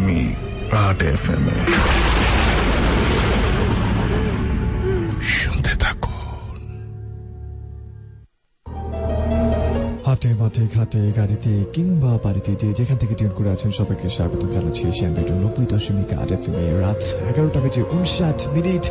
আমি রাত FM এ। শুনতে থাকুন। হাটে মাঠে ঘাটে গাড়িতে কিংবা বাড়িতে যে যেখান থেকে টিউন করে আছেন সবাইকে স্বাগত জানাচ্ছি এশিয়ান রেডিও 90.8 FM এ রাত 11টা বেজে 59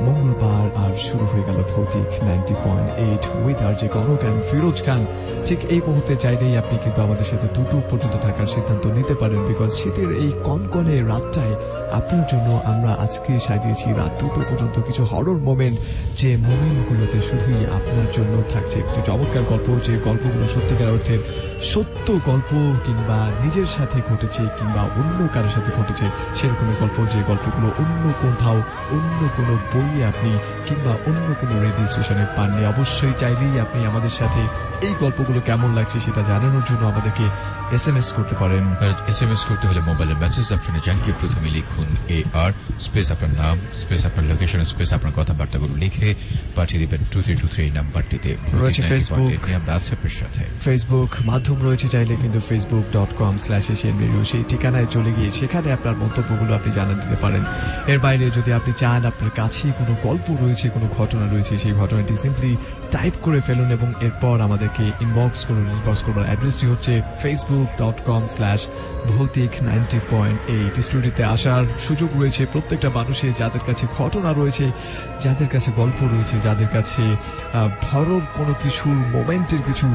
মঙ্গলবার। আর শুরু হয়ে গেল ভৌতিক 90.8 উইথ আর যে কনক অ্যান্ড ফিরোজ খান। ঠিক এই মুহূর্তে চাইলেই আপনি কিন্তু আমাদের সাথে 2 পর্যন্ত থাকার সিদ্ধান্ত নিতে পারেন, বিকজ শীতের এই কনকনে রাতটায় আপনার জন্য আমরা আজকে সাজিয়েছি রাত 2 পর্যন্ত কিছু হরর মোমেন্ট, যে মোমেন্টগুলোতে শুধুই আপনার জন্য থাকছে কিছু চমৎকার গল্প, যে গল্পগুলো সত্যিকার অর্থের সত্য গল্প, কিংবা নিজের সাথে ঘটেছে কিংবা অন্য কারোর সাথে ঘটেছে সেরকমের গল্প, যে গল্পগুলো অন্য কোথাও অন্য কোনো বইয়ে আপনি কিংবা অন্য কোনো রেডিও স্টেশনে পাননি। অবশ্যই চাইলেই আপনি আমাদের সাথে এই গল্পগুলো কেমন লাগছে সেটা জানানোর জন্য আমাদেরকে SMS করতে পারেন। SMS করতে হলে মোবাইলের মেসেজ অপশনে যান, গিয়ে প্রথমে লিখুন AR স্পেস আপনার নাম স্পেস আপনার লোকেশন স্পেস আপনার কথাবার্তাগুলো লিখে পাঠিয়ে দিবেন 2323 এই নাম্বারটিতে। রয়েছে ফেসবুক, আমরা আছি আপনার সাথে। ফেসবুক মাধ্যম রয়েছে, চাইলে কিন্তু facebook.com/asianradio সেই ঠিকানায় চলে গিয়ে সেখানে আপনার মন্তব্যগুলো আপনি জানিয়ে দিতে পারেন। এর বাইরে যদি আপনি চান আপনার কাছে কোনো গল্প রয়েছে, কোনো ঘটনা রয়েছে, সেই ঘটনাটি সিম্পলি টাইপ করে ফেলুন এবং এরপর আমাদেরকে ইনবক্স করুন। ইনবক্স করবার অ্যাড্রেসটি হচ্ছে facebook.com/ভৌতিক90.8। স্টুডিওতে আসার সুযোগ রয়েছে প্রত্যেকটা মানুষের, যাদের কাছে ঘটনা রয়েছে, যাদের কাছে গল্প রয়েছে, যাদের কাছে হরর কোনো কিছু মোমেন্টের কিছু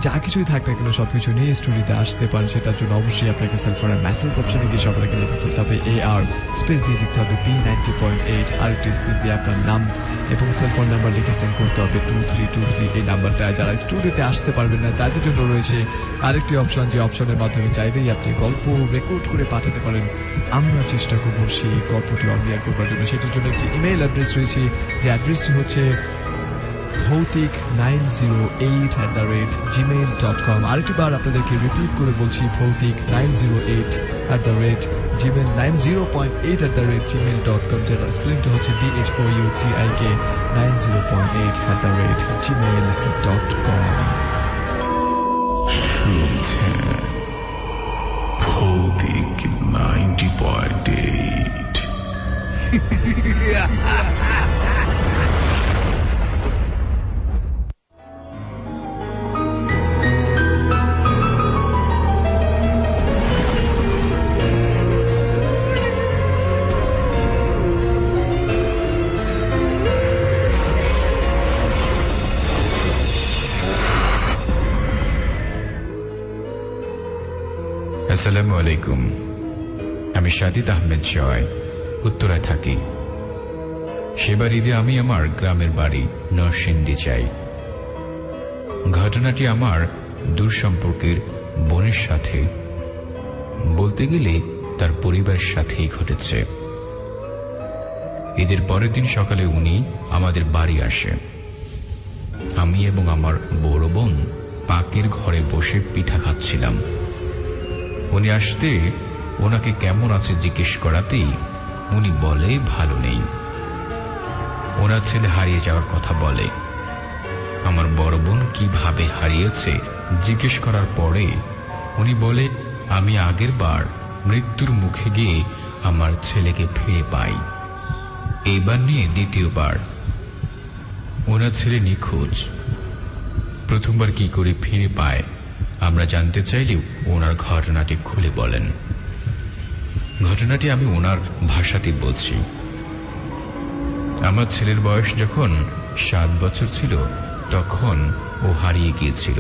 যা কিছুই থাক না কেন সবকিছু নিয়ে স্টুডিওতে আসতে পারেন। সেটার জন্য অবশ্যই আপনাকে সেলফোনের মেসেজ অপশনে গিয়ে সবাইকে লিখে ফেলতে হবে AR স্পেস দিয়ে লিখতে হবে B90.8, আরেকটি স্পেস দিয়ে আপনার নাম এবং সেলফোন নাম্বার লিখে সেন্ড করতে হবে 2323 এই নাম্বারটা। যারা স্টুডিওতে আসতে পারবেন না তাদের জন্য রয়েছে আরেকটি অপশন, যে অপশনের মাধ্যমে চাইলেই আপনি গল্প রেকর্ড করে পাঠাতে পারেন। আমরা চেষ্টা করব সেই গল্পটি অনলাইন করবার জন্য। সেটার জন্য একটি ইমেইল অ্যাড্রেস রয়েছে, যে অ্যাড্রেসটি হচ্ছে ভৌতিক908@gmail.com। আরেকটিবার আপনাদেরকে রিপিট করে বলছি, ভৌতিক908@90.8 যেটা স্পেলিংটা হচ্ছে BHOUTIK 90.8@gmail.com। শুনছেন ভৌতিক 90.8। আসসালামু আলাইকুম। আমি সাদিদ আহমেদ জয়, উত্তরায় থাকি। সেবার ঈদে আমি আমার গ্রামের বাড়ি নরসিংদী যাই। ঘটনাটি আমার দূর সম্পর্কের বোনের সাথে, বলতে গেলে তার পরিবারের সাথেই ঘটেছে। ঈদের পরের দিন সকালে উনি আমাদের বাড়ি আসে। আমি এবং আমার বড় বোন পাকের ঘরে বসে পিঠা খাচ্ছিলাম। উনি আসতে ওনাকে কেমন আছে জিজ্ঞেস করাতেই উনি বলে ভালো নেই, ওনার ছেলে হারিয়ে যাওয়ার কথা বলে। আমার বড় বোন কিভাবে হারিয়েছে জিজ্ঞেস করার পরে উনি বলে, আমি আগের বার মৃত্যুর মুখে গিয়ে আমার ছেলেকে ফিরে পাই। এইবার নিয়ে দ্বিতীয়বার। ওনার ছেলে নিখোঁজ। প্রথমবার কি করে ফিরে পায় আমরা জানতে চাইলেও ওনার ঘটনাটি খুলে বলেন। ঘটনাটি আমি ওনার ভাষাতে বলছি। আমার ছেলের বয়স যখন 7 বছর ছিল তখন ও হারিয়ে গিয়েছিল।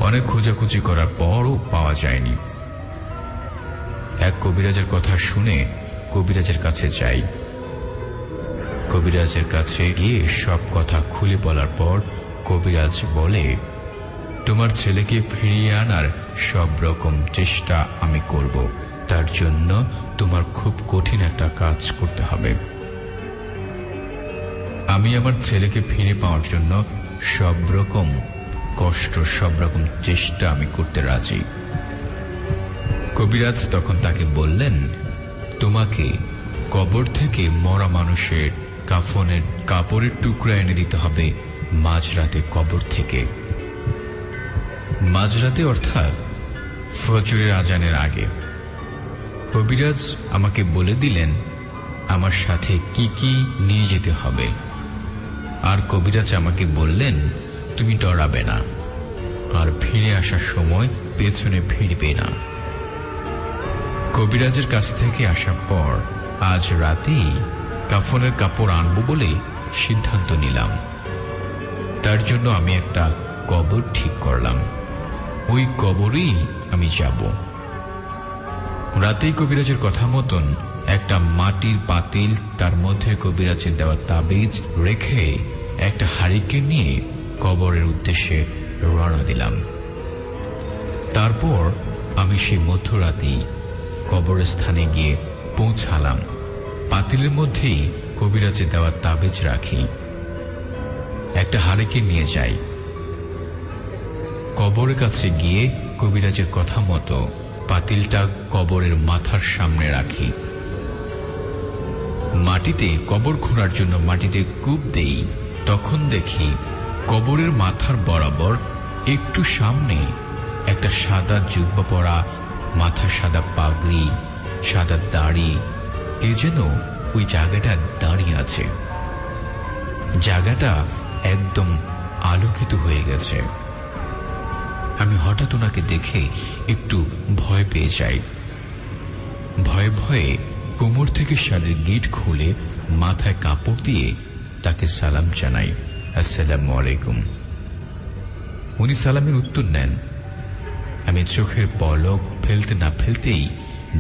অনেক খোঁজাখুঁজি করার পরও পাওয়া যায়নি। এক কবিরাজের কথা শুনে কবিরাজের কাছে যাই। কবিরাজের কাছে গিয়ে সব কথা খুলে বলার পর কবিরাজ বলে, তোমার ছেলেকে ফিরিয়ে আনার সব রকম চেষ্টা আমি করব। তার জন্য তোমার খুব কঠিন একটা কাজ করতে হবে। আমি আমার ছেলেকে ফিরে পাওয়ার জন্য সব রকম কষ্ট, সব রকম চেষ্টা আমি করতে রাজি। কবিরাজ তখন তাকে বললেন, তোমাকে কবর থেকে মরা মানুষের কাফনের কাপড়ের টুকরা এনে দিতে হবে মাঝরাতে কবর থেকে। মাঝরাতে অর্থাৎ ফজরের আজানের আগে। কবিরাজ আমাকে বলে দিলেন আমার সাথে কি কি নিয়ে যেতে হবে। আর কবিরাজ আমাকে বললেন, তুমি ডরাবে না, আর ফিরে আসার সময় পেছনে ফিরবে না। কবিরাজের কাছ থেকে আসার পর আজ রাতেই কাফনের কাপড় আনবো বলে সিদ্ধান্ত নিলাম। তার জন্য আমি একটা কবর ঠিক করলাম, ওই কবরেই আমি যাব। রাতেই কবিরাজের কথা মতন একটা মাটির পাতিল, তার মধ্যে কবিরাজের দেওয়া তাবিজ রেখে একটা হারিকেন নিয়ে কবরের উদ্দেশ্যে রওনা দিলাম। তারপর আমি সেই মধ্যরাতেই কবরস্থানে গিয়ে পৌঁছালাম। পাতিলের মধ্যেই কবিরাজের দেওয়া তাবিজ রাখি, একটা হারিকেন নিয়ে যাই। কবরের কাছে গিয়ে কবিরাজের কথা মতো পাতিলটা কবরের মাথার সামনে রাখি। মাটিতে কবর খোঁড়ার জন্য মাটিতে কূপ দেই। তখন দেখি কবরের মাথার বরাবর একটু সামনে একটা সাদা জুব্বা পরা, মাথা সাদা পাগড়ি, সাদা দাড়ি, কে যেন ওই জায়গাটা দাঁড়িয়ে আছে। জায়গাটা একদম আলোকিত হয়ে গেছে। আমি হঠাৎ ওনাকে দেখে একটু ভয় পেয়ে যাই। ভয়ে ভয়ে কোমর থেকে শাড়ির গিট খুলে মাথায় কাপড় দিয়ে তাকে সালাম জানাই, আসসালামু আলাইকুম। উনি সালামের উত্তর নেন। আমি চোখের পলক ফেলতে না ফেলতেই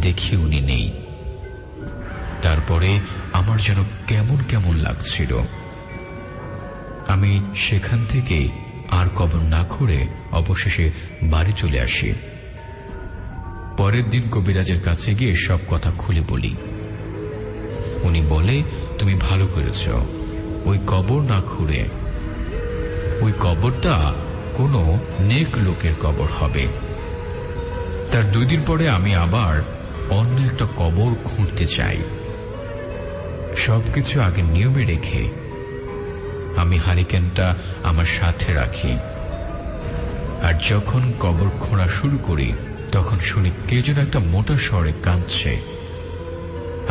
দেখি উনি নেই। তারপরে আমার যেন কেমন কেমন লাগছিল। আমি সেখান থেকে আর কবর না খুঁড়ে অবশেষে বাড়ি চলে আসি। পরের দিন কবিরাজের কাছে গিয়ে সব কথা খুলে বলি। উনি বলে, তুমি ভালো করেছ, ওই কবর না খুঁড়ে, ওই কবরটা কোনো নেক লোকের কবর হবে। তার 2 দিন পরে আমি আবার অন্য একটা কবর খুঁড়তে চাই। সবকিছু আগে নিয়মে রেখে আমি হারিকেনটা আমার সাথে রাখি। আর যখন কবর খোঁড়া শুরু করি তখন শুনি কে যেন একটা মোটা স্বরে কাঁদছে।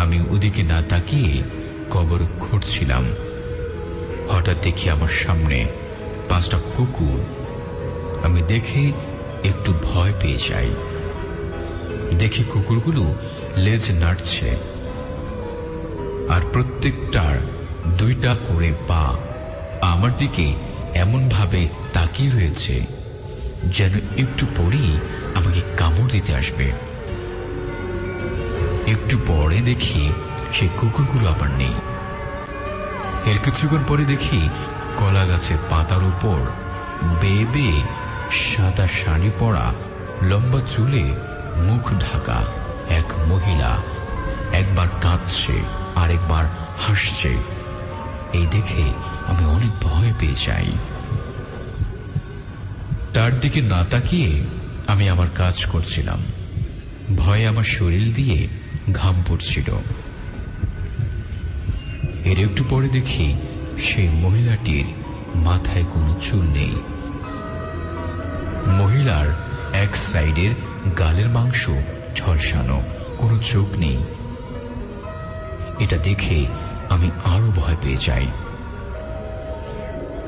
আমি ওদিকে না তাকিয়ে কবর খুঁড়ছিলাম। হঠাৎ দেখি আমার সামনে 5টা কুকুর। আমি দেখে একটু ভয় পেয়ে যাই। দেখি কুকুরগুলো লেজ নাড়ছে, আর প্রত্যেকটার 2টা করে পা আমার দিকে এমন ভাবে তাকিয়ে রয়েছে যেন একটু পরেই আমাকে কামড় দিতে আসবে। একটু পরে দেখি সেই কুকুরগুলো আবার নেই। এর কিছুক্ষণ পরে দেখি কলা গাছের পাতার উপর বেয়ে বেয়ে সাদা শাড়ি পরা, লম্বা চুলে মুখ ঢাকা এক মহিলা একবার কাঁদছে আর একবার হাসছে। এই দেখে আমি অনেক ভয় পেয়ে যাই। তার দিকে না তাকিয়ে আমি আমার কাজ করছিলাম। ভয়ে আমার শরীর দিয়ে ঘাম পড়ছিল। এর একটু পরে দেখি সেই মহিলাটির মাথায় কোনো চুল নেই। মহিলার এক সাইডের গালের মাংস ঝলসানো, কোনো চোখ নেই। এটা দেখে আমি আরো ভয় পেয়ে যাই।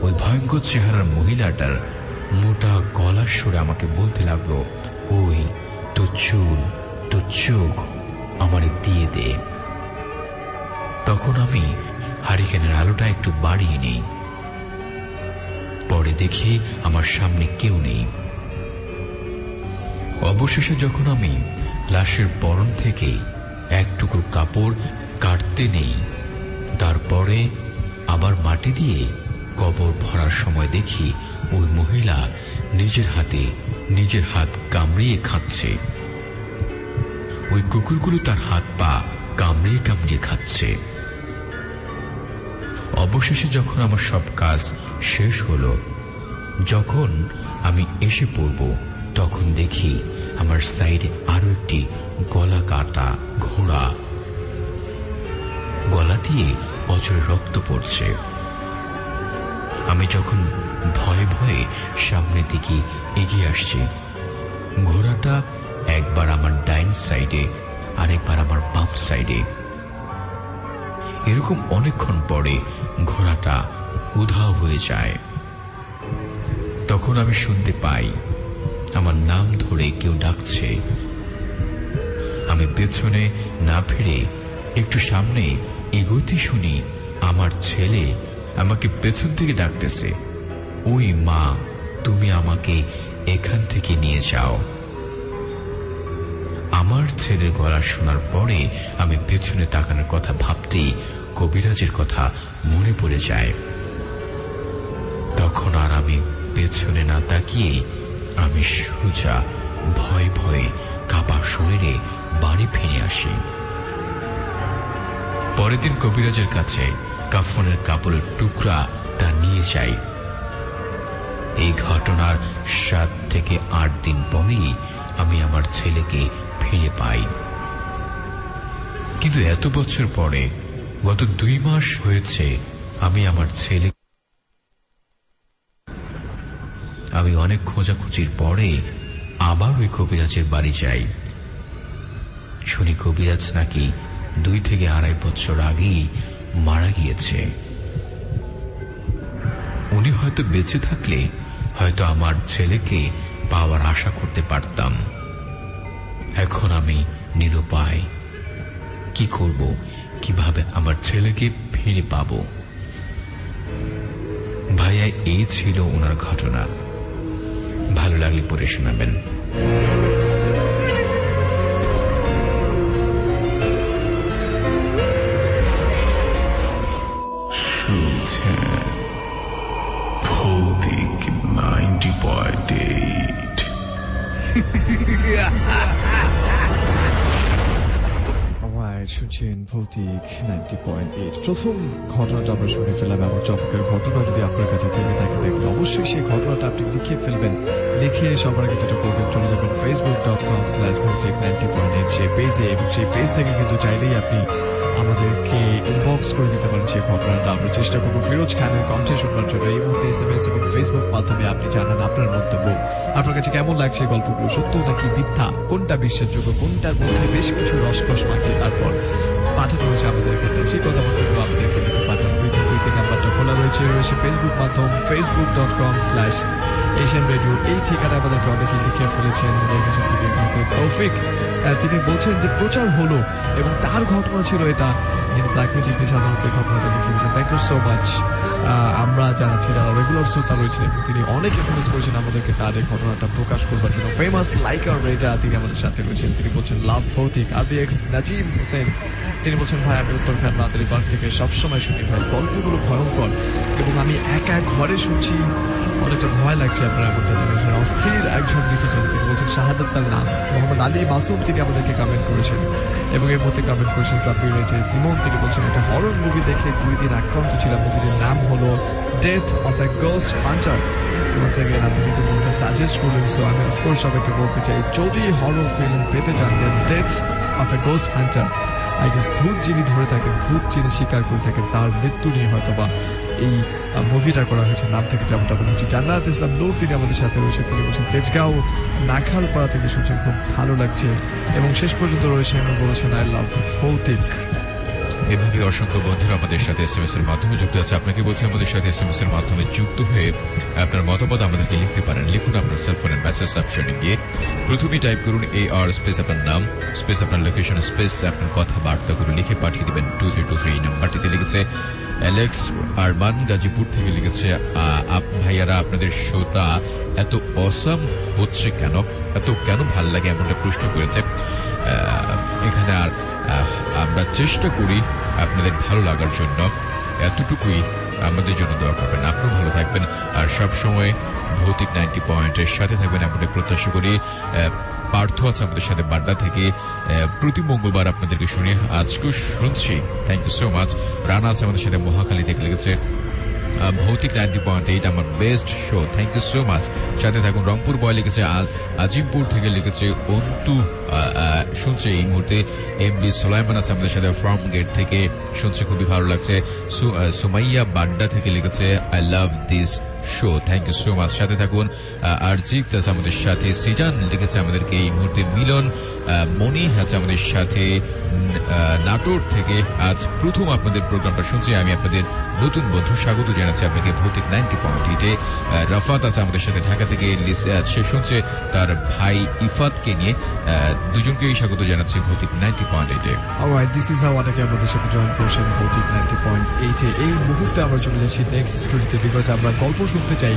ওই ভয়ঙ্কর চেহারার মহিলাটার মোটা গলার সুরে আমাকে বলতে লাগলো, ওই তোর চুল, তোর চোখ আমারে দিয়ে দে। তখন আমি হারিকেনের আলোটা একটু বাড়িয়ে নিই। পরে দেখি আমার সামনে কেউ নেই। অবশেষে যখন আমি লাশের পরন থেকে এক টুকরো কাপড় কাটতে নেই, তারপরে আবার মাটি দিয়ে কবর ভরার সময় দেখি ওই মহিলা নিজের হাতে নিজের হাত কামড়িয়ে খাচ্ছে। ওই কুকুরগুলো তার হাত পা কামড়িয়ে কামড়িয়ে খাচ্ছে। অবশেষে যখন আমার সব কাজ শেষ হলো, যখন আমি এসে পড়ব, তখন দেখি আমার সাইডে আরো একটি গলা কাটা ঘোড়া, গলা দিয়ে অজরে রক্ত পড়ছে। আমি যখন ভয়ে ভয়ে সামনের দিকে এগিয়ে আসছি, ঘোড়াটা একবার আমার ডাইন সাইডে আরেকবার আমার বাম সাইডে। এরকম অনেকক্ষণ পরে ঘোড়াটা উধাও হয়ে যায়। তখন আমি শুনতে পাই আমার নাম ধরে কেউ ডাকছে। আমি পেছনে না ফিরে একটু সামনে এগোতে শুনি আমার ছেলে আমাকে পেছন থেকে ডাকতেছে, ওই মা, তুমি আমাকে এখান থেকে নিয়ে যাও। আমার ছেলের গলা শোনার পরে আমি পেছনে তাকানোর কথা ভাবতেই কবিরাজের কথা মনে পড়ে যায়। তখন আর আমি পেছনে না তাকিয়ে আমি সোজা ভয়ে ভয়ে কাঁপা শরীরে বাড়ি ফিরে আসি। পরের দিন কবিরাজের কাছে কাফনের কাপড়ের টুকরাটা নিয়ে যাই। এই ঘটনার 7 থেকে 8 দিন পরেই আমি আমার ছেলেকে ফিরে পাই। কিন্তু এত বছর পরে গত 2 মাস হয়েছে আমি আমার ছেলে, আমি অনেক খোঁজাখুঁজির পরে আবার ওই কবিরাজের বাড়ি যাই। শুনি কবিরাজ নাকি 2 থেকে 2.5 বছর আগেই মারা গিয়েছে। উনি হয়তো বেঁচে থাকলে হয়তো আমার ছেলেকে পাওয়ার আশা করতে পারতাম। এখন আমি নিরুপায়। কি করব, কিভাবে আমার ছেলেকে ফিরে পাব? ভাইয়া, এই ছিল ওনার ঘটনা। ভালো লাগলে পড়ে শোনাবেন। শুনছেন ভৌতিক 90.8। শুনছেন ভৌতিক 90.8। প্রথম ঘটনাটা আমরা শুনে ফেললাম। এমন চমৎকার ঘটনা যদি আপনার কাছে থেকে থাকে তাহলে অবশ্যই সেই ঘটনাটা আপনি লিখে ফেলবেন। লিখে সবার আগে যেটা করবেন, চলে যাবেন facebook.com/ভৌতিক90.8 সেই পেজে, এবং সেই পেজ থেকে কিন্তু চাইলেই আপনি আমাদেরকে ইনবক্স করে দিতে পারেন সেই ঘটনাটা। আমরা চেষ্টা করবো ফিরোজ খানের কণ্ঠে শোনার জন্য। এই মুহূর্তে SMS এবং ফেসবুক মাধ্যমে আপনি জানান আপনার মন্তব্য। আপনার কাছে কেমন লাগছে গল্পগুলো, সত্য নাকি মিথ্যা, কোনটা বিশ্বাসযোগ্য, কোনটার মধ্যে বেশ কিছু রসকস মাখিয়ে তারপর পাঠানো হয়েছে আমাদের ক্ষেত্রে, সেই কথাবার্তাগুলো আপনাদেরকে লিখে পাঠান। দুইটি নাম্বারটা খোলা রয়েছে ফেসবুক মাধ্যম facebook.com/Asian Radio। এই ঠিকানা আমাদেরকে অনেকে লিখে ফেলেছেন। লিখেছেন তৌফিক, তিনি বলছেন যে প্রচার হলো এবং তার ঘটনা ছিল এটা, কিন্তু ব্ল্যাক ম্যাজিক সাধারণত ঘটনাটা লিখে দিলেন। Thank you so much. আমরা জানাচ্ছি যারা রেগুলার শ্রোতা রয়েছেন এবং তিনি অনেক SMS করেছেন আমাদেরকে তার এই ঘটনাটা প্রকাশ করবার জন্য। ফেমাস লাইকার রেজা তিনি আমাদের সাথে রয়েছেন। তিনি বলছেন লাভ ভৌতিক। RDX নাজিম হোসেন তিনি বলছেন, ভাই আমি উত্তরখান মাদারীবাগ থেকে সবসময় শুনি ভাই, গল্পগুলো ভয়ঙ্কর এবং আমি একা ঘরে শুনছি, অনেকটা ভয় লাগছে। আপনারা এমনটা জানিয়েছেন। অস্থির একজন লিখেছেন, তিনি বলছেন শাহাদাত তার নাম। মোহাম্মদ আলী মাসুম তিনি আমাদেরকে কমেন্ট করেছেন এবং এর মধ্যে কমেন্ট করেছেন সাব্বির রয়েছে। সিমন তিনি বলছেন একটা হরর মুভি দেখে 2 দিন আক্রান্ত ছিলাম। মুভিটির নাম হলো death of a ghost Hunter. once again আপনি যেহেতু মুভিটা সাজেস্ট করলেন, সো আমি অফকোর্স সবাইকে বলতে চাই, যদি হরর ফিল্ম পেতে চান death of a ghost Hunter, I guess ভূত যিনি ধরে থাকেন, ভূত যিনি স্বীকার করে থাকেন, তার মৃত্যু নিয়ে হয়তো বা এই মুভিটা করা হয়েছে। নাম থেকে যেমনটা বলেছি। জান্নাত ইসলাম নূর তিনি আমাদের সাথে রয়েছেন। তিনি বলছেন তেজগাঁও নাখালপাড়া থেকে শুনছেন, খুব ভালো লাগছে এবং শেষ পর্যন্ত রয়েছেন বলেছেন আই লাভ ভৌতিক। এভাবে অসংখ্য বন্ধুরা আমাদের সাথে SMS এর মাধ্যমে যুক্ত আছে। আপনাকে বলছি আমাদের সাথে SMS এর মাধ্যমে যুক্ত হয়ে আপনার মতামত আমাদেরকে লিখতে পারেন। লিখুন আপনার সেলফোনের মেসেজ অপশনে গিয়ে প্রথমেই টাইপ করুন AR স্পেস আপনার নাম স্পেস আপনার লোকেশন স্পেস আপনার কথাবার্তাগুলো লিখে পাঠিয়ে দিবেন 2323 এই নাম্বারটিতে। লিখেছে অ্যালেক্স আরমান গাজীপুর থেকে। লিখেছে ভাইয়ারা আপনাদের শোটা এত অসাম হচ্ছে কেন, এত কেন ভাল লাগে এমনটা প্রশ্ন করেছে। এখানে আর আমরা চেষ্টা করি আপনাদের ভালো লাগার জন্য, এতটুকুই আমাদের জন্য দোয়া করবেন। আপনিও ভালো থাকবেন আর সব সময় ভৌতিক 90.8 সাথে থাকবেন এমনটা প্রত্যাশা করি। পার্থ আছে আমাদের সাথে বাড্ডা থেকে, প্রতি মঙ্গলবার আপনাদেরকে শুনি, আজকেও শুনছি। Thank you so much. Rana আছে আমাদের সাথে মহাখালী থেকে। লিখেছে ভৌতিক 90.8 আমার best show, thank you so much, সাথে থাকুন। রংপুর বয় লিখেছে আজিমপুর থেকে। লিখেছে অন্তু শুনছে এই মুহূর্তে। MD সোলাইমান আছে আমাদের সাথে ফার্ম গেট থেকে, শুনছে খুবই ভালো লাগছে। সুমাইয়া বাড্ডা থেকে লিখেছে I love this show. Thank you so much. সাথে থাকুন। আরজিত আছে আমাদের সাথে, সিজান লিখেছে আমাদেরকে এই মুহূর্তে, মিলন, মনি আছে আমাদের সাথে নাটোর থেকে। আজ প্রথম আপনাদের প্রোগ্রামটা শুনছি আমি, আপনাদের নতুন বন্ধু, স্বাগত জানাচ্ছি আপনাকে ভৌতিক 90.8-এ। রাফাত আছে আমাদের সাথে ঢাকা থেকে, সে শুনছে তার ভাই ইফাতকে নিয়ে। দুজনকেই স্বাগত জানাচ্ছি ভৌতিক 90.8-এ। অলরাইট, দিস ইজ হাউ অনেকে আমাদের সাথে জয়েন করছেন ভৌতিক 90.8-এ। এই মুহূর্তে আমরা চলে যাচ্ছি নেক্সট স্টোরিতে, বিকজ আমরা গল্প শুনতে চাই।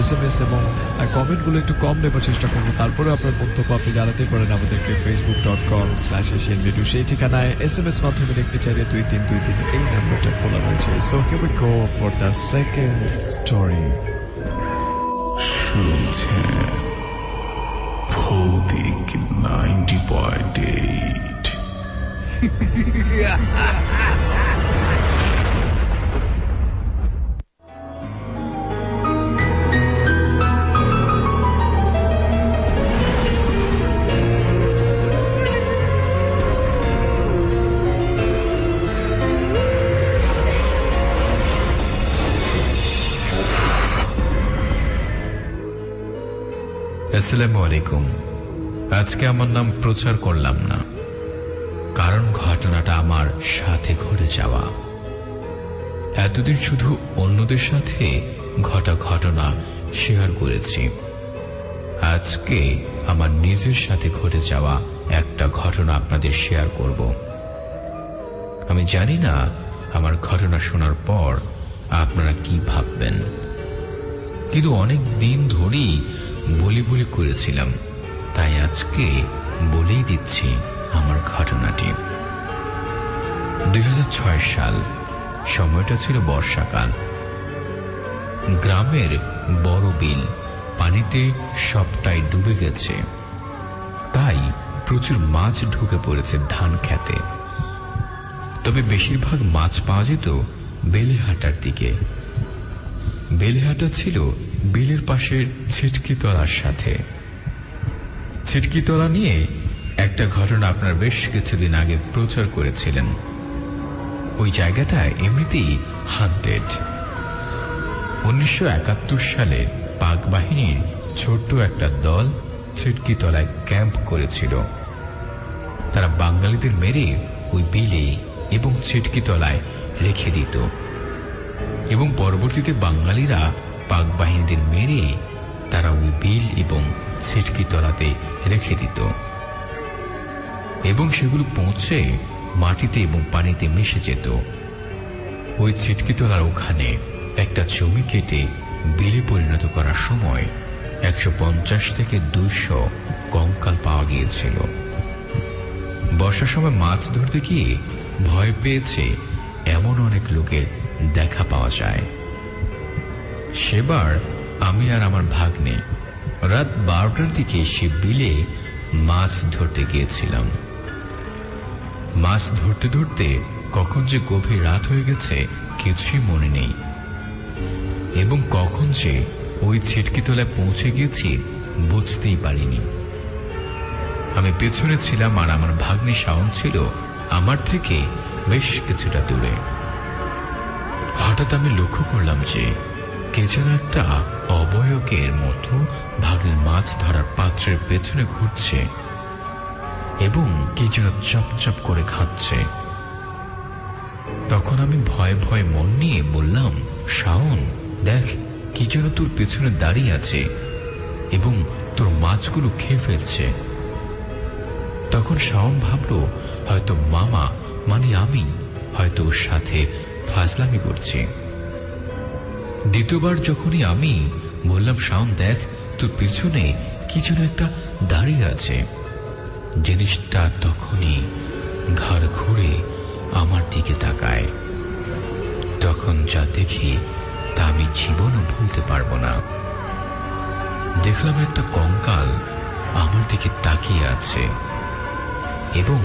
SMS এবং কমেন্টগুলো একটু কম নেবার চেষ্টা করবো, তারপরে আপনার বক্তব্য আপনি জানাতে পারেন আমাদেরকে facebook.com/asianvideo, সেই ঠিকানায় SMS মাধ্যমে লিখতে চাইলে 2323 এই নাম্বারটা খোলা রয়েছে। So here we go for the second story. শুনছেন ভৌতিক 90.8। আসসালামু আলাইকুম। আজকে আমার নাম প্রচার করলাম না, কারণ ঘটনাটা আমার সাথে ঘটে যাওয়া। এতদিন শুধু অন্যদের সাথে ঘটা ঘটনা শেয়ার করেছি, আজকে আমার নিজের সাথে ঘটে যাওয়া একটা ঘটনা আপনাদের শেয়ার করব। আমি জানি না আমার ঘটনা শোনার পর আপনারা কি ভাববেন, কিন্তু অনেক দিন ধরেই বলি বলি করেছিলাম, তাই আজকে বলেই দিচ্ছি আমার ঘটনাটি। 2006 সাল, সময়টা ছিল বর্ষাকাল। গ্রামের বড় বিল পানিতে সবটাই ডুবে গেছে, তাই প্রচুর মাছ ঢুকে পড়েছে ধান খেতে। তবে বেশিরভাগ মাছ পাওয়া যেত বেলেহাটার দিকে। বেলেহাটা ছিল বিলের পাশের ছিটকিতলার সাথে। ছিটকিতলা নিয়ে একটা ঘটনা আপনার বেশ কিছুদিন আগে প্রচার করেছিলেন। ওই জায়গাটা এমনিতেই হান্টেড। 1971 সালে পাক বাহিনীর ছোট্ট একটা দল ছিটকিতলায় ক্যাম্প করেছিল। তারা বাঙালিদের মেরে ওই বিলে এবং ছিটকিতলায় রেখে দিত, এবং পরবর্তীতে বাঙালিরা পাক বাহিনীদের মেরে তারা ওই বিল এবং ছিটকিতলাতে রেখে দিত, এবং সেগুলো পৌঁছে মাটিতে এবং পানিতে মিশে যেত। ওই ছিটকিতলার ওখানে একটা জমি কেটে বিলে পরিণত করার সময় 150 থেকে 200 কঙ্কাল পাওয়া গিয়েছিল। বর্ষার সময় মাছ ধরতে গিয়ে ভয় পেয়েছে এমন অনেক লোকের দেখা পাওয়া যায়। সেবার আমি আর আমার ভাগ্নে রাত 12টার দিকে সে বিলে মাছ ধরতে গিয়েছিলাম। মাছ ধরতে ধরতে কখন যে গভীর রাত হয়ে গেছে কিছুই মনে নেই, এবং কখন যে ওই ছিটকিতলায় পৌঁছে গিয়েছি বুঝতেই পারিনি। আমি পেছনে ছিলাম আর আমার ভাগ্নে শাওন ছিল আমার থেকে বেশ কিছুটা দূরে। হঠাৎ আমি লক্ষ্য করলাম যে কে যেন একটা অবয়বের মতো ভাগ্নের মাছ ধরার পাত্রের পেছনে ঘুরছে এবং কি যেন চপচপ করে খাচ্ছে। তখন আমি ভয়ে ভয়ে মন নিয়ে বললাম, শাওন দেখ, কি যেন তোর পেছনে দাঁড়িয়ে আছে এবং তোর মাছগুলো খেয়ে ফেলছে। তখন শাওন ভাবল হয়তো মামা মানে আমি হয়তো ওর সাথে ফাজলামি করছি। দ্বিতীয়বার যখনই আমি বললাম, শাওন দেখ, তোর পিছনে কি যেন একটা দাঁড়িয়ে আছে, জিনিসটা তখনই ঘাড় ঘুরে আমার দিকে তাকায়। তখন যা দেখি তা আমি জীবনও ভুলতে পারবো না। দেখলাম একটা কঙ্কাল আমার দিকে তাকিয়ে আছে এবং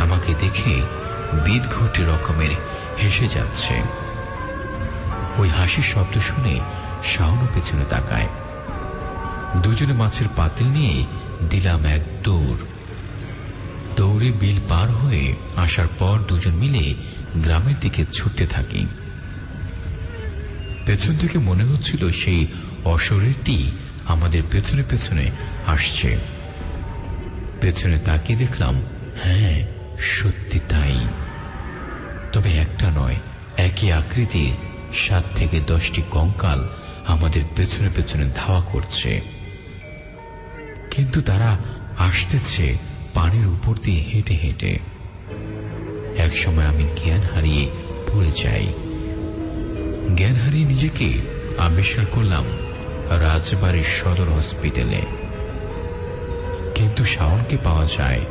আমাকে দেখে বিদঘুটে রকমের হেসে যাচ্ছে। ওই হাসির শব্দ শুনে শাওনও পেছনে তাকায়। দুজনে মাছের পাতিল নিয়ে দিলাম এক দৌড়। দৌড়ে বিল পার হয়ে আসার পর দুজন মিলে গ্রামের দিকে ছুটতে থাকি। পেছন থেকে মনে হচ্ছিল সেই অশরীরটি আমাদের পেছনে পেছনে আসছে। পেছনে তাকিয়ে দেখলাম, হ্যাঁ সত্যি তাই। তবে একটা নয়, একই আকৃতির 7 থেকে 10টি কঙ্কাল আমাদের পেছনে পেছনে ধাওয়া করছে, কিন্তু তারা আসতেছে পানির উপর দিয়ে হেঁটে হেঁটে। একসময় আমি জ্ঞান হারিয়ে পড়ে যাই। জ্ঞান হারিয়ে নিজেকে আবিষ্কার করলাম রাজবাড়ির সদর হসপিটালে, কিন্তু শাওনকে পাওয়া যায়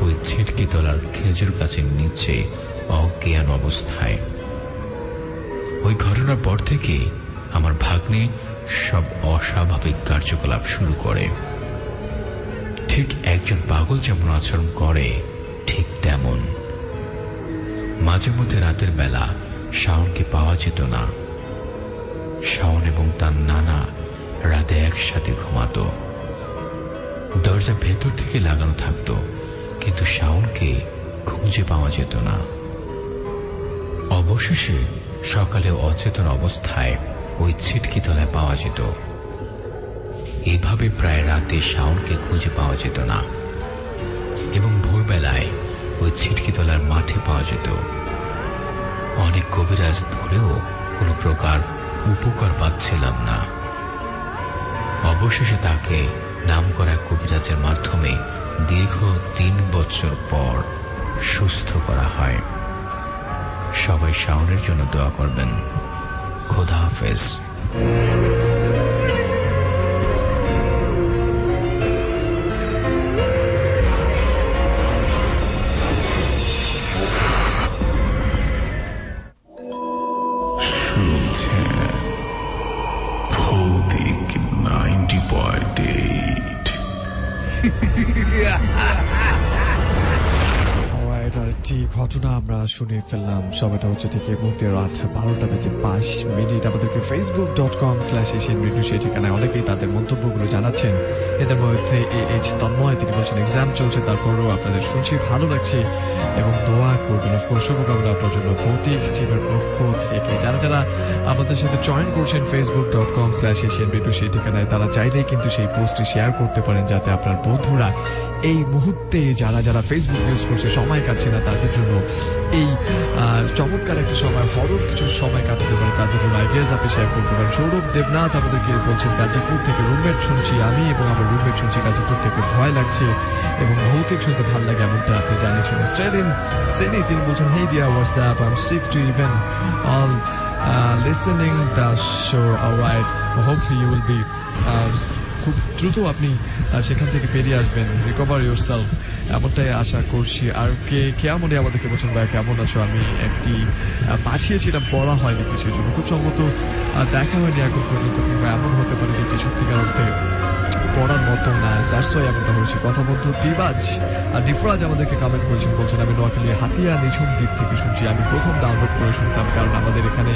ওই ছিটকি তলার খেজুর গাছের নিচে অজ্ঞান অবস্থায়। ওই ঘটনার পর থেকে আমার ভাগ্নে সব অস্বাভাবিক কার্যকলাপ শুরু করে। ঠিক একজন পাগল যেমন আচরণ করে ঠিক তেমন। মাঝে মধ্যে রাতের বেলা শাওনকে পাওয়া যেত না। শাওন এবং তার নানা রাতে একসাথে ঘুমাতো। দরজা ভেতর থেকে লাগানো থাকতো, কিন্তু শাওনকে খুঁজে পাওয়া যেত না। অবশেষে সকালে অচেতন অবস্থায় ওই ছিটকি তলায় পাওয়া যেত। এভাবে প্রায় রাতে শাওনকে খুঁজে পাওয়া যেত না, এবং ভোরবেলায় ওই ছিটকি তলার মাঠে পাওয়া যেত। অনেক কবিরাজ ধরেও কোনো প্রকার উপকার পাচ্ছিলাম না। অবশেষে তাকে নামকরা কবিরাজের মাধ্যমে দীর্ঘ 3 বছর পর সুস্থ করা হয়। সবাই শাওনের জন্য দোয়া করবেন। খোদা হাফেজ। শুনছেন ভৌতিক 90.8। আরেকটি ঘটনা আমরা শুনে ফেললাম। সময়টা হচ্ছে ঠিক এই মুহূর্তে রাত 12:05। আমাদেরকে facebook.com/asian radio সেই ঠিকানায় অনেকেই তাদের মন্তব্যগুলো জানাচ্ছেন। এদের মধ্যে AH তন্ময়, তিনি বলছেন এক্সাম চলছে, তারপরেও আপনাদের শুনছি, ভালো লাগছে এবং দোয়া করবেন। অফকোর্স শুভকামনা আপনার জন্য ভৌতিক টিমের পক্ষ থেকে। যারা যারা আমাদের সাথে জয়েন করছেন facebook.com/asian radio সেই ঠিকানায়, তারা চাইলেই কিন্তু সেই পোস্টটি শেয়ার করতে পারেন, যাতে আপনার বন্ধুরা এই মুহূর্তে যারা যারা ফেসবুক ইউজ করছে, সময় কাটছে না, তাদের জন্য এই চমৎকার একটা সময়, হরর কিছু সময় কাটাতে পারে, তাদের জন্য আইডিয়াস আপনি শেয়ার করতে পারেন। সৌরভ দেবনাথ আমাদেরকে বলছেন গাজীপুর থেকে রুমমেট শুনছি, আমি এবং আমার রুমমেট শুনছি গাজীপুর থেকে, ভয় লাগছে এবং ভৌতিক শুনতে ভালো লাগে, এমনটা আপনি জানিয়েছেন। স্টেলিন সেনি, তিনি বলছেন hey dear WhatsApp, I am sick to even all listening the show. Alright, hopefully you will be খুব দ্রুত আপনি সেখান থেকে বেরিয়ে আসবেন, রিকভার ইউরসেলফ, এমনটাই আশা করছি। আর কেমনই আমাদেরকে বলছেন ভাই কেমন আছো, আমি একটি পাঠিয়েছিলাম, পড়া হয়নি কিছু জন্য, খুব সম্ভবত দেখা হয়নি এখন পর্যন্ত, কিংবা এমন হতে পারে যে সত্যিকার অর্থে পড়ার মতো না, দ্যাটস ওয়াই এমনটা হয়েছে। কথা বন্ধু দিবাজ আর নিফরাজ আমাদেরকে কমেন্ট করেছেন, বলছেন আমি নোয়াখালী হাতিয়া নিঝুম দ্বীপ থেকে শুনছি। আমি প্রথম ডাউনলোড করে শুনতাম, কারণ আমাদের এখানে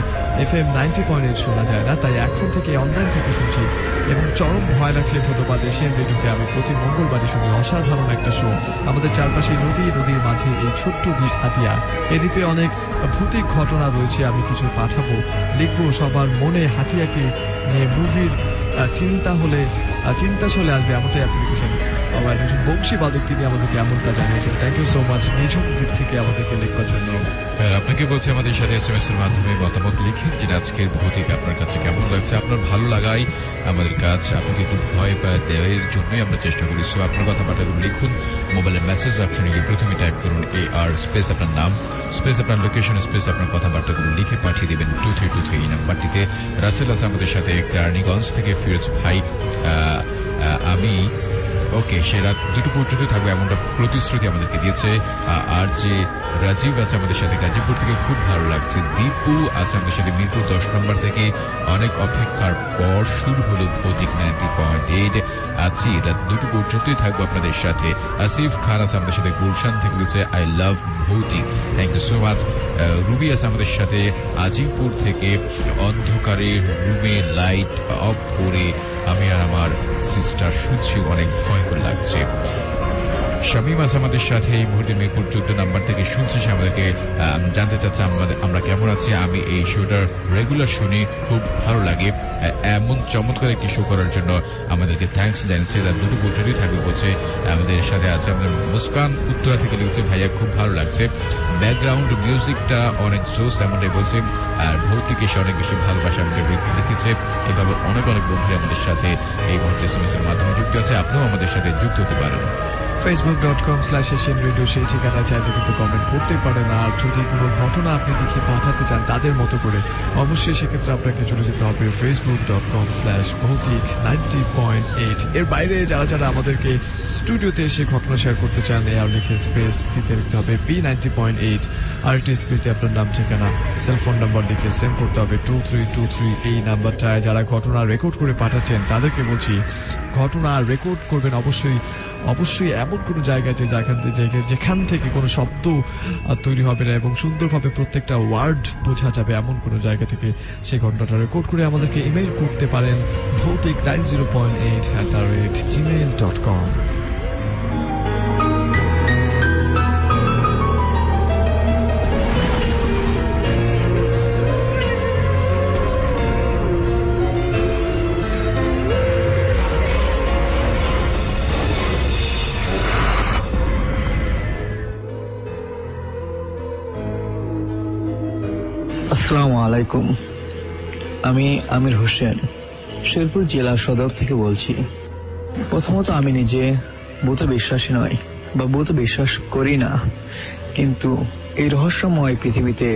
FM 90.8 শোনা যায় না, তাই এখন থেকে অনলাইন থেকে শুনছি এবং চরম ভয় লাগছে। ধন্যবাদ এশিয়ান রেডিওকে, আমি প্রতি মঙ্গলবারই শুনি, অসাধারণ একটা শো। আমাদের চারপাশে নদীর মাঝে এই ছোট্ট দ্বীপ হাতিয়া, এ দ্বীপে অনেক ভৌতিক ঘটনা রয়েছে। আমি কিছু পাঠাবো, লিখবো, সবার মনে হাতিয়াকে নিয়ে মুভির চিন্তা চলে আসবে, এমনটাই অ্যাপ্লিকেশন। আবার একজন বংশী বাদক, তিনি আমাদেরকে এমনটা জানিয়েছেন। থ্যাংক ইউ সো মাচ নিঝুম দিক থেকে আমাদেরকে লেখার জন্য। আপনাকে বলছি আমাদের সাথে SMS এর মাধ্যমে মতামত লিখেন যে আজকের ভৌতিক আপনার কাছে কেমন লাগছে। আপনার ভালো লাগাই আমাদের কাজ, আপনাকে একটু ভয় দেওয়ার জন্যই আমরা চেষ্টা করি। সো আপনার কথাবার্তাগুলো লিখুন, মোবাইলের মেসেজ অপশনে গিয়ে প্রথমে টাইপ করুন AR স্পেস আপনার নাম স্পেস আপনার লোকেশন স্পেস আপনার কথাবার্তাগুলো লিখে পাঠিয়ে দেবেন 2323 এই নাম্বারটিতে। রাসেল আছে আমাদের সাথে কেরানীগঞ্জ থেকে, ফিরোজ ভাই আমি ওকে, সে রাত 2টো পর্যন্ত থাকবে এমনটা প্রতিশ্রুতি আমাদেরকে দিয়েছে। আর যে রাজীব আছে আমাদের সাথে গাজীপুর থেকে, খুব ভালো লাগছে। দীপু আছে আমাদের সাথে মিরপুর 10 নম্বর থেকে, অনেক অপেক্ষার পর শুরু হলো ভৌতিক 90.8। আছি রাত 2টো পর্যন্তই থাকবো আপনাদের সাথে। আসিফ খান আছে আমাদের সাথে গুলশান থেকে, লিখেছে আই লাভ ভৌতিক, thank you so much. Ruby আছে আমাদের সাথে আজিমপুর থেকে, অন্ধকারে রুমে লাইট অফ করে আমি আর আমার সিস্টার শুনছি, অনেক ভয়ঙ্কর লাগছে। শামীম আজ আমাদের সাথে এই মুহূর্তে মিরপুর 14 নাম্বার থেকে শুনছে। সে আমাদেরকে জানতে চাচ্ছে আমরা কেমন আছি। আমি এই শোটার রেগুলার শুনি, খুব ভালো লাগে। এমন চমৎকার একটি শো করার জন্য আমাদেরকে থ্যাঙ্কস জানিয়েছে। তার দুটো বছরই থাকবে বলছে। আমাদের সাথে আছে আমাদের মুস্কান উত্তরা থেকে লিখছে, ভাইয়া খুব ভালো লাগছে, ব্যাকগ্রাউন্ড মিউজিকটা অনেক জোস এমনটাই বলছে। আর ভৌতিক এসে অনেক বেশি ভালোবাসা আমাদের লিখেছে। এভাবে অনেক বন্ধুরা আমাদের সাথে এই মুহূর্তে SMS এর মাধ্যমে যুক্ত আছে। আপনিও আমাদের সাথে যুক্ত হতে পারেন। facebook.com/Asian Radio সেই ঠিকানায় চাইলে কিন্তু কমেন্ট করতে পারেন। আর যদি কোনো ঘটনা আপনি লিখে পাঠাতে চান তাদের মতো করে, অবশ্যই সেক্ষেত্রে আপনাকে চলে যেতে হবে facebook.com/Bhautik90.8। এর বাইরে যারা আমাদেরকে স্টুডিওতে এসে ঘটনা শেয়ার করতে চান, এয়ার লিখে স্পেস দিতে লিখতে হবে B90.8। আর একটি স্পেসে আপনার নাম, ঠিকানা, সেলফোন নাম্বার লিখে সেন্ড করতে হবে 2323। এই নাম্বারটায় যারা ঘটনা রেকর্ড করে পাঠাচ্ছেন তাদেরকে বলছি, ঘটনা রেকর্ড করবেন অবশ্যই এমন কোনো জায়গায় যেখান থেকে কোনো শব্দ তৈরি হবে না এবং সুন্দরভাবে প্রত্যেকটা ওয়ার্ড বোঝা যাবে, এমন কোনো জায়গা থেকে সেই ঘটনাটা রেকর্ড করে আমাদেরকে ইমেইল করতে পারেন bhautik90.8@gmail.com। আসসালামু আলাইকুম, আমি আমির হোসেন, শেরপুর জেলা সদর থেকে বলছি। প্রথমত আমি নিজে ভূতে বিশ্বাসী নয় বা ভূতে বিশ্বাস করি না, কিন্তু এই রহস্যময় পৃথিবীতে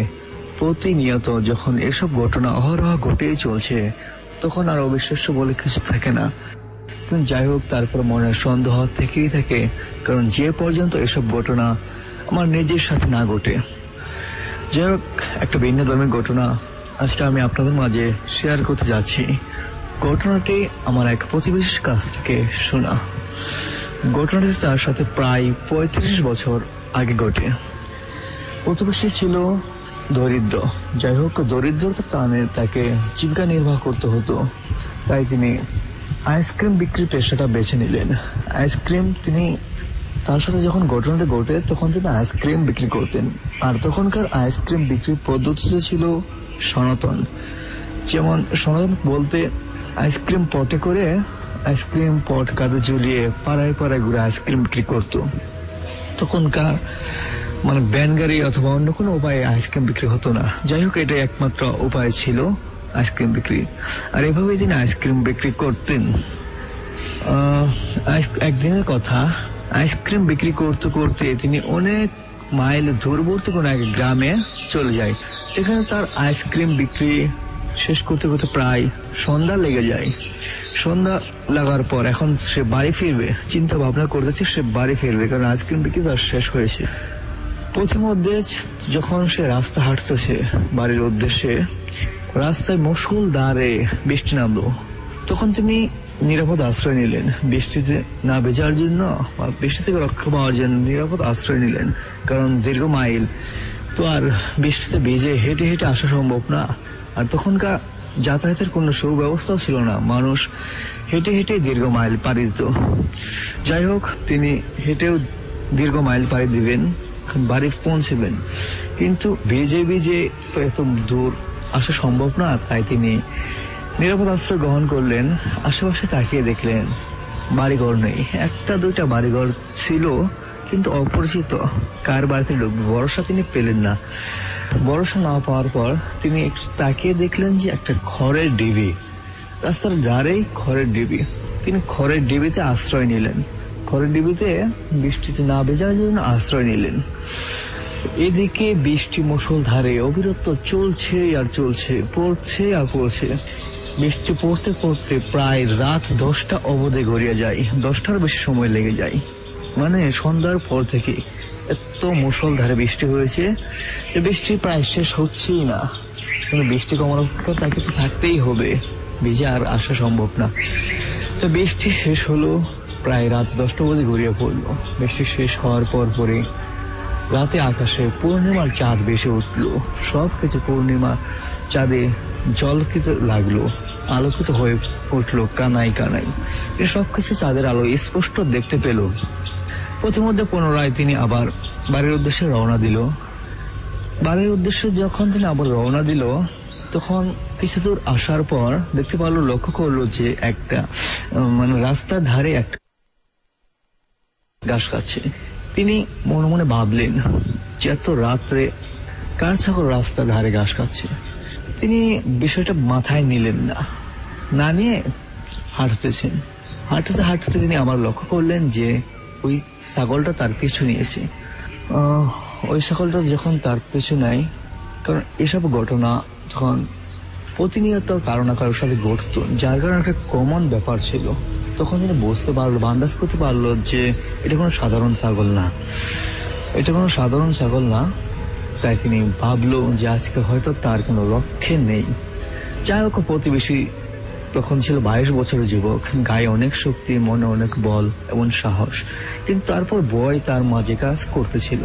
প্রতিনিয়ত যখন এসব ঘটনা অহরহ ঘটেই চলছে, তখন আর অবিশ্বাস্য বলে কিছু থাকে না। যাই হোক, তারপর মনের সন্দেহ থেকেই থাকে, কারণ যে পর্যন্ত এসব ঘটনা আমার নিজের সাথে না ঘটে। যাই হোক, একটা ভিন্ন ধর্মের ঘটনা আজকে আমি আপনাদের মাঝে শেয়ার করতে যাচ্ছি। ঘটনাটি আমার এক প্রতিবেশীর কাছ থেকে শোনা। ঘটনাটি তার সাথে প্রায় 35 বছর আগে ঘটে। প্রতিবেশী ছিল দরিদ্র। যাই হোক, দরিদ্রতার কারণে তাকে জীবিকা নির্বাহ করতে হতো, তাই তিনি আইসক্রিম বিক্রির পেশাটা বেছে নিলেন। তার সাথে যখন ঘটনাটা ঘটে তখন তিনি আইসক্রিম বিক্রি করতেন। আর তখনকার আইসক্রিম বিক্রির পদ্ধতিতে ছিল সনাতন। যেমন সনাতন বলতে আইসক্রিম পটে করে, আইসক্রিম পট কাঁধে ঝুলিয়ে পাড়ায় ঘুরে আইসক্রিম বিক্রি করতো। তখনকার ভ্যান গাড়ি অথবা অন্য কোনো উপায়ে আইসক্রিম বিক্রি হতো না। যাই হোক, এটাই একমাত্র উপায় ছিল আইসক্রিম বিক্রি। আর এভাবেই তিনি আইসক্রিম বিক্রি করতেন। একদিনের কথা, আইসক্রিম বিক্রি করতে করতে তিনি অনেক মাইল দূরবর্তী কোন এক গ্রামে চলে যায়, যেখানে তার আইসক্রিম বিক্রি শেষ করতে করতে প্রায় সন্ধ্যা লেগে যায়। সন্ধ্যা লাগার পর এখন সে বাড়ি ফিরবে, চিন্তা ভাবনা করতেছে সে বাড়ি ফিরবে, কারণ আইসক্রিম বিক্রি তার শেষ হয়েছে। পথিমধ্যে যখন সে রাস্তা হাঁটতেছে বাড়ির উদ্দেশ্যে, রাস্তায় মুষলধারে বৃষ্টি নামলো। তখন তিনি নিরাপদ আশ্রয় নিলেন, বৃষ্টিতে না ভেজার জন্য বা বৃষ্টি থেকে রক্ষা পাওয়ার জন্য নিরাপদ আশ্রয় নিলেন, কারণ দীর্ঘ মাইল তো আর বৃষ্টিতে ভিজে হেঁটে হেঁটে আসা সম্ভব না। আর তখনকার যাতায়াতের কোনো সুব্যবস্থাও ছিল না, মানুষ হেঁটে হেঁটে দীর্ঘ মাইল পাড়ি দিত। যাই হোক, তিনি হেঁটেও দীর্ঘ মাইল পাড়ি দিবেন, বাড়ি পৌঁছবেন, কিন্তু ভিজে তো এত দূর আসা সম্ভব না। তাই তিনি নিরাপদ আশ্রয় গ্রহণ করলেন। আশেপাশে তাকিয়ে দেখলেন বাড়িঘর নেই, একটা দুইটা বাড়িঘর ছিল, কিন্তু অপরিচিত। কার বাড়িতে ঢুকবে ভরসা তিনি পেলেন না। ভরসা না পাওয়ার পর তিনি তাকিয়ে দেখলেন যে একটা খড়ের ডিবি, রাস্তার ধারেই খড়ের ডিবি। তিনি খড়ের ডিবিতে আশ্রয় নিলেন, খড়ের ডিবিতে বৃষ্টিতে না ভেজার জন্য আশ্রয় নিলেন। এদিকে বৃষ্টি মুষলধারে অবিরত চলছে আর চলছে, পড়ছে আর পড়ছে। বৃষ্টি পড়তে পড়তে প্রায় রাত 10টা অবধি গড়িয়ে যায়, 10টার বেশি সময় লেগে যায়। সন্ধ্যার পর থেকে এত মুষলধারে বৃষ্টি হয়েছে যে বৃষ্টি প্রায় শেষ হচ্ছেই না। কিন্তু বৃষ্টি কমানোর তাকে তো থাকতেই হবে, ভিজে আর আসা সম্ভব না। তো বৃষ্টি শেষ হলো, প্রায় রাত 10টা অবধি গড়িয়ে পড়লো। বৃষ্টি শেষ হওয়ার পরে রাতে আকাশে পূর্ণিমার চাঁদ ভেসে উঠলো। সবকিছু পূর্ণিমা চাঁদে জলকিত লাগলো, আলোকিত হয়ে উঠলো কানাই। সবকিছু চাঁদের আলো স্পষ্ট দেখতে পেল। পথিমধ্যে পুনরায় তিনি আবার বাড়ির উদ্দেশ্যে রওনা দিল। বাড়ির উদ্দেশ্যে যখন তিনি আবার রওনা দিল, তখন কিছু দূর আসার পর দেখতে পারলো, লক্ষ্য করলো যে একটা রাস্তার ধারে একটা ঘাস খাচ্ছে। তিনি মনে মনে ভাবলেন যে এত রাত্রে কার ছাগল রাস্তার ধারে ঘাস খাচ্ছে। তিনি বিষয়টা মাথায় নিলেন না নিয়ে হাঁটতেছেন। হাঁটতে হাঁটতে তিনি আবার লক্ষ্য করলেন যে ওই ছাগলটা তার পিছু নিয়েছে। ওই ছাগলটা যখন তার পিছু নেয়, কারণ এসব ঘটনা তখন প্রতিনিয়ত কারো না কারোর সাথে ঘটতো, যার কারণে একটা কমন ব্যাপার ছিল। তখন তিনি বুঝতে পারলো, আন্দাজ করতে পারলো যে এটা কোনো সাধারণ ছাগল না। তাই তিনি ভাবলো যে আজকে হয়তো তার কোনো রক্ষে নেই। যাই হোক, প্রতিবেশী তখন ছিল 22 বছরের যুবক, গায়ে অনেক শক্তি, মনে অনেক বল এবং সাহস, কিন্তু তারপর ভয় তার মাঝে কাজ করতেছিল।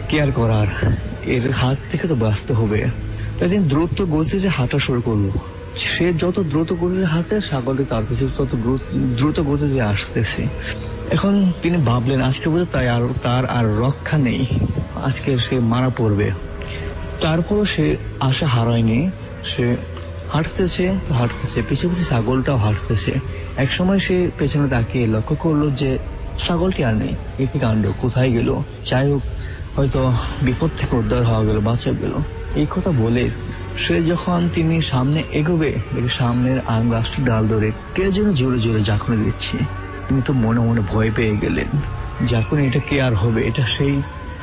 কি আর করার, এর হাত থেকে তো বাঁচতে হবে। তাই তিনি দ্রুত গতিতে হাঁটা শুরু করলো। সে যত দ্রুত গতিতে হাঁটে, ছাগলটি তার পিছনে তত দ্রুত গতিতে আসতেছে। এখন তিনি ভাবলেন আজকে বোধহয় তার আর রক্ষা নেই, আজকে সে মারা পড়বে। তারপরও সে আশা হারায়নি। সে হাঁটতেছে পিছে পিছে ছাগলটাও হাঁটতেছে। একসময় সে পেছনে তাকিয়ে লক্ষ্য করলো যে ছাগলটি আর নেই। একই কাণ্ড, কোথায় গেল? যাই হোক, হয়তো বিপদ থেকে উদ্ধার হওয়া গেল, বাঁচা গেল। এই কথা বলে সে যখন তিনি সামনে এগোবে, দেখে সামনের আম গাছটি ডাল ধরে কে যেন জোরে জোরে ঝাঁকুনি দিচ্ছে। তিনি তো মনে মনে ভয় পেয়ে গেলেন। ঝাঁকুনি এটা কে আর হবে, এটা সেই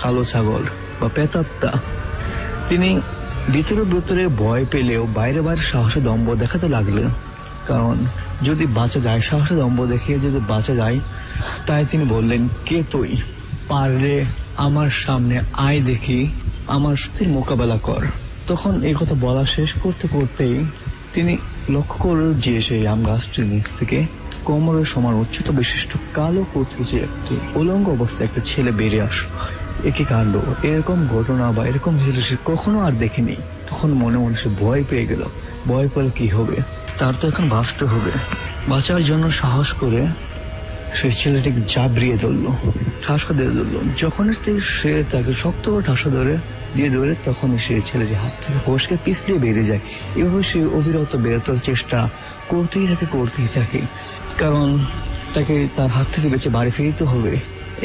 কালো ছাগল বা প্রেতাত্মা। তিনি ভিতরে ভয় পেলেও বাইরে সাহসে দম্ভ দেখাতে লাগলেন, কারণ যদি বাঁচা যায়, সাহসে দম্ভ দেখিয়ে যদি বাঁচা যায়। তাই তিনি বললেন, কে তুই? পারলে আমার সামনে আয়, দেখি আমার শক্তির মোকাবেলা কর। তখন এই কথা বলা শেষ করতে করতেই তিনি লক্ষ্য করলেন যে সেই আম গাছটির নিচ থেকে কোমরের সমান উচ্চতা বিশিষ্ট কালো কুচকুচে একটি উলঙ্গ অবস্থায় একটা ছেলে বেরিয়ে আসলো। একই কাণ্ড, এরকম ঘটনা বা এরকম সে কখনো আর দেখেনি। তখন মনে মনে সে ভয় পেয়ে গেল। ভয় পেলে কি হবে, তার তো এখন বাঁচতে হবে। বাঁচার জন্য সাহস করে সে ছেলেটিকে জাবড়িয়ে ধরলো, ঠাসা দিয়ে ধরলো। যখন সে তাকে শক্ত করে ঠাসা দিয়ে ধরে, তখন সে ছেলেটি হাত থেকে ফসকে পিছলিয়ে বেরিয়ে যায়। এভাবে সে অবিরত বেরোতে চেষ্টা করতেই থাকে, কারণ তাকে তার হাত থেকে বেঁচে বাড়ি ফিরতে হবে।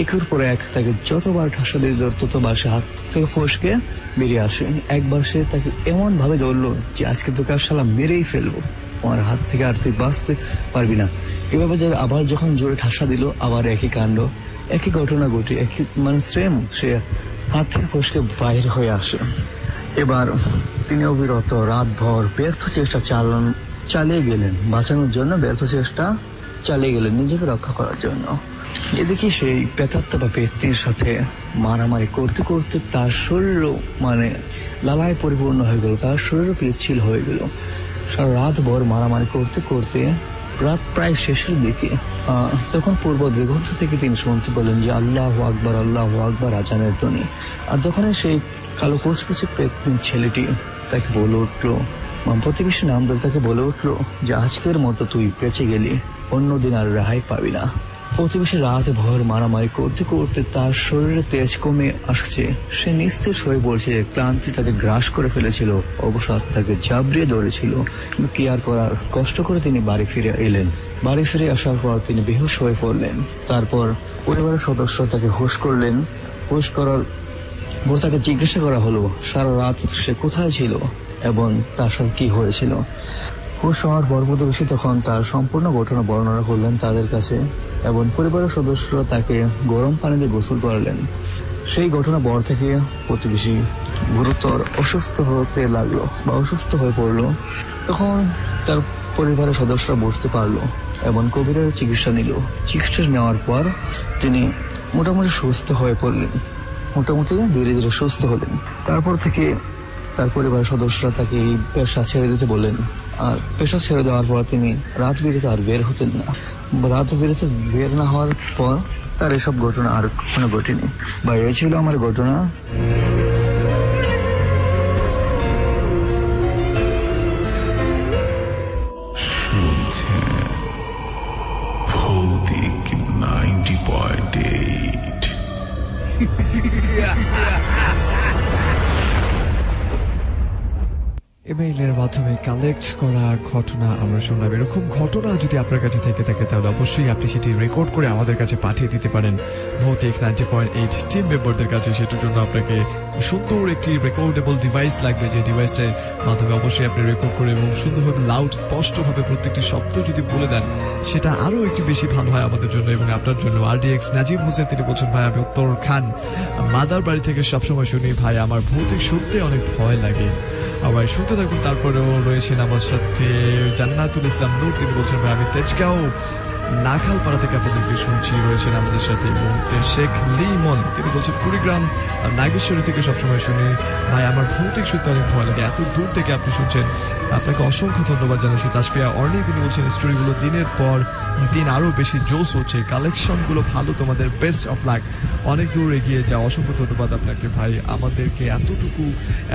একের পর এক তাকে যতবার ঠাসা দিয়ে ধরত, ততবার সে হাত থেকে ফসকে বেরিয়ে আসে। একবার সে তাকে এমন ভাবে ধরলো যে আজকে তোকে আর শালা মেরেই ফেলবো, আমার হাত থেকে আর তুই বাঁচতে পারবি না। এভাবে আবার যখন জোরে ঠাসা দিল, আবার একই কাণ্ড, একই ঘটনা ঘটে, একই সেম, সে হাত থেকে ফসকে বাইরে হয়ে আসে। এবার তিনি অবিরত রাতভর ব্যর্থ চেষ্টা চালিয়ে গেলেন, বাঁচানোর জন্য ব্যর্থ চেষ্টা চালিয়ে গেলেন, নিজেকে রক্ষা করার জন্য। এদিকে সেই প্রেতাত্মা বা পেত্নির সাথে মারামারি করতে করতে তার শরীরও লালায় পরিপূর্ণ হয়ে গেল, তার শরীরও পিচ্ছিল হয়ে গেল। সারা রাত ভর মারামারি করতে করতে রাত প্রায় শেষের দিকে তখন পূর্ব দিগন্ত থেকে তিনি শুনতে পেলেন যে আল্লাহু আকবার আজানের ধ্বনি। আর তখন সেই কালো কুচকুচে পেত্নি ছেলেটি তাকে বলে উঠলো, প্রতিবেশী নাম ধরে তাকে বলে উঠলো যে আজকের মতো তুই বেঁচে গেলি, অন্যদিন আর রেহাই পাবি না। প্রতিবেশী রাত ভর মারামারি করতে করতে তার শরীরে তেজ কমে আসছে, সে নিস্তেজ হয়ে পড়ছে, ক্লান্তি তাকে গ্রাস করে ফেলেছিল, অবসাদ তাকে জাবড়িয়ে ধরেছিল। কিন্তু কি আর করার, কষ্ট করে তিনি বাড়ি ফিরে এলেন। বাড়ি ফিরে আসার পর তিনি বেহুশ হয়ে পড়লেন। তারপর পরিবারের সদস্য তাকে হুঁশ করলেন। হুঁশ করার পর তাকে জিজ্ঞাসা করা হলো সারা রাত সে কোথায় ছিল এবং তার সাথে কি হয়েছিল। হুঁশ হওয়ার পর প্রতিবেশী তখন তার সম্পূর্ণ ঘটনা বর্ণনা করলেন তাদের কাছে, এবং পরিবারের সদস্যরা তাকে গরম পানিতে গোসল করালেন। সেই ঘটনা পর থেকে প্রতিবেশী গুরুতর অসুস্থ হতে লাগলো বা অসুস্থ হয়ে পড়লো। তখন তার পরিবারের সদস্যরা বুঝতে পারলো এবং কবিরের চিকিৎসা নিল। চিকিৎসা নেওয়ার পর তিনি মোটামুটি সুস্থ হয়ে পড়লেন, মোটামুটি ধীরে ধীরে সুস্থ হলেন। তারপর থেকে তার পরিবারের সদস্যরা তাকে এই পেশা ছেড়ে দিতে বললেন। আর পেশা ছেড়ে দেওয়ার পর তিনি রাত বিরেতে আর বের হতেন না। রাত বিরেতে বের না হওয়ার পর তার এসব ঘটনা আর কখনো ঘটেনি। বা এই ছিল আমার ঘটনা। শুনছেন ভৌতিক 90.8 ইমেইলের মাধ্যমে কালেক্ট করা ঘটনা আমরা শুনলাম। এরকম ঘটনা যদি আপনার কাছে থেকে থাকে তাহলে অবশ্যই আপনি সেটি রেকর্ড করে আমাদের কাছে পাঠিয়ে দিতে পারেন ভৌতিক 90.8 টিম মেম্বারদের কাছে। সেটার জন্য আপনাকে সুন্দর একটি রেকর্ডেবল ডিভাইস লাগবে, যে ডিভাইসটার মাধ্যমে অবশ্যই আপনি রেকর্ড করে এবং সুন্দরভাবে লাউড স্পষ্টভাবে প্রত্যেকটি শব্দ যদি বলে দেন সেটা আরো একটু বেশি ভালো হয় আমাদের জন্য এবং আপনার জন্য। RDX নাজিম হোসেন তিনি বলছেন, ভাই আমি উত্তর খান মাদার বাড়ি থেকে সবসময় শুনি, ভাই আমার ভৌতিক শুনতে অনেক ভয় লাগে। আবার শুনতে থাকুন। তারপরেও রয়েছেন আমার সাথে জান্নাতুল ইসলাম নূর, তিনি বলছেন, ভাই আমি তেজগাঁও নাখালপাড়া থেকে আপনাদেরকে শুনছি। রয়েছেন আমাদের সাথে শেখ লিমন, তিনি বলছেন কুড়িগ্রাম নাগেশ্বরী থেকে সবসময় শুনি, ভাই আমার ভৌতিক শুনতে অনেক ভয় লাগে। এত দূর থেকে আপনি শুনছেন, আপনাকে অসংখ্য ধন্যবাদ জানাচ্ছি। তাসফিয়া অর্নি তিনি বলছেন, স্টোরিগুলো দিনের পর দিন আরো বেশি জোশ হচ্ছে, কালেকশন গুলো ভালো, তোমাদের বেস্ট অফ লাক, অনেক দূর এগিয়ে যাও। অসংখ্য ধন্যবাদ আপনাকে ভাই, আমাদেরকে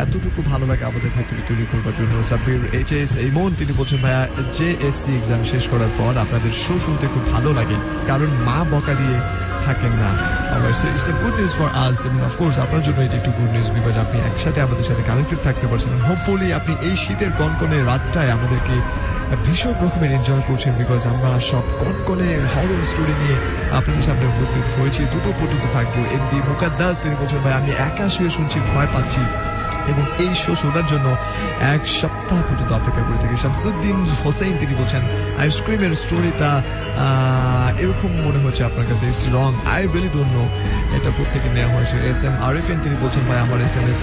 এতটুকু ভালো লাগে আমাদের ভেতরে তৈরি করবার জন্য। সাব্বির HS ইমন তিনি বলছেন, ভাইয়া JSC এক্সাম শেষ করার পর আপনাদের শো শুনতে খুব ভালো লাগে, কারণ মা বকা দিয়ে থাকেন না। It's a good news for us, এবং অফকোর্স আপনার জন্য এটা একটু গুড নিউজ, বিকজ আপনি একসাথে আমাদের সাথে কানেক্টেড থাকতে পারছেন। হোপফুলি আপনি এই শীতের কনকনে রাতটায় আমাদেরকে ভীষণ রকমের এনজয় করছেন, বিকজ আমরা সব কনকনে হরর স্টোরি নিয়ে আপনাদের সামনে উপস্থিত হয়েছি। 2টো পর্যন্ত থাকবো। MD মুকাদ্দাস তিনি বলছেন, ভাই আমি একা শুয়ে শুনছি, ভয় পাচ্ছি এবং এই শো শোনার জন্য 1 সপ্তাহ পর্যন্ত অপেক্ষা করে থাকি। শামসুদ্দিন হোসেন তিনি বলছেন, আইসক্রিমের স্টোরিটা এরকম মনে হচ্ছে আপনার কাছে, it's wrong, I really don't know এটা প্রত্যেকে নেওয়া হয়েছে। SM আরিফিন তিনি বলছেন, ভাই আমার SMS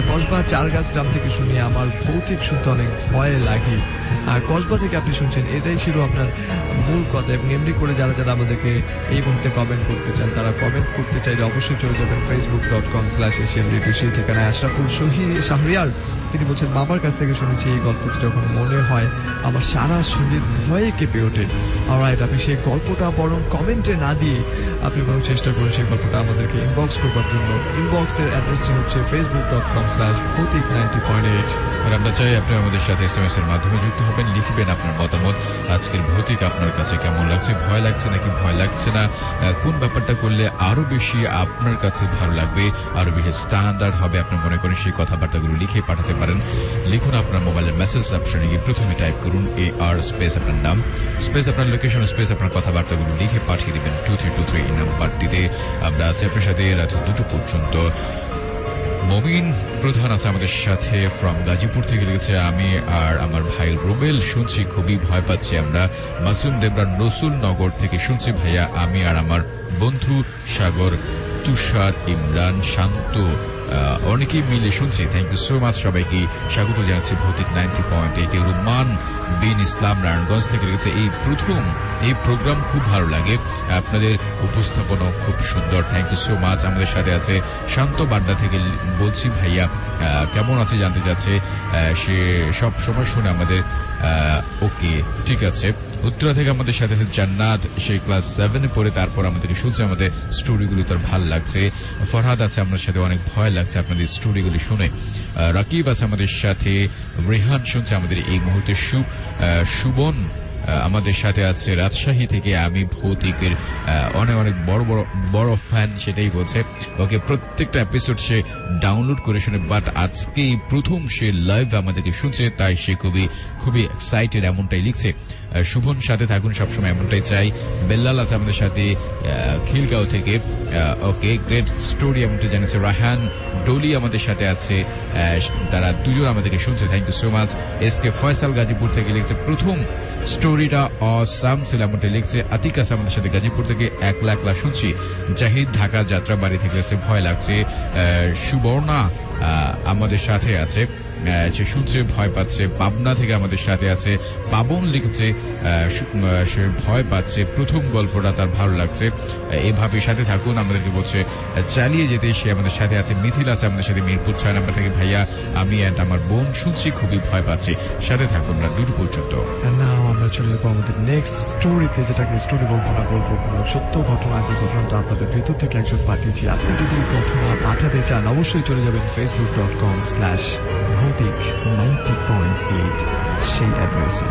কসবা চারগাছ গ্রাম থেকে শুনি, আমার ভৌতিক শুনতে অনেক ভয় লাগে। আর কসবা থেকে আপনি শুনছেন, এটাই ছিল আপনার মূল কথা। এবং এমনি করে যারা যারা আমাদেরকে এই মুহূর্তে কমেন্ট করতে চান, তারা কমেন্ট করতে চাইলে অবশ্যই চলে যাবেন facebook.com/asian radio, সেই ঠিকানায়। আশরাফুল শাহরিয়ার তিনি বলছেন, মামার কাছ থেকে শুনেছি এই গল্পটি যখন মনে হয় আমার সারা শরীর ভয়ে কেঁপে ওঠে। অলরাইট, আপনি সেই গল্পটা বরং কমেন্টে না দিয়ে আপনি বরং চেষ্টা করুন সেই গল্পটা আমাদেরকে ইনবক্স করবার জন্য। ইনবক্সের অ্যাড্রেসটি হচ্ছে facebook.com/ভৌতিক90.8। আর আমরা চাই আপনি আমাদের সাথে SMS এর মাধ্যমে যুক্ত হবেন, লিখবেন আপনার মতামত। আজকের ভৌতিক আপনার কাছে কেমন লাগছে, ভয় লাগছে নাকি ভয় লাগছে না, কোন ব্যাপারটা করলে আরো বেশি আপনার কাছে ভালো লাগবে, আরো বেশি স্ট্যান্ডার্ড হবে আপনি মনে করেন, সেই কথাবার্তাগুলো লিখে পাঠাতে পারেন। লিখুন আপনার মোবাইলের মেসেজ অপশনে গিয়ে প্রথমে টাইপ করুন AR স্পেস আপনার নাম স্পেস আপনার লোকেশন স্পেস আপনার কথাবার্তাগুলো লিখে পাঠিয়ে দিবেন 2323 এই নাম্বারটিতে। আমরা আছি আপনার সাথে রাত 2টো পর্যন্ত। মমিন প্রধান আছে আমাদের সাথে ফ্রম গাজীপুর থেকে লিখেছে, আমি আর আমার ভাই রুবেল শুনছি, খুবই ভয় পাচ্ছি আমরা। মাসুম দেবরা রসুল নগর থেকে শুনছি, ভাইয়া আমি আর আমার বন্ধু সাগর, তুষার, ইমরান, শান্ত অনেকেই মিলে শুনছি। থ্যাংক ইউ সো মাচ, সবাইকে স্বাগত জানাচ্ছি ভৌতিক 90.8। রুমান বিন ইসলাম নারায়ণগঞ্জ থেকে লিখেছে, এই প্রথম এই প্রোগ্রাম খুব ভালো লাগে, আপনাদের উপস্থাপনা খুব সুন্দর। Thank you so much. আমাদের সাথে আছে শান্ত বাড্ডা থেকে বলছি, ভাইয়া কেমন আছে জানতে চাচ্ছে, সে সব সময় শুনে আমাদের। ওকে, ঠিক আছে। উত্তরা থেকে আমাদের সাথে আছে জান্নাত, সে ক্লাস 7-এ পড়ে, তারপর আমাদেরকে শুনছে, আমাদের স্টোরিগুলি তার ভাল লাগছে। ফরহাদ আছে আমার সাথে, অনেক ভয় লাগছে আপনাদের স্টোরিগুলি শুনে। রাকিব আছে আমাদের সাথে, রেহান শুনছে আমাদের এই মুহূর্তে। সুবন আমাদের সাথে আছে রাজশাহী থেকে, আমি ভৌতিকের অনেক অনেক বড় ফ্যান, সেটাই বলছে। ওকে, প্রত্যেকটা এপিসোড সে ডাউনলোড করে শুনে, বাট আজকেই প্রথম সে লাইভ আমাদেরকে শুনছে, তাই সে খুবই এক্সাইটেড, এমনটাই লিখছে। শুভন সাথে থাকুন, সবসময় এমনটাই চাই। বেল্লাল আছে আমাদের সাথে খিলগাঁও থেকে। ওকে, গ্রেট স্টোরি এমনটা জানিয়েছে। রায়হান ডলি আমাদের সাথে আছে, তারা দুজন আমাদেরকে শুনছে। Thank you so much. SK Faisal Gazipur থেকে লিখছে, প্রথম স্টোরিটা অসাম ছিল, এমনটা লিখছে। আতিক আছে আমাদের সাথে গাজীপুর থেকে, একলা শুনছি। জাহিদ ঢাকা যাত্রাবাড়ি থেকে লিখছে, ভয় লাগছে। সুবর্ণা আমাদের সাথে আছে, সে শুনছে, ভয় পাচ্ছে। পাবনা থেকে আমাদের সাথে আছে পাবন, লিখছে সে ভয় পাচ্ছে, প্রথম গল্পটা তার ভালো লাগছে। এভাবে সাথে থাকুন, আমাদেরকে বলছে চালিয়ে যেতে। সে আমাদের সাথে আছে। মিথিল আছে আমাদের সাথে মিরপুর 6 নম্বর থেকে, ভাইয়া আমি এন্ড আমার বোন শুনছি, খুবই ভয় পাচ্ছি। সাথে থাকুন না 2টো পর্যন্ত। আমরা চলে যাবো আমাদের নেক্সট স্টোরিতে, যেটাকে স্টোরি বলবো না, বলবো সত্য ঘটনা। যে ঘটনাটা আপনাদের ভেতর থেকে একজন পাঠিয়েছি, আপনি যদি ঘটনা পাঠাতে চান অবশ্যই চলে যাবেন facebook.com/ভৌতিক90.8 সেই অ্যাড্রেসে।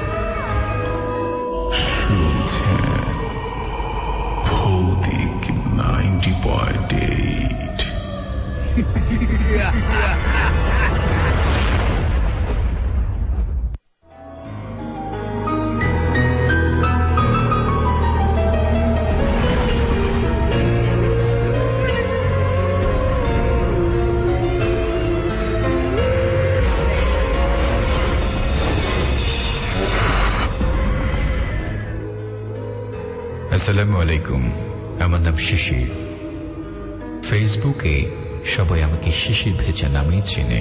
শুনছেন ভৌতিক 90.8। আসসালামু আলাইকুম। আমার নাম শিশির। ফেসবুকে সবাই আমাকে শিশির ভেজা নামেই চেনে।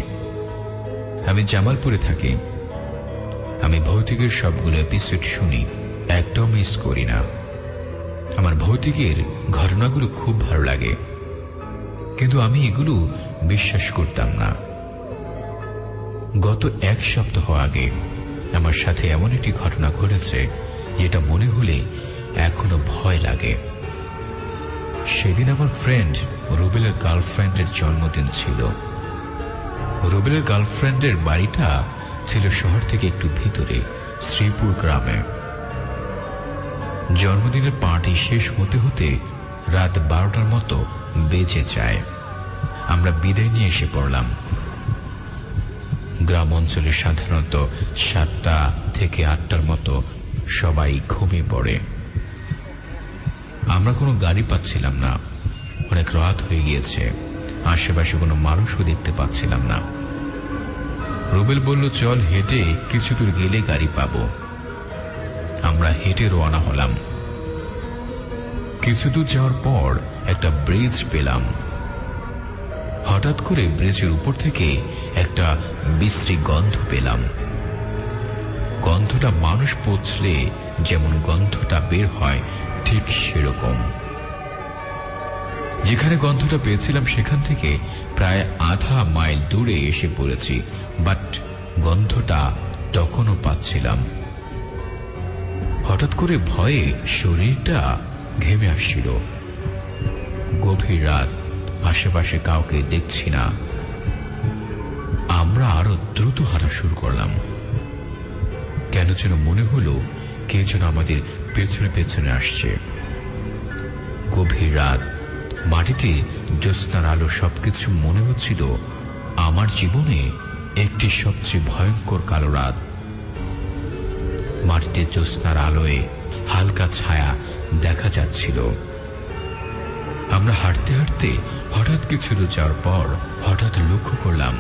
আমি জামালপুরে থাকি। আমি ভৌতিকের সবগুলো এপিসোড শুনি, একটাও মিস করি না। আমার ভৌতিকের ঘটনাগুলো খুব ভালো লাগে, কিন্তু আমি এগুলো বিশ্বাস করতাম না। গত এক সপ্তাহ আগে আমার সাথে এমন একটি ঘটনা ঘটেছে যেটা মনে হলে এখনো ভয় লাগে। সেদিন আমার ফ্রেন্ড রুবেলের গার্লফ্রেন্ডের জন্মদিন ছিল। রুবেলের গার্লফ্রেন্ডের বাড়িটা ছিল শহর থেকে একটু ভিতরে, শ্রীপুর গ্রামে। জন্মদিনের পার্টি শেষ হতে হতে রাত 12টার মতো বেজে যায়। আমরা বিদায় নিয়ে এসে পড়লাম। গ্রাম অঞ্চলে সাধারণত 7টা থেকে 8টার মতো সবাই ঘুমিয়ে পড়ে। আমরা কোনো গাড়ি পাচ্ছিলাম না, অনেক রাত হয়ে গিয়েছে, আশেপাশে কোনো মানুষও দেখতে পাচ্ছিলাম না। রুবেল বলল, চল হেঁটে কিছু দূর গেলে গাড়ি পাবো। আমরা হেঁটে রওনা হলাম। কিছু দূর যাওয়ার পর একটা ব্রিজ পেলাম। হঠাৎ করে ব্রিজের উপর থেকে একটা বিশ্রী গন্ধ পেলাম। গন্ধটা মানুষ পচলে যেমন গন্ধটা বের হয় ঠিক সেরকম। যেখানে গন্ধটা পেয়েছিলাম সেখান থেকে প্রায় আধা মাইল দূরে এসে পড়েছি, বাট গন্ধটা তখনও পাচ্ছিলাম। হঠাৎ করে ভয়ে শরীরটা ঘেমে আসছিল। গভীর রাত, আশেপাশে কাউকে দেখছি না। আমরা আরো দ্রুত হাঁটা শুরু করলাম। কেন যেন মনে হলো কে যেন আমাদের পেছনে পেছনে আসছে। গভীর রাত, মাটিতে জ্যোৎস্নার আলো, সবকিছু মনে হচ্ছিল আমার জীবনে একটি সবচেয়ে ভয়ঙ্কর কালো রাত। মাটিতে জ্যোৎস্নার আলোয় হালকা ছায়া দেখা যাচ্ছিল। আমরা হাঁটতে হাঁটতে হঠাৎ কিছু দূর যাওয়ার পর হঠাৎ লক্ষ্য করলাম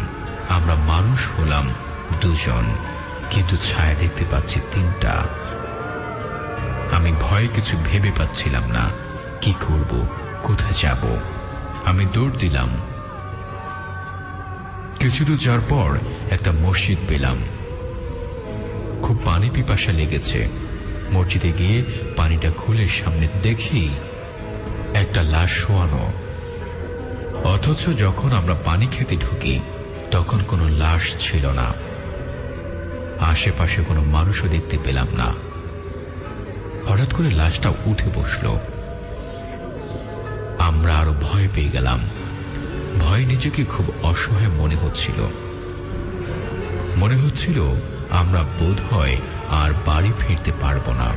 আমরা মানুষ হলাম 2 জন, কিন্তু ছায়া দেখতে পাচ্ছি 3টা। আমি ভয়ে কিছু ভেবে পাচ্ছিলাম না, কি করব, কোথায় যাব। আমি দৌড় দিলাম। কিছু দূর যাওয়ার পর একটা মসজিদ পেলাম। খুব পানি পিপাসা লেগেছে। মসজিদে গিয়ে পানিটা খুলে সামনে দেখি একটা লাশ শোয়ানো। অথচ যখন আমরা পানি খেতে ঢুকি তখন কোনো লাশ ছিল না। আশেপাশে কোনো মানুষও দেখতে পেলাম না। হঠাৎ করে লাশটা উঠে বসলো। আমরা আরো ভয় পেয়ে গেলাম। ভয় নিজেকে খুব অসহায় মনে হচ্ছিল। আমরা বোধহয় আর বাড়ি ফিরতে পারবো না।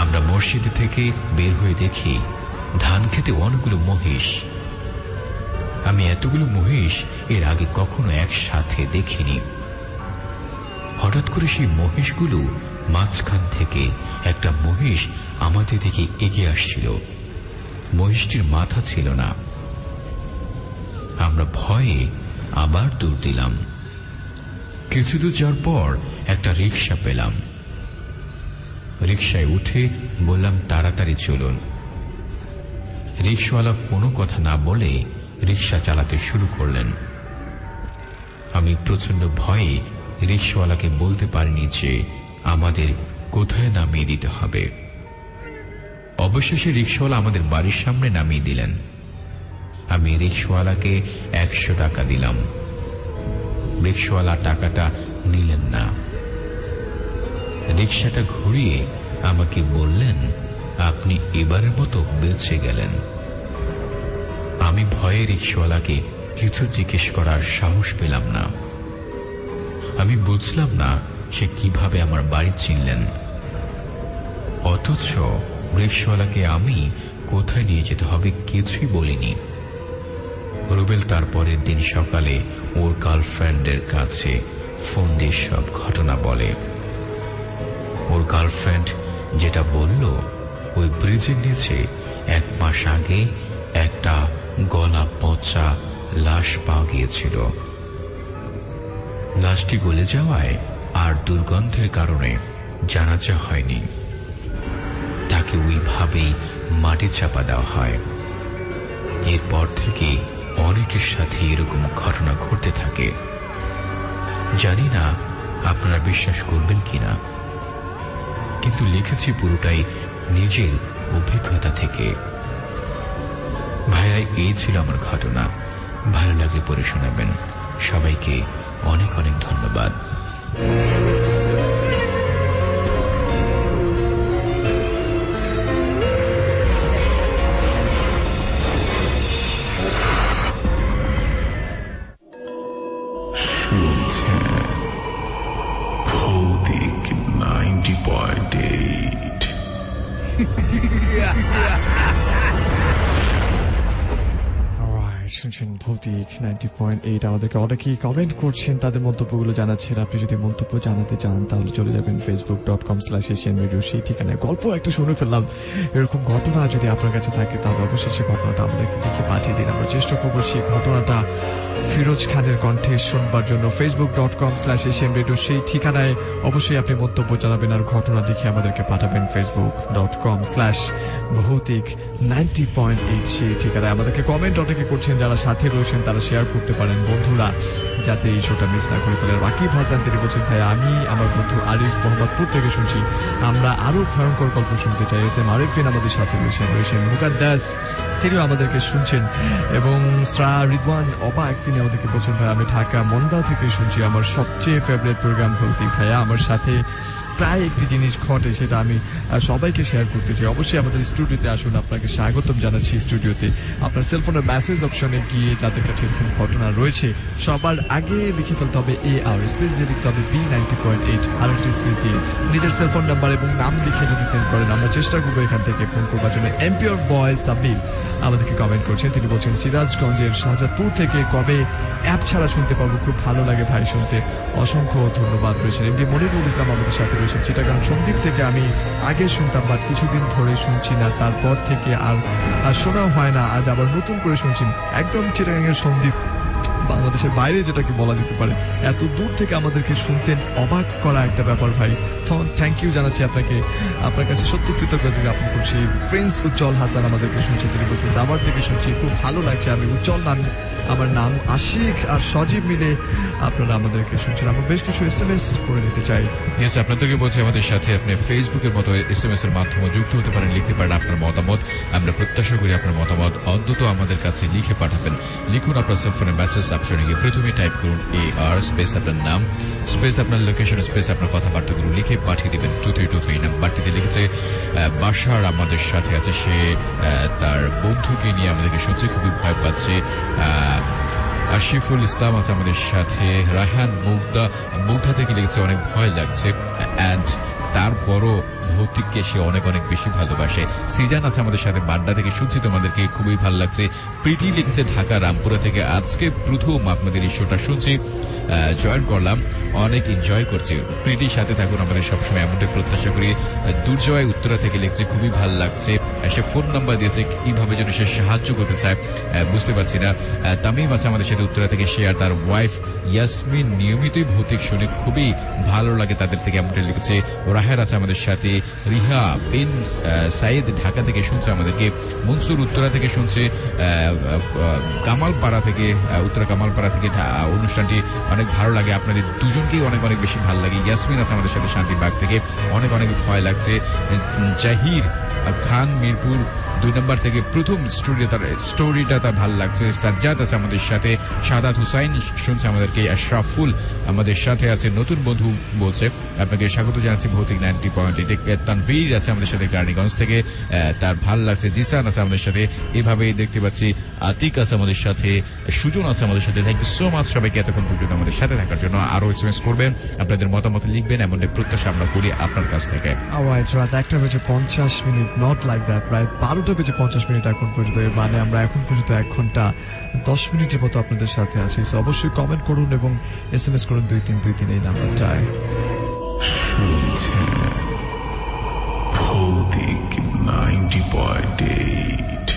আমরা মসজিদ থেকে বের হয়ে দেখি ধান খেতে অনেকগুলো মহিষ। আমি এতগুলো মহিষ এর আগে কখনো একসাথে দেখিনি। হঠাৎ করে সেই মহিষগুলো মাঝখান থেকে একটা মহিষ আমাদের দিকে এগিয়ে আসছিল। মহিষটির মাথা ছিল না। আমরা ভয়ে আবার দৌড় দিলাম। কিছু দূর যাওয়ার পর একটা রিক্সা পেলাম। রিক্সায় উঠে বললাম, তাড়াতাড়ি চলুন। রিক্সাওয়ালা কোনো কথা না বলে রিক্সা চালাতে শুরু করলেন। আমি প্রচন্ড ভয়ে রিক্সাওয়ালাকে বলতে পারিনি যে আমাদের কোথায় নামিয়ে দিতে হবে। অবশেষে রিক্সাওয়ালা আমাদের বাড়ির সামনে নামিয়ে দিলেন। আমি রিক্সাওয়ালাকে 100 টাকা দিলাম। রিক্সাওয়ালা টাকাটা নিলেন না। রিক্সাটা ঘুরিয়ে আমাকে বললেন, আপনি এবারের মতো বেঁচে গেলেন। আমি ভয়ে রিক্সাওয়ালাকে কিছু জিজ্ঞেস করার সাহস পেলাম না। আমি বুঝলাম না সে কিভাবে আমার বাড়ি চিনলেন। অথচ রিক্সাওয়ালাকে আমি কোথায় নিয়ে যেতে হবে কিছুই বলিনি। রুবেল তার পরের দিন সকালে ওর গার্লফ্রেন্ডের কাছে ফোন দিয়ে সব ঘটনা বলে। ওর গার্লফ্রেন্ড যেটা বলল, ওই ব্রিজের নিচে 1 মাস আগে একটা গলা পচা লাশ পাওয়া গিয়েছিল। লাশটি গলে যাওয়ায় আর দুর্গন্ধের কারণে জানাজা হয়নি। তাকে ওইভাবেই মাটি চাপা দেওয়া হয়। এরপর থেকে অনেকের সাথে এরকম ঘটনা ঘটতে থাকে। জানি না আপনারা বিশ্বাস করবেন কিনা, কিন্তু লিখেছি পুরোটাই নিজের অভিজ্ঞতা থেকে। ভাইয়া, এই ছিল আমার ঘটনা। ভালো লাগলে পড়ে শোনাবেন। সবাইকে অনেক অনেক ধন্যবাদ। ভৌতিক 90.8। শুনছেন ভৌতিক 90.8। আমাদেরকে অনেকেই কমেন্ট করছেন, তাদের মন্তব্যগুলো জানাচ্ছেন। আপনি যদি মন্তব্য জানাতে চান তাহলে চলে যাবেন facebook.com/asianradio, সেই ঠিকানায়। গল্প একটা শুনে ফেললাম, এরকম ঘটনা যদি আপনার কাছে থাকে তাহলে অবশ্যই সেই ঘটনাটা আমাদেরকে দেখে পাঠিয়ে দিন। আমরা চেষ্টা করবো সেই ঘটনাটা ফিরোজ খানের কণ্ঠে শুনবার জন্য। facebook.com/asianradio, সেই ঠিকানায় অবশ্যই আপনি মন্তব্য জানাবেন আর ঘটনা দেখে আমাদেরকে পাঠাবেন। facebook.com/ভৌতিক90.8, সেই ঠিকানায় আমাদেরকে কমেন্ট অনেকে করছেন। যারা সাথে রয়েছেন তারা শেয়ার করতে পারেন বন্ধুরা, যাতে এই শোটা মিস না করে ফেলেন। বাকি ভাজান তিনি বলছেন, ভাই আমি আমার বন্ধু আরিফ মোহাম্মদপুর থেকে শুনছি, আমরা আরো ভয়ঙ্কর গল্প শুনতে চাই। এস এম আরিফিন আমাদের সাথে রয়েছেন মুকাদ্দাস, তিনিও আমাদেরকে শুনছেন। এবং শ্রা রিদওয়ান অবাক, তিনি আমাদেরকে বলছেন, ভাই আমি ঢাকা মন্দা থেকে শুনছি, আমার সবচেয়ে ফেভারিট প্রোগ্রাম ভৌতিক। ভাইয়া আমার সাথে প্রায় একটি জিনিস ঘটে, সেটা আমি সবাইকে শেয়ার করতে চাই। অবশ্যই আমাদের স্টুডিওতে আসুন, আপনাকে স্বাগতম জানাচ্ছি স্টুডিওতে। আপনার সেলফোনের মেসেজ অপশনে গিয়ে যাদের কাছে এরকম ঘটনা রয়েছে সবার আগে লিখে ফেলতে হবে AR, স্পেস দিয়ে লিখতে হবে B90.8 আর একটি স্পেস দিয়ে নিজের সেলফোন নাম্বার এবং নাম লিখে যদি সেন্ড করেন আমরা চেষ্টা করবো এখান থেকে ফোন করবার জন্য। এমপিওর বয় সাব্বির আমাদেরকে কমেন্ট করছেন, তিনি বলছেন সিরাজগঞ্জের শাহজাদপুর থেকে কবে অ্যাপ ছাড়া শুনতে পারবো, খুব ভালো লাগে ভাই শুনতে, অসংখ্য ধন্যবাদ রয়েছেন। এমডি মনিরুল ইসলাম আমাদের সাথে রয়েছেন চিটাগাং সন্দ্বীপ থেকে, আমি আগে শুনতাম বাট কিছুদিন ধরে শুনছি না, তারপর থেকে আর শোনাও হয় না, আজ আবার নতুন করে শুনছি। একদম চিটাগাং এর সন্দ্বীপ, বাংলাদেশের বাইরে যেটাকে বলা যেতে পারে, এত দূর থেকে আমাদেরকে শুনতেন, অবাক করা একটা ব্যাপার ভাই। থ্যাংক ইউ জানাচ্ছি আপনাকে, আপনার কাছে সত্যি কৃতজ্ঞতা জ্ঞাপন করছি। ফ্রেন্ডস উজ্জ্বল হাসান আমাদেরকে শুনছে, তিনি বলছেন আবার থেকে শুনছি, খুব ভালো লাগছে। আমি উজ্জ্বল নাম, আমার নাম আশিক আর সজীব মিলে আপনারা আমাদেরকে শুনছেন। আমরা বেশ কিছু SMS পড়ে নিতে চাই। আপনাদেরকে বলছি আমাদের সাথে আপনি ফেসবুকের মতো SMS এর মাধ্যমে যুক্ত হতে পারেন, লিখতে পারেন আপনার মতামত। আমরা প্রত্যাশা করি আপনার মতামত অন্তত আমাদের কাছে লিখে পাঠাবেন। লিখুন আপনার সেলফোনের মেসেজ অপশনে গিয়ে প্রথমে টাইপ করুন AR স্পেস আপনার নাম স্পেস আপনার লোকেশন স্পেস আপনার কথাবার্তাগুলো লিখে পাঠিয়ে দিবেন 2323 নাম্বারটিতে। লিখেছে বাশার আমাদের সাথে আছে, সে তার বন্ধুকে নিয়ে আমাদেরকে শুনছে, খুবই ভয় পাচ্ছে। আশিফুল ইসলাম আছে আমাদের সাথে, রায়হান মুগ্ধা থেকে লিখেছে অনেক ভয় লাগছে, অ্যান্ড তারপরও ভৌতিককে সে অনেক অনেক বেশি ভালোবাসে। সিজান আছে আমাদের সাথে, বাড্ডা থেকে শুনছি, তোমাদেরকে খুবই ভালো লাগছে। প্রীতি লিখেছে ঢাকা রামপুরা থেকে, আজকে প্রথম আপনাদের এই শোটা শুনছি, জয়েন করলাম, অনেক এনজয় করছি। প্রীতির সাথে থাকুন, আমাদের সবসময় এমনটাই প্রত্যাশা করি। দুর্জয় উত্তরা থেকে লিখছে খুবই ভালো লাগছে, সে ফোন নাম্বার দিয়েছে, কিভাবে যেন সে সাহায্য করতে চায় বুঝতে পারছি না। তামিম আছে আমাদের সাথে উত্তরা থেকে, সে আর তার ওয়াইফ ইয়াসমিন নিয়মিতই ভৌতিক শুনে, খুবই ভালো লাগে তাদের থেকে, এমনটা লিখেছে। রাহের আছে আমাদের সাথে, রিহা বিন সাইদ ঢাকা থেকে শুনছে আমাদেরকে, মনসুর উত্তরা থেকে শুনছে, কামালপাড়া থেকে, উত্তরা কামালপাড়া থেকে অনুষ্ঠানটি অনেক ভালো লাগে, আপনাদের দুজনকেই অনেক অনেক বেশি ভালো লাগে। ইয়াসমিন আছে আমাদের সাথে শান্তিবাগ থেকে, অনেক অনেক ভয় লাগছে। জাহির খান মিরপুর 2 নম্বর থেকে প্রথম স্টোরিটা তার ভালো লাগছে। সাজ্জাদ আছে আমাদের সাথে, সাদাত হুসাইন শুনছে আমাদেরকে, আশরাফুল আমাদের সাথে আছে, নতুন বন্ধু বলছে আপনাকে স্বাগত জানাচ্ছি ভৌতিক 90.8। তানভীর আছে আমাদের সাথে কার্নিগঞ্জ থেকে, তার ভালো লাগছে। জিসান আছে আমাদের সাথে, এভাবেই দেখতে পাচ্ছি। আতিক আছে আমাদের সাথে, সুজন আছে আমাদের সাথে। থ্যাংক ইউ সো মাচ সবাইকে এতক্ষণ পর্যন্ত আমাদের সাথে থাকার জন্য। আরো SMS করবেন, আপনাদের মতামত লিখবেন, এমনটাই প্রত্যাশা আমরা করি আপনার কাছ থেকে। রাত 1:50, নট লাইক দ্যাট, প্রায় 12:50 এখন পর্যন্ত, মানে আমরা এখন পর্যন্ত 1 ঘন্টা 10 মিনিটের মতো আপনাদের সাথে আছি। অবশ্যই কমেন্ট করুন এবং SMS করুন 2323 এই নাম্বারটায়। শুনছেন ভৌতিক 90.8।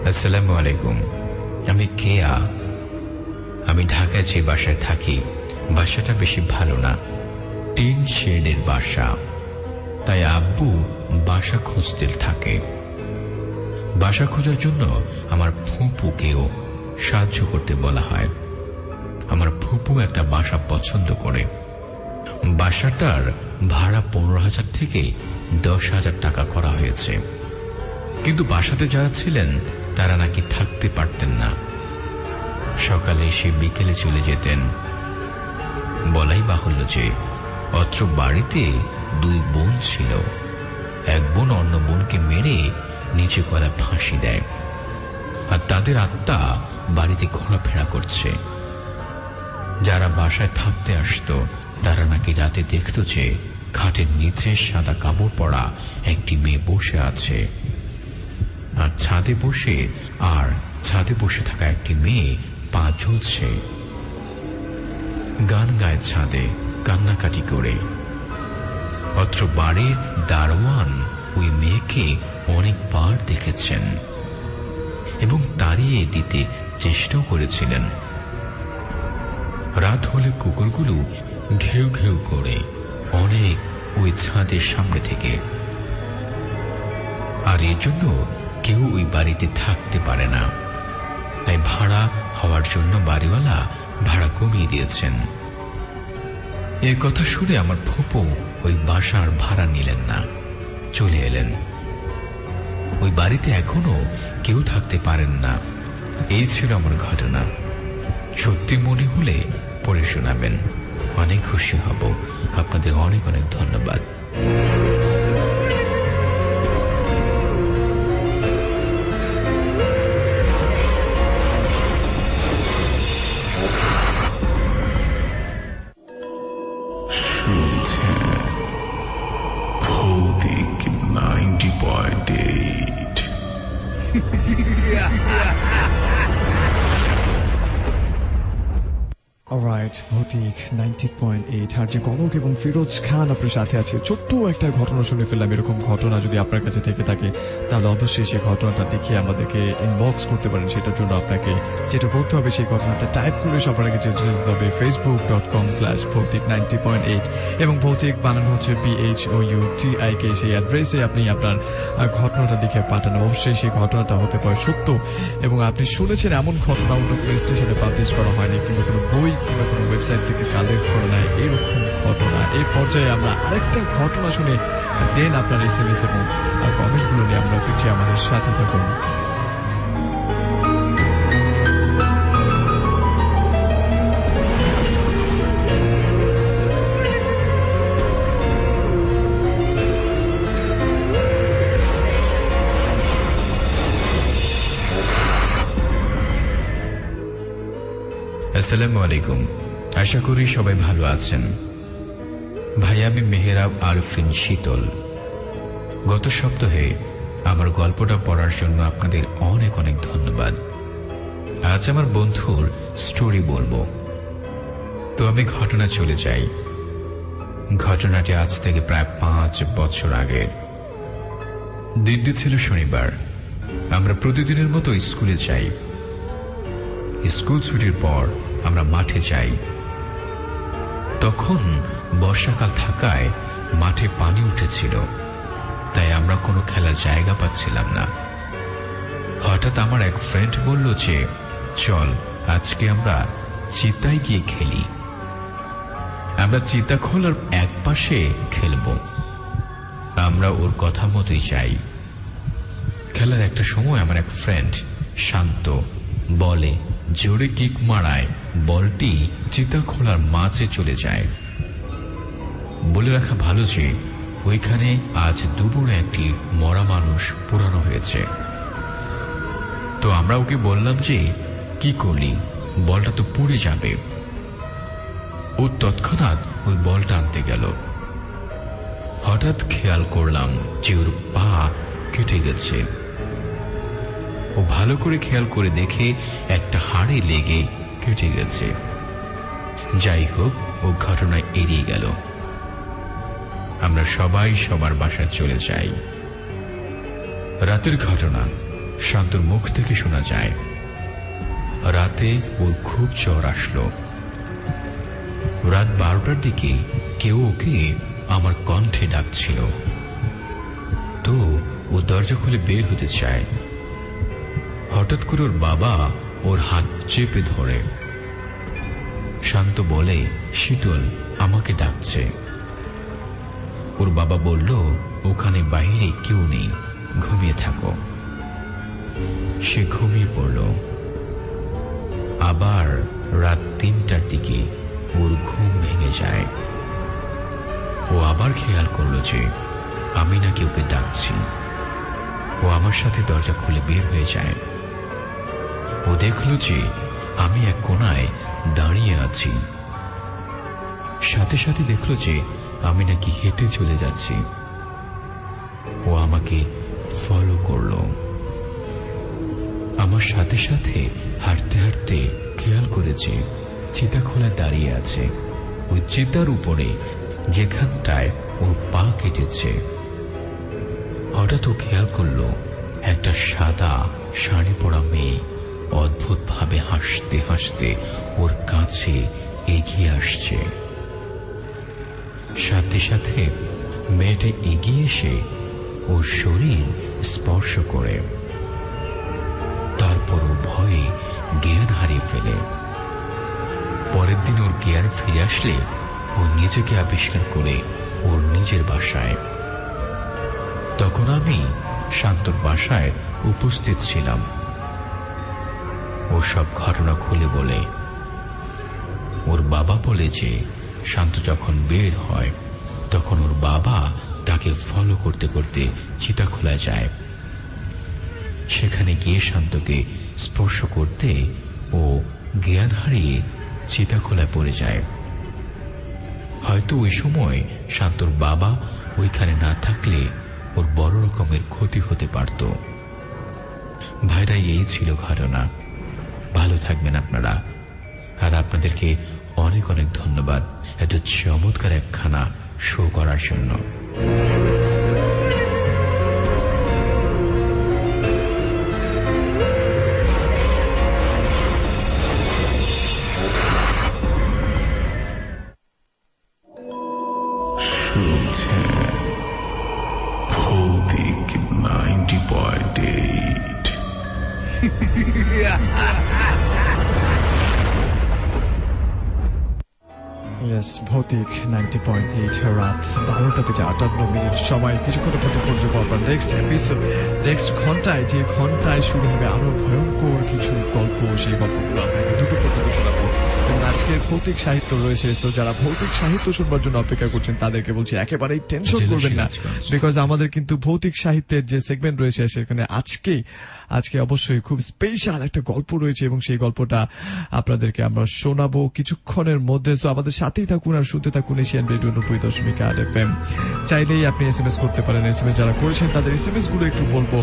আসসালামু আলাইকুম। আমি কেয়া। আমি ঢাকায় যে বাসায় থাকি, বাসাটা বেশি ভালো না, টিন শেডের বাসা। তাই আব্বু বাসা খুঁজতে থাকে। বাসা খোঁজার জন্য আমার ফুপুকেও সাহায্য করতে বলা হয়। আমার ফুপু একটা বাসা পছন্দ করে। বাসাটার ভাড়া 15,000 থেকে 10,000 টাকা করা হয়েছে। কিন্তু বাসাতে যারা ছিলেন তারা নাকি থাকতে পারতেন না। সকালে এসে বিকেলে চলে যেতেন। বলাই বাহুল্য যে অত্র বাড়িতে 2 বোন ছিল। এক বোন অন্য বোনকে মেরে নিচে গলা ফাঁসি দেয়, আর তাদের আত্মা বাড়িতে ঘোরাফেরা করছে। যারা বাসায় থাকতে আসতো তারা নাকি রাতে দেখত যে খাটের নিচে সাদা কাপড় পরা একটি মেয়ে বসে আছে, আর ছাদে বসে থাকা একটি মেয়ে পা ঝুলছে। গান গায় ছাদে কান্নাকাটি করে। অত্র বাড়ির দারোয়ান ওই মেয়েকে অনেকবার দেখেছেন এবং তাড়িয়ে দিতে চেষ্টাও করেছিলেন। রাত হলে কুকুরগুলো ঘেউ ঘেউ করে অনেক ওই ছাদের সামনে থেকে। আর এজন্য কেউ ওই বাড়িতে থাকতে পারে না। তাই ভাড়া হওয়ার জন্য বাড়িওয়ালা ভাড়া কমিয়ে দিয়েছেন। এই কথা শুনে আমার ফুপু ওই বাসার ভাড়া নিলেন না, চলে এলেন। ওই বাড়িতে এখনো কেউ থাকতে পারেন না। এই ছিল আমার ঘটনা। সত্যি মনে হলে পড়ে শোনাবেন, অনেক খুশি হব। আপনাদের অনেক অনেক ধন্যবাদ। শুনছেন ভৌতিক 90.8। অলরাইট, ভৌতিক 90.8 আর যে গণক এবং ফিরোজ খান আপনার সাথে আছে। ছোট্ট একটা ঘটনা শুনে ফেললাম। এরকম ঘটনা যদি আপনার কাছে থেকে থাকে তাহলে অবশ্যই সেই ঘটনাটা দেখিয়ে আমাদেরকে ইনবক্স করতে পারেন। সেটার জন্য আপনাকে যেটা করতে হবে, সেই ঘটনাটা টাইপ করে সবার আগে যেতে হবে facebook.com/ভৌতিক90.8 এবং ভৌতিক বানানো হচ্ছে BHOUTIK। সেই অ্যাড্রেসে আপনি আপনার ঘটনাটা দেখে পাঠান। অবশ্যই সেই ঘটনাটা হতে পারে সত্য এবং আপনি শুনেছেন এমন ঘটনা অন্য কোনো স্টেশনে পাবলিশ করা হয়নি, কিংবা কোনো বই কিংবা কোনো ওয়েবসাইট থেকে কালেক্ট করা নাই এরকম ঘটনা। এই পর্যায়ে আমরা আরেকটা ঘটনা শুনে দেন আপনার SMS এবং কমেন্টগুলো নিয়ে আমরা ফিরছি। আমাদের সাথে থাকুন। আসসালামু আলাইকুম। আশা করি সবাই ভালো আছেন। ভাই, আমি মেহেরাব আরফিন শীতল। গত সপ্তাহে আমার গল্পটা পড়ার জন্য আপনাদের অনেক অনেক ধন্যবাদ। আজ আমার বন্ধুর স্টোরি বলবো। তো আমি ঘটনা চলে যাই। ঘটনাটি আজ থেকে প্রায় 5 বছর আগের। দিনটি ছিল শনিবার। আমরা প্রতিদিনের মতো স্কুলে যাই। স্কুল ছুটির পর আমরা মাঠে যাই। তখন বর্ষাকাল থাকায় মাঠে পানি উঠেছিল, তাই আমরা কোনো খেলার জায়গা পাচ্ছিলাম না। হঠাৎ আমার এক ফ্রেন্ড বলল যে চল আজকে আমরা চিতায় গিয়ে খেলি। আমরা চিতা খোলার এক পাশে খেলব। আমরা ওর কথা মতোই যাই। খেলার একটা সময় আমার এক ফ্রেন্ড শান্ত বলে জোরে কিক মারায় বলটি চিতা খোলার মাঝে চলে যায়। বলে রাখা ভালো যে ওইখানে আজ দুপুরে একটি মরা মানুষ পোড়ানো হয়েছে। তো আমরা ওকে বললাম যে কি করলি, বলটা তো পুড়ে যাবে। ও তৎক্ষণাৎ ওই বলটা আনতে গেল। হঠাৎ খেয়াল করলাম যে ওর পা কেটে গেছে। ও ভালো করে খেয়াল করে দেখে একটা হাড়ে লেগে কেটে গেছে। যাই হোক, ও ঘটনা এড়িয়ে গেল। আমরা সবাই সবার বাসায় চলে যাই। রাতের ঘটনা। শান্তর মুখ থেকে শোনা যায় রাতে ওর খুব জ্বর আসলো। রাত 12টার দিকে কেউ ওকে আমার কণ্ঠে ডাকছিল, তো ও দরজা খুলে বের হতে চায়। হঠাৎ করে ওর বাবা ওর হাত চেপে ধরে। শান্ত বলে, শীতল আমাকে ডাকছে। ওর বাবা বলল, ওখানে বাইরে কেউ নেই, ঘুমিয়ে থাকো। সে ঘুমিয়ে পড়ল। আবার রাত 3টার দিকে ওর ঘুম ভেঙে যায়। ও আবার খেয়াল করলো যে আমি নাকি ওকে ডাকছি। ও আমার সাথে দরজা খুলে বের হয়ে যায়। ও দেখল যে আমি এক কোণায় দাঁড়িয়ে আছি। সাথে সাথে দেখল যে আমি নাকি হেঁটে চলে যাচ্ছি। ও আমাকে ফলো করলো। আমার সাথে সাথে হাঁটতে হাঁটতে খেয়াল করেছে চিতাখোলা দাঁড়িয়ে আছে। ওই চিতার উপরে যেখানটায় ওর পা কেটেছে। হঠাৎ ও খেয়াল করলো একটা সাদা শাড়ি পরা মেয়ে অদ্ভুত ভাবে হাসতে হাসতে ওর কাছে এগিয়ে আসছে। সাথে সাথে মেয়েটা এগিয়ে এসে ওর শরীর স্পর্শ করে। তারপর ও ভয়ে জ্ঞান হারিয়ে ফেলে। পরের দিন ওর জ্ঞান ফিরে আসলে ও নিজেকে আবিষ্কার করে ওর নিজের বাসায়। তখন আমি শান্তর বাসায় উপস্থিত ছিলাম। ও সব ঘটনা খুলে বলে। ওর বাবা বলে যে শান্ত যখন বের হয় তখন ওর বাবা তাকে ফলো করতে করতে চিতাখোলা যায়। সেখানে গিয়ে শান্তকে স্পর্শ করতে ও জ্ঞান হারিয়ে চিতাখোলায় পড়ে যায়। হয়তো ওই সময় শান্তর বাবা ওইখানে না থাকলে ওর বড় রকমের ক্ষতি হতে পারত। ভাইরা, এই ছিল ঘটনা। ভালো থাকবেন আপনারা। আর আপনাদেরকে অনেক অনেক ধন্যবাদ এত চমৎকার একখানা শো করার জন্য। শুনছেন ভৌতিক 90.8। ভৌতিক 90.8 রাত 12টা বেজে 58 মিনিট সময়। কিছুক্ষণের মধ্যে পড়বে আপনার নেক্সট এপিসোড। নেক্সট ঘন্টায়, যে ঘন্টায় শুরু হবে আরো ভয়ঙ্কর কিছু গল্প, সেই গল্পগুলো আপনাকে দুটো পর্যন্ত শোনাবো। এবং আজকের ভৌতিক সাহিত্য রয়েছে। সো যারা ভৌতিক সাহিত্য শুনবার জন্য অপেক্ষা করছেন তাদেরকে বলছি একেবারেই টেনশন করবেন না, বিকজ আমাদের কিন্তু ভৌতিক সাহিত্যের যে সেগমেন্ট রয়েছে সেখানে আজকে অবশ্যই খুব স্পেশাল একটা গল্প রয়েছে এবং সেই গল্পটা আপনাদেরকে আমরা শোনাবো কিছুক্ষণের মধ্যে। সো আমাদের সাথেই থাকুন আর শুনতে থাকুন এশিয়ান রেডিও 90.8 FM। চাইলেই আপনি SMS করতে পারেন। SMS যারা করেছেন তাদের SMS গুলো একটু বলবো।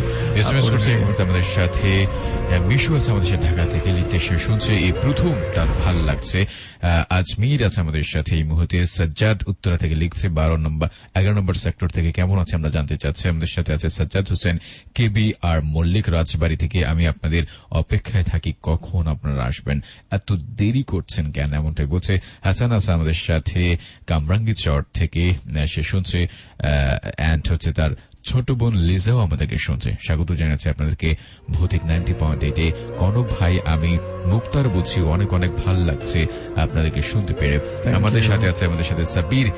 SMS করছে এই মুহূর্তে আমাদের সাথে মিশু আছে, আমাদের সাথে ঢাকা থেকে লিখতে সে শুনছে এই প্রথম, তার ভাল লাগছে। আজমির আছে আমাদের সাথে এই মুহূর্তে। সাজ্জাদ উত্তরা থেকে লিখছে 11 নম্বর সেক্টর থেকে কেমন আছে আমরা জানতে চাচ্ছি। আমাদের সাথে আছে সাজ্জাদ হোসেন কেবি আর মল্লিক রাজবাড়ি থেকে। আমি আপনাদের অপেক্ষায় থাকি, কখন আপনারা আসবেন, এত দেরি করছেন কেন, এমনটাই বলছে। হাসান আছে আমাদের সাথে কামরাঙ্গি চর থেকে, সে শুনছে অ্যান্ড হচ্ছে তার ছোট বোন লিজাও আমাদেরকে শুনছে। স্বাগত জানাচ্ছি আপনাদেরকে ভৌতিক 90.8-এ। কনক ভাই, আমি মুক্তার বলছি, অনেক অনেক ভাল লাগছে আপনাদেরকে শুনতে পেরে। আমাদের সাথে আছে আমাদের সাথে সাবির,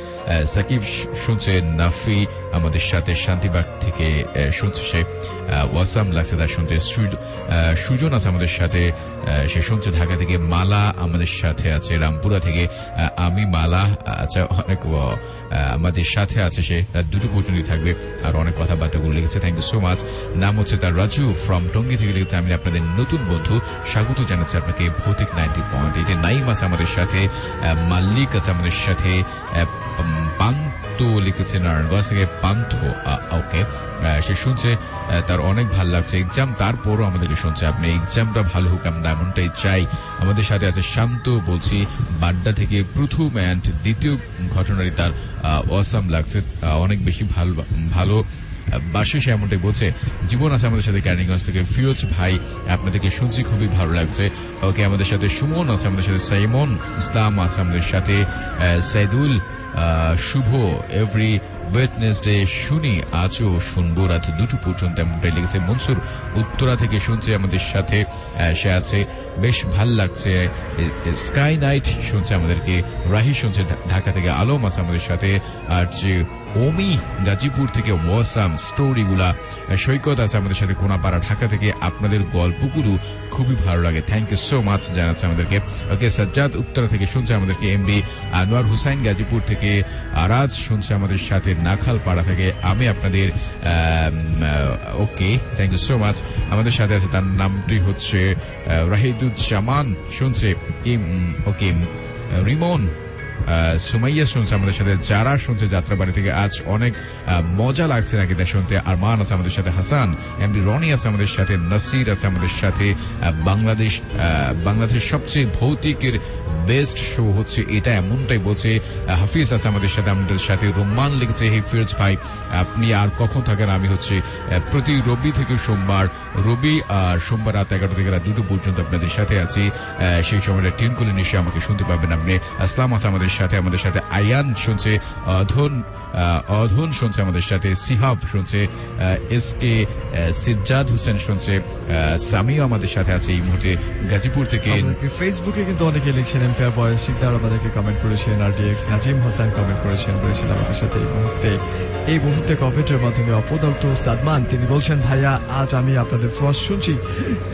সাকিব শুনছে, নাফি আমাদের সাথে শান্তিবাগ থেকে শুনছে, সে ওয়াসাম লাগছে তার শুনতে। সুজন আছে আমাদের সাথে, সে শুনছে ঢাকা থেকে। মালা আমাদের সাথে আছে রামপুরা থেকে। আমি মালা আচ্ছা অনেক আমাদের সাথে আছে, সে তার দুটো পর্যন্ত থাকবে আর অনেক কথাবার্তাগুলো লিখেছে। Thank you so much. নাম হচ্ছে তার রাজু ফ্রম টঙ্গী থেকে লিখেছে, আমি আপনাদের নতুন বন্ধু, স্বাগত জানাচ্ছি আপনাকে ভৌতিক 90.8-এ। নাইম আছে আমাদের সাথে, মাল্লিক আছে আমাদের সাথে, পান্ত লিখেছে নারায়ণগঞ্জ থেকে পান্থ। ওকে, সে শুনছে তার অনেক ভালো লাগছে এক্সাম, তারপরও আমাদেরকে শুনছে। আপনি এক্সামটা ভালো হোক, আমরা এমনটাই চাই। আমাদের সাথে আছে শান্ত, বলছি বাড্ডা থেকে। প্রথম অ্যান্ড দ্বিতীয় ঘটনারই তার অসাম লাগছে, অনেক বেশি ভালো বাসে, সে এমনটাই বলছে। জীবন আছে আমাদের সাথে ক্যানিগঞ্জ থেকে। ফিরোজ ভাই, আপনাদেরকে শুনছি, খুবই ভালো লাগছে। ওকে, আমাদের সাথে সুমন আছে, আমাদের সাথে সাইমন ইসলাম আছে, আমাদের সাথে সাইদুল, শুভ। এভরি ওয়েডনেসডে শুনি, আজও শুনবো রাত 2টো পর্যন্ত, এমনটাই লিখেছে। মনসুর উত্তরা থেকে শুনছে আমাদের সাথে, সে আছে, বেশ ভাল লাগছে। স্কাই নাইট শুনছে আমাদেরকে। রাহি শুনছে ঢাকা থেকে। আলম আছে আমাদের সাথে। আর যে ওমি গাজীপুর থেকে ওয়াসাম স্টোরিগুলা। সৈকত আছে আমাদের সাথে কোনাপাড়া ঢাকা থেকে। আপনাদের গল্পগুলো খুবই ভালো লাগে, থ্যাংক ইউ সো মাচ জানাচ্ছে আমাদেরকে। ওকে, সাজ্জাদ উত্তরা থেকে শুনছে আমাদেরকে। এমডি আনোয়ার হুসাইন গাজীপুর থেকে। আরাজ শুনছে আমাদের সাথে নাখালপাড়া থেকে। আমি আপনাদের ওকে, থ্যাংক ইউ সো মাচ। আমাদের সাথে আছে, তার নামটি হচ্ছে রাহিদুজ্জামান, শুনছে। ওকে, রিমন, সুমাইয়া শুনছে আমাদের সাথে। যারা শুনছে যাত্রাবাড়ি থেকে। আজ অনেক মজা লাগছে নাকি তা শুনতে। আরমান আছে আমাদের সাথে। হাসান, এমডি রনি আছে আমাদের সাথে। নাসির আছে আমাদের সাথে। বাংলাদেশের সবচেয়ে ভৌতিকের বেস্ট শো হচ্ছে এটা, এমনটাই বলছে। হাফিজ আছে আমাদের সাথে। আমাদের সাথে রোমান লিখছে, হে ফিরোজ ভাই, আপনি আর কখন থাকেন? আমি হচ্ছে প্রতি রবি থেকে সোমবার, আর সোমবার রাত 11টা থেকে রাত 2টো পর্যন্ত আপনাদের সাথে আছি। সেই সময়টা টিউন করলে নিশ্চয়ই আমাকে শুনতে পাবেন আপনি। আসলাম আছে আমাদের সাথে। আয়ান শুনছে। অধন শুনছে আমাদের সাথে। সিহাব শুনছে। এসকে সিজ্জাদ হোসেন শুনছে। সামিও আমাদের সাথে আছে এই মুহূর্তে গাজীপুর থেকে। ফেসবুকে কিন্তু অনেকে লিখছেন, এম্পায়ার বয় শিকদার আমাদেরকে কমেন্ট করেছেন। RDX নাজিম হাসান কমেন্ট করেছেন আমাদের সাথে এই মুহূর্তে কমেন্টের মাধ্যমে। অপদল্ট সাদমান, তিনি বলছেন, ভাইয়া আজ আমি আপনাদের ফার্স্ট শুনছি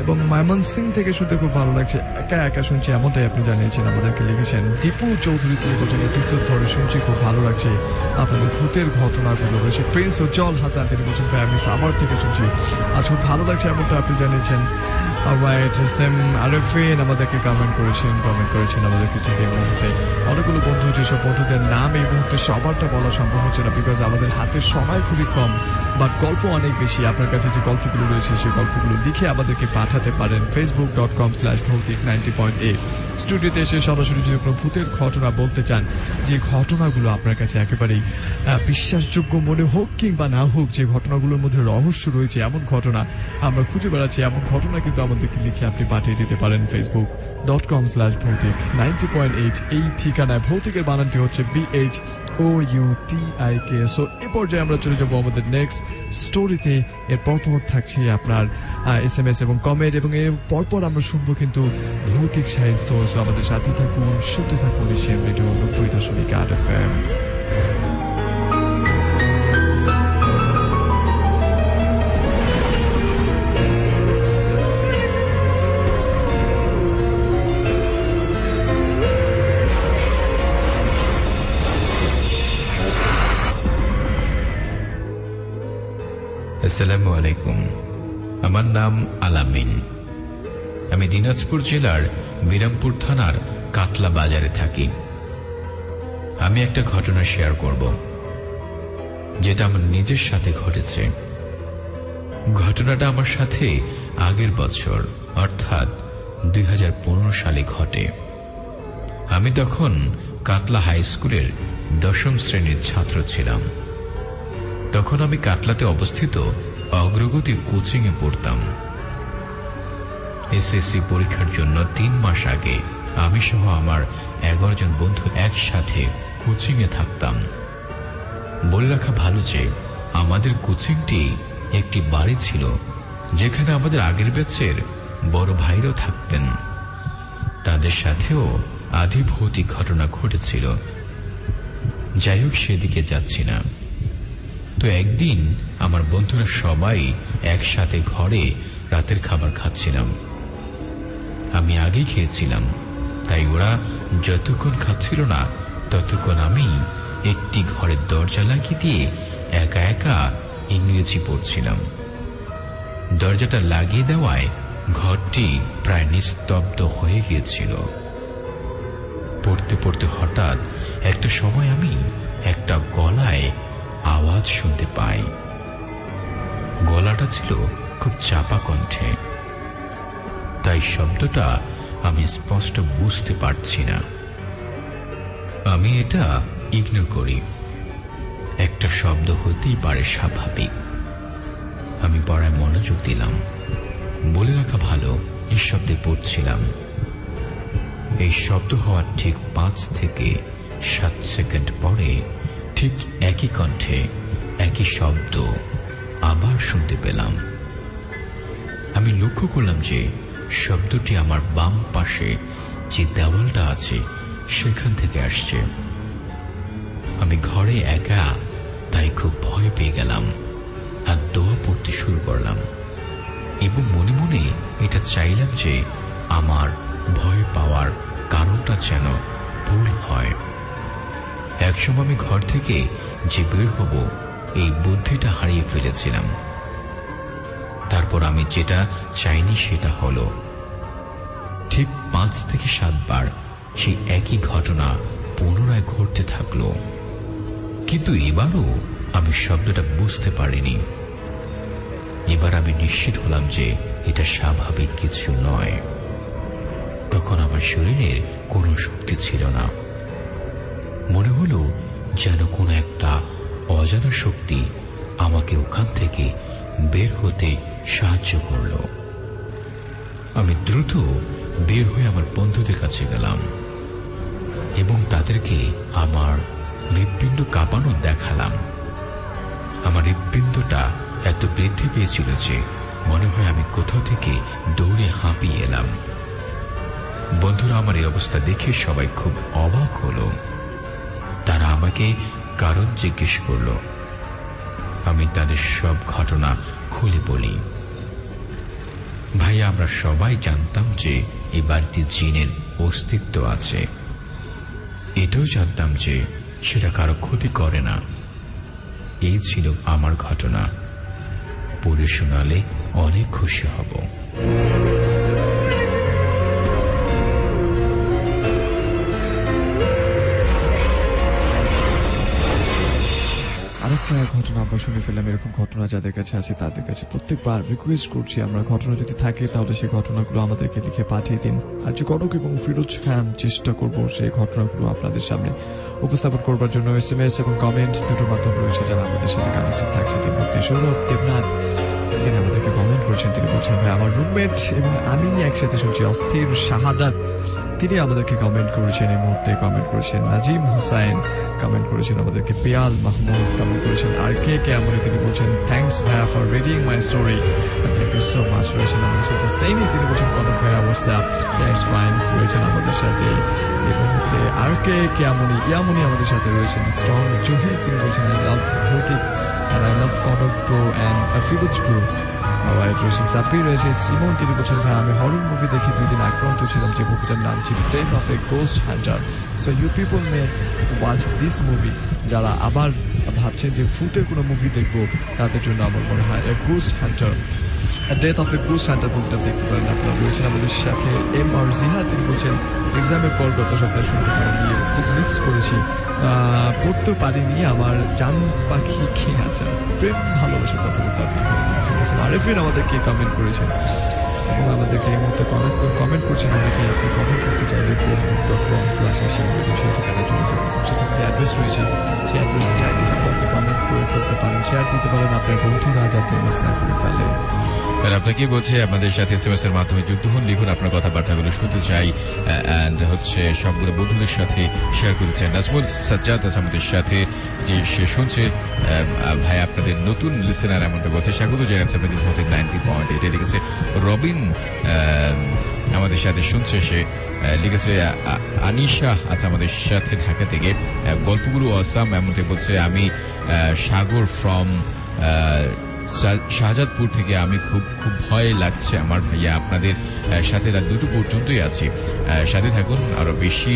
এবং ময়মন সিং থেকে শুনতে খুব ভালো লাগছে, একা একা শুনছি, এমনটাই আপনি জানিয়েছেন, আমাদেরকে লিখেছেন। দীপু চৌধুরী তিনি বলছেন, এপিসোড ধরে শুনছি, খুব ভালো লাগছে আপনাদের ভূতের ঘটনাগুলো রয়েছে। প্রিন্স উজ্জ্বল হাসান তিনি বলছেন, ভাই আমি সাভার থেকে শুনছি, আজ খুব ভালো লাগছে, এমনটা আপনি জানিয়েছেন। সেম আরেফিন আমাদেরকে কমেন্ট করেছেন আমাদেরকে ঠিক এই মুহূর্তে। অনেকগুলো বন্ধু, যেসব বন্ধুদের নাম এই মুহূর্তে সবারটা বলা সম্ভব হচ্ছে না, বিকজ আমাদের হাতে সময় খুবই কম, বাট গল্প অনেক বেশি। আপনার কাছে যে গল্পগুলো রয়েছে সেই গল্পগুলো লিখে আমাদেরকে পাঠাতে পারেন facebook.com/bhautik90.8। স্টুডিওতে এসে সরাসরি যদি কোনো ভূতের ঘটনা বলতে চান, যে ঘটনাগুলো আপনার কাছে একেবারেই বিশ্বাসযোগ্য মনে হোক কিংবা না হোক, যে ঘটনাগুলোর মধ্যে রহস্য রয়েছে, এমন ঘটনা আমরা খুঁজে বেড়াচ্ছি, এমন ঘটনা কিন্তু আমাদেরকে লিখে আপনি পাঠিয়ে দিতে পারেন facebook.com/bhautik90.8 এই ঠিকানায়। ভৌতিকের বানানটি হচ্ছে BHOUTIK। সো এ পর্যায়ে আমরা চলে যাবো আমাদের নেক্সট স্টোরিতে। এর পরপর থাকছে আপনার SMS এবং কমেন্ট, এবং এর পরপর আমরা শুনবো কিন্তু ভৌতিক সাহিত্য। সো আমাদের সাথে থাকুন, শুনতে থাকুন এশিয়ান রেডিও 90.8 FM। আসসালামু আলাইকুম, আমার নাম আলামিন। আমি দিনাজপুর জেলার বিরামপুর থানার কাতলা বাজারে থাকি। আমি একটা ঘটনা শেয়ার করব, যেটা আমার নিজের সাথে ঘটেছে। ঘটনাটা আমার সাথে আগের বছর অর্থাৎ 2015 সালে ঘটে। আমি তখন কাতলা হাই স্কুলের 10ম শ্রেণীর ছাত্র ছিলাম। তখন আমি কাটলাতে অবস্থিত অগ্রগতি কোচিং এ পড়তাম। SSC পরীক্ষার জন্য 3 মাস আগে আমি সহ আমার 11 জন বন্ধু একসাথে কোচিং এ থাকতাম। বলে রাখা ভালো যে আমাদের কোচিংটি একটি বাড়ি ছিল, যেখানে আমাদের আগের ব্যাচের বড় ভাইরাও থাকতেন। তাদের সাথেও আদি ভৌতিক ঘটনা ঘটেছিল। যাই হোক, সেদিকে যাচ্ছি না। তো একদিন আমার বন্ধুরা সবাই একসাথে ঘরে রাতের খাবার খাচ্ছিলাম। আমি আগেই খেয়েছিলাম, তাই ওরা যতক্ষণ খাচ্ছিল না ততক্ষণ আমি একটি ঘরের দরজা লাগিয়ে দিয়ে একা একা ইংরেজি পড়ছিলাম। দরজাটা লাগিয়ে দেওয়ায় ঘরটি প্রায় নিস্তব্ধ হয়ে গিয়েছিল। পড়তে পড়তে হঠাৎ একটা সময় আমি একটা গলায় আওয়াজ শুনতে পাই। গলাটা ছিল খুব চাপা কণ্ঠে, তাই শব্দটা আমি স্পষ্ট বুঝতে পারছি না। আমি এটা ইগনোর করি, একটা শব্দ হতেই পারে স্বাভাবিক। আমি পড়ায় মনোযোগ দিলাম। বলে রাখা ভালো, এই শব্দে পড়ছিলাম। এই শব্দ হওয়ার ঠিক 5 থেকে 7 সেকেন্ড পরে ঠিক একই কণ্ঠে একই শব্দ আবার শুনতে পেলাম। আমি লক্ষ্য করলাম যে শব্দটি আমার বাম পাশে যে দেওয়ালটা আছে সেখান থেকে আসছে। আমি ঘরে একা, তাই খুব ভয় পেয়ে গেলাম আর দোয়া পড়তে শুরু করলাম এবং মনে মনে এটা চাইলাম যে আমার ভয় পাওয়ার কারণটা যেন ভুল হয়। একসময় আমি ঘর থেকে যে বের হব এই বুদ্ধিটা হারিয়ে ফেলেছিলাম। তারপর আমি যেটা চাইনি সেটা হলো ঠিক 5 থেকে 7 বার সেই একই ঘটনা পুনরায় ঘটতে থাকলো, কিন্তু এবারও আমি শব্দটা বুঝতে পারিনি। এবার আমি নিশ্চিত হলাম যে এটা স্বাভাবিক কিছু নয়। তখন আমার শরীরের কোনো শক্তি ছিল না। মনে হলো যেন কোনো একটা অজানা শক্তি আমাকে ওখান থেকে বের হতে সাহায্য করল। আমি দ্রুত বের হয়ে আমার বন্ধুদের কাছে গেলাম এবং তাদেরকে আমার হৃৎপিণ্ড কাঁপানো দেখালাম। আমার হৃৎপিণ্ডটা এত বৃদ্ধি পেয়েছিল যে মনে হয় আমি কোথাও থেকে দৌড়ে হাঁপিয়ে এলাম। বন্ধুরা আমার এই অবস্থা দেখে সবাই খুব অবাক হলো। তারা আমাকে কারণ জিজ্ঞেস করল। আমি তাদের সব ঘটনা খুলে বলি। ভাইয়া, আমরা সবাই জানতাম যে এই বাড়িতে জিনের অস্তিত্ব আছে। এটাও জানতাম যে সেটা কারো ক্ষতি করে না। এই ছিল আমার ঘটনা। পড়ে শোনালে অনেক খুশি হব। আরেকটা ঘটনা আমরা শুনে ফেললাম। এরকম ঘটনা যাদের কাছে আছে তাদের কাছে প্রত্যেকবার রিকোয়েস্ট করছি, আমরা ঘটনা যদি থাকে তাহলে সেই ঘটনাগুলো আমাদেরকে লিখে পাঠিয়ে দিন। আর যে কনক এবং ফিরোজ খান চেষ্টা করব সেই ঘটনাগুলো আপনাদের সামনে উপস্থাপন করবার জন্য। SMS এবং কমেন্ট দুটো মাধ্যম রয়েছে যারা আমাদের সাথে কানেক্টেড থাকছে। এর মধ্যে সৌরভ দেবনাথ, তিনি আমাদেরকে কমেন্ট করেছেন। তিনি বলছেন, ভাই আমার রুমমেট এবং আমি একসাথে শুনছি। অস্থির শাহাদাত, তিনি আমাদেরকে কমেন্ট করেছেন। এই মুহূর্তে কমেন্ট করেছেন নাজিম হোসাইন, কমেন্ট করেছেন আমাদেরকে পেয়াল মাহমুদ, কমেন্ট করেছেন আর কে কেমন। তিনি বলছেন, থ্যাংকস ভাইয়া for reading my story, thank you so much. রয়েছেন আমাদের সাথে সেইনি, তিনি বলছেন কনক ভাইয়া হোয়াটসঅ্যাপ, দ্যাটস ফাইন। রয়েছেন আমাদের সাথে এই মুহূর্তে আর কে কেমন, ইয়ামনি আমাদের সাথে রয়েছেন। স্ট্রং জহির, তিনি বলছেন আই লাভ ভৌতিক and I love Kanak bro and Firoz bro. রয়েছে সাব্বির, রয়েছে সিমন, তিনি বলছেন ভাই আমি হরর মুভি দেখে 2 দিন আক্রান্ত ছিলাম, যে মুভিটার নাম ছিল death of a ghost hunter. So you people may watch this movie. যারা আবার ভাবছেন যে ভূতের কোনো মুভি দেখবো তাদের জন্য আমার মনে হয় ghost Hunter, death of a ghost Hunter মুভিটা দেখতে পারেন আপনারা। রয়েছেন আমাদের সাথে MR জিহা, তিনি বলছেন এক্সামের পর গত সপ্তাহে শুনতে পারিনি, খুব মিস করেছি, পড়তে পারিনি। আমার জান পাখি খেয়ে আছে, প্রেম ভালোবাসা কথা বলতে আপনি আরেফিন আমাদেরকে কমেন্ট করেছেন এবং আমাদেরকে এই মুহূর্তে কমেন্ট করছেন। আমাকে আপনি কমেন্ট করতে চাইলে facebook.com/asianradio সেই ঠিকানায় চলে যাবেন। সেখানে যে অ্যাড্রেস রয়েছে সেই অ্যাড্রেসে চাইলে আপনি কমেন্ট করে ফেলতে পারেন, শেয়ার করতে পারেন আপনার বন্ধুরা যাতে মিস না করে ফেলে। আর আপনাকে বলছে আমাদের সাথে SMS এর মাধ্যমে যুক্ত হন, লিখুন আপনার কথাবার্তাগুলো শুনতে চাই। অ্যান্ড সবগুলো বন্ধুদের সাথে শেয়ার করেছেন। নাজমুল সাজ্জাদ আছে আমাদের সাথে, যে সে শুনছে ভাই আপনাদের নতুন লিসেনার, এমনটা বলছে। স্বাগত জানাচ্ছে আপনাদের ভৌতিক 90.8 লিখেছে। রবিন আমাদের সাথে শুনছে, সে লিখেছে। আনিশা আছে আমাদের সাথে ঢাকা থেকে, গল্পগুলো অসাম এমনটা বলছে। আমি সাগর ফ্রম শাহজাদপুর থেকে, আমি খুব ভয় লাগছে আমার ভাইয়া, আপনাদের সাথে রাত 2টো পর্যন্তই আছি, সাথে থাকুন, আরো বেশি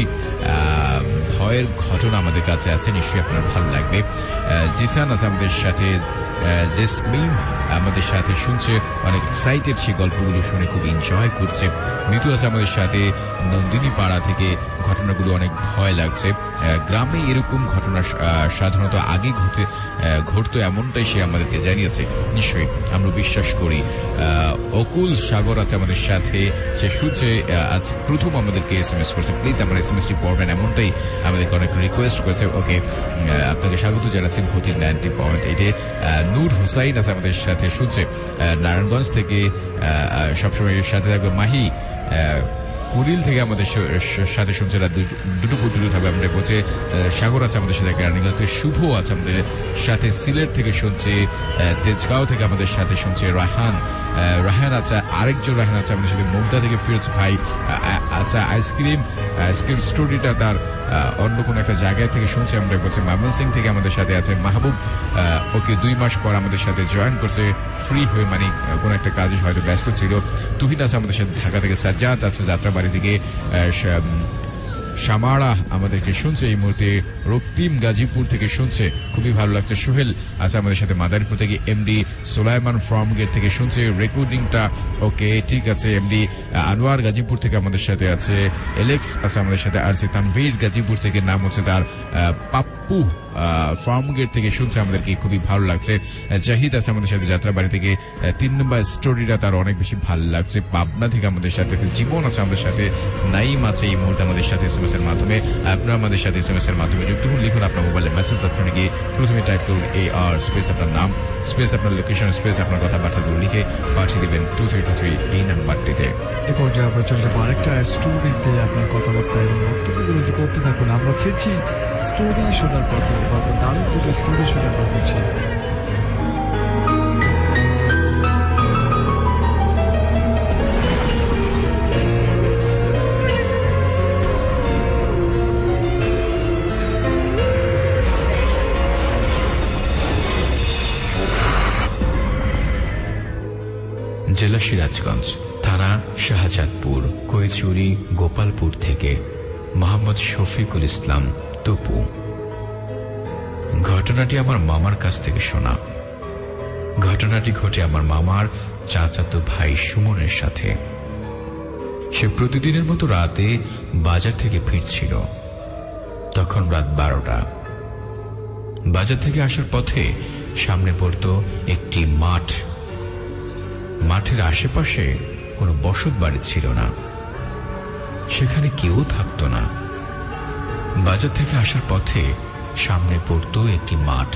ভয়ের ঘটনা আমাদের কাছে আছে, নিশ্চয়ই আপনার ভালো লাগবে। জিসান আছে আমাদের সাথে, জেসমিন আমাদের সাথে শুনছে, অনেক এক্সাইটেড, সেই গল্পগুলো শুনে খুব এনজয় করছে। মিতু আছে আমাদের সাথে নন্দিনী পাড়া থেকে, ঘটনাগুলো অনেক ভয় লাগছে। গ্রামে এরকম ঘটনা সাধারণত আগে ঘটতো এমনটাই সে আমাদেরকে জানিয়েছে, নিশ্চয়ই আমরা বিশ্বাস করি। অকুল সাগর আছে আমাদের সাথে, সে শুনছে, আজ প্রথম আমাদেরকে SMS করছে, প্লিজ আমার SMS-টি পড়বেন এমনটাই আমাদেরকে অনেক রিকোয়েস্ট করেছে। ওকে, আপনাকে স্বাগত জানাচ্ছি ভৌতিক 90.8-এ। নূর হুসাইন আছে আমাদের সাথে, শুনছে নারায়ণগঞ্জ থেকে, সবসময় সাথে থাকবে। মাহি কুড়িল থেকে আমাদের সাথে শুনছে, দুটো পুতুল থাকবে আমাদের বলছে। সাগর আছে আমাদের সাথে, রানীগঞ্জ থেকে শুভ আছে আমাদের সাথে, সিলেট থেকে শুনছে, তেজগাঁও থেকে আমাদের সাথে শুনছে রাহান আছে, আরেকজন রাহান আছে আমাদের সাথে, মুগদা থেকে ফিরোজ ভাই। আচ্ছা, আইসক্রিম স্টোরিটা তার অন্য কোনো একটা জায়গায় থেকে শুনছে আমরা বলছে। মামুন সিং থেকে আমাদের সাথে আছে মাহবুব, ওকে 2 মাস পর আমাদের সাথে জয়েন করছে ফ্রি হয়ে, মানে কোন একটা কাজে হয়তো ব্যস্ত ছিল। তুহিন আছে আমাদের সাথে ঢাকা থেকে, সাজ্জাদ আছে যাত্রাবাড়ি থেকে, শামারা আমাদেরকে শুনছে এই মুহূর্তে, রক্তিম গাজীপুর থেকে শুনছে, খুবই ভালো লাগছে। সোহেল আছে আমাদের সাথে মাদারীপুর থেকে, এমডি সোলাইমান ফার্ম গেট থেকে শুনছে রেকর্ডিংটা। ওকে, ঠিক আছে। এমডি আনোয়ার গাজীপুর থেকে আমাদের সাথে আছে, এলেক্স আছে আমাদের সাথে, আর তানভীর গাজীপুর থেকে, নাম হচ্ছে তার, পাপ্পু ফার্ম গেট থেকে শুনছে আমাদেরকে, খুবই ভালো লাগছে। জাহিদ আছে আমাদের সাথে যাত্রাবাড়ি থেকে, 3 নম্বর স্টোরিটা তার অনেক বেশি ভালো লাগছে। পাবনা থেকে আমাদের সাথে জীবন আছে আমাদের সাথে, নাইম আছে এই মুহূর্তে আমাদের সাথে SMS এর মাধ্যমে। আপনারা আমাদের সাথে SMS এর মাধ্যমে যুক্ত হন, লিখুন আপনার মোবাইলে মেসেজ অপশনে গিয়ে প্রথমে টাইপ করুন AR স্পেস আপনার নাম স্পেস আপনার লোকেশন স্পেস আপনার কথাবার্তাগুলো লিখে পাঠিয়ে দিবেন 2323 এই নাম্বারটিতে। এ পর্যায়ে আমরা চলে যাবো আরেকটা স্টোরিতে। আপনার কথাবার্তা এবং বক্তব্যগুলো করতে থাকুন। আমরা ফিরছি স্টোরি শোনার পর থেকে, দারুণ দুটো স্টোরি শোনার পর ফিরছি। জেলা সিরাজগঞ্জ, থানা শাহজাদপুর, কৈচুরি, গোপালপুর থেকে মোহাম্মদ শফিকুল ইসলাম টুপু। ঘটনাটি আমার মামার কাছ থেকে শোনা। ঘটনাটি ঘটে আমার মামার চাচাতো ভাই সুমনের সাথে। সে প্রতিদিনের মতো রাতে বাজার থেকে ফিরছিল। তখন রাত 12টা। বাজার থেকে আসার পথে সামনে পড়ত একটি মাঠ। মাঠের আশেপাশে কোনো বসত বাড়ি ছিল না, সেখানে কেউ থাকতো না। বাজার থেকে আসার পথে সামনে পড়ত একটি মাঠ।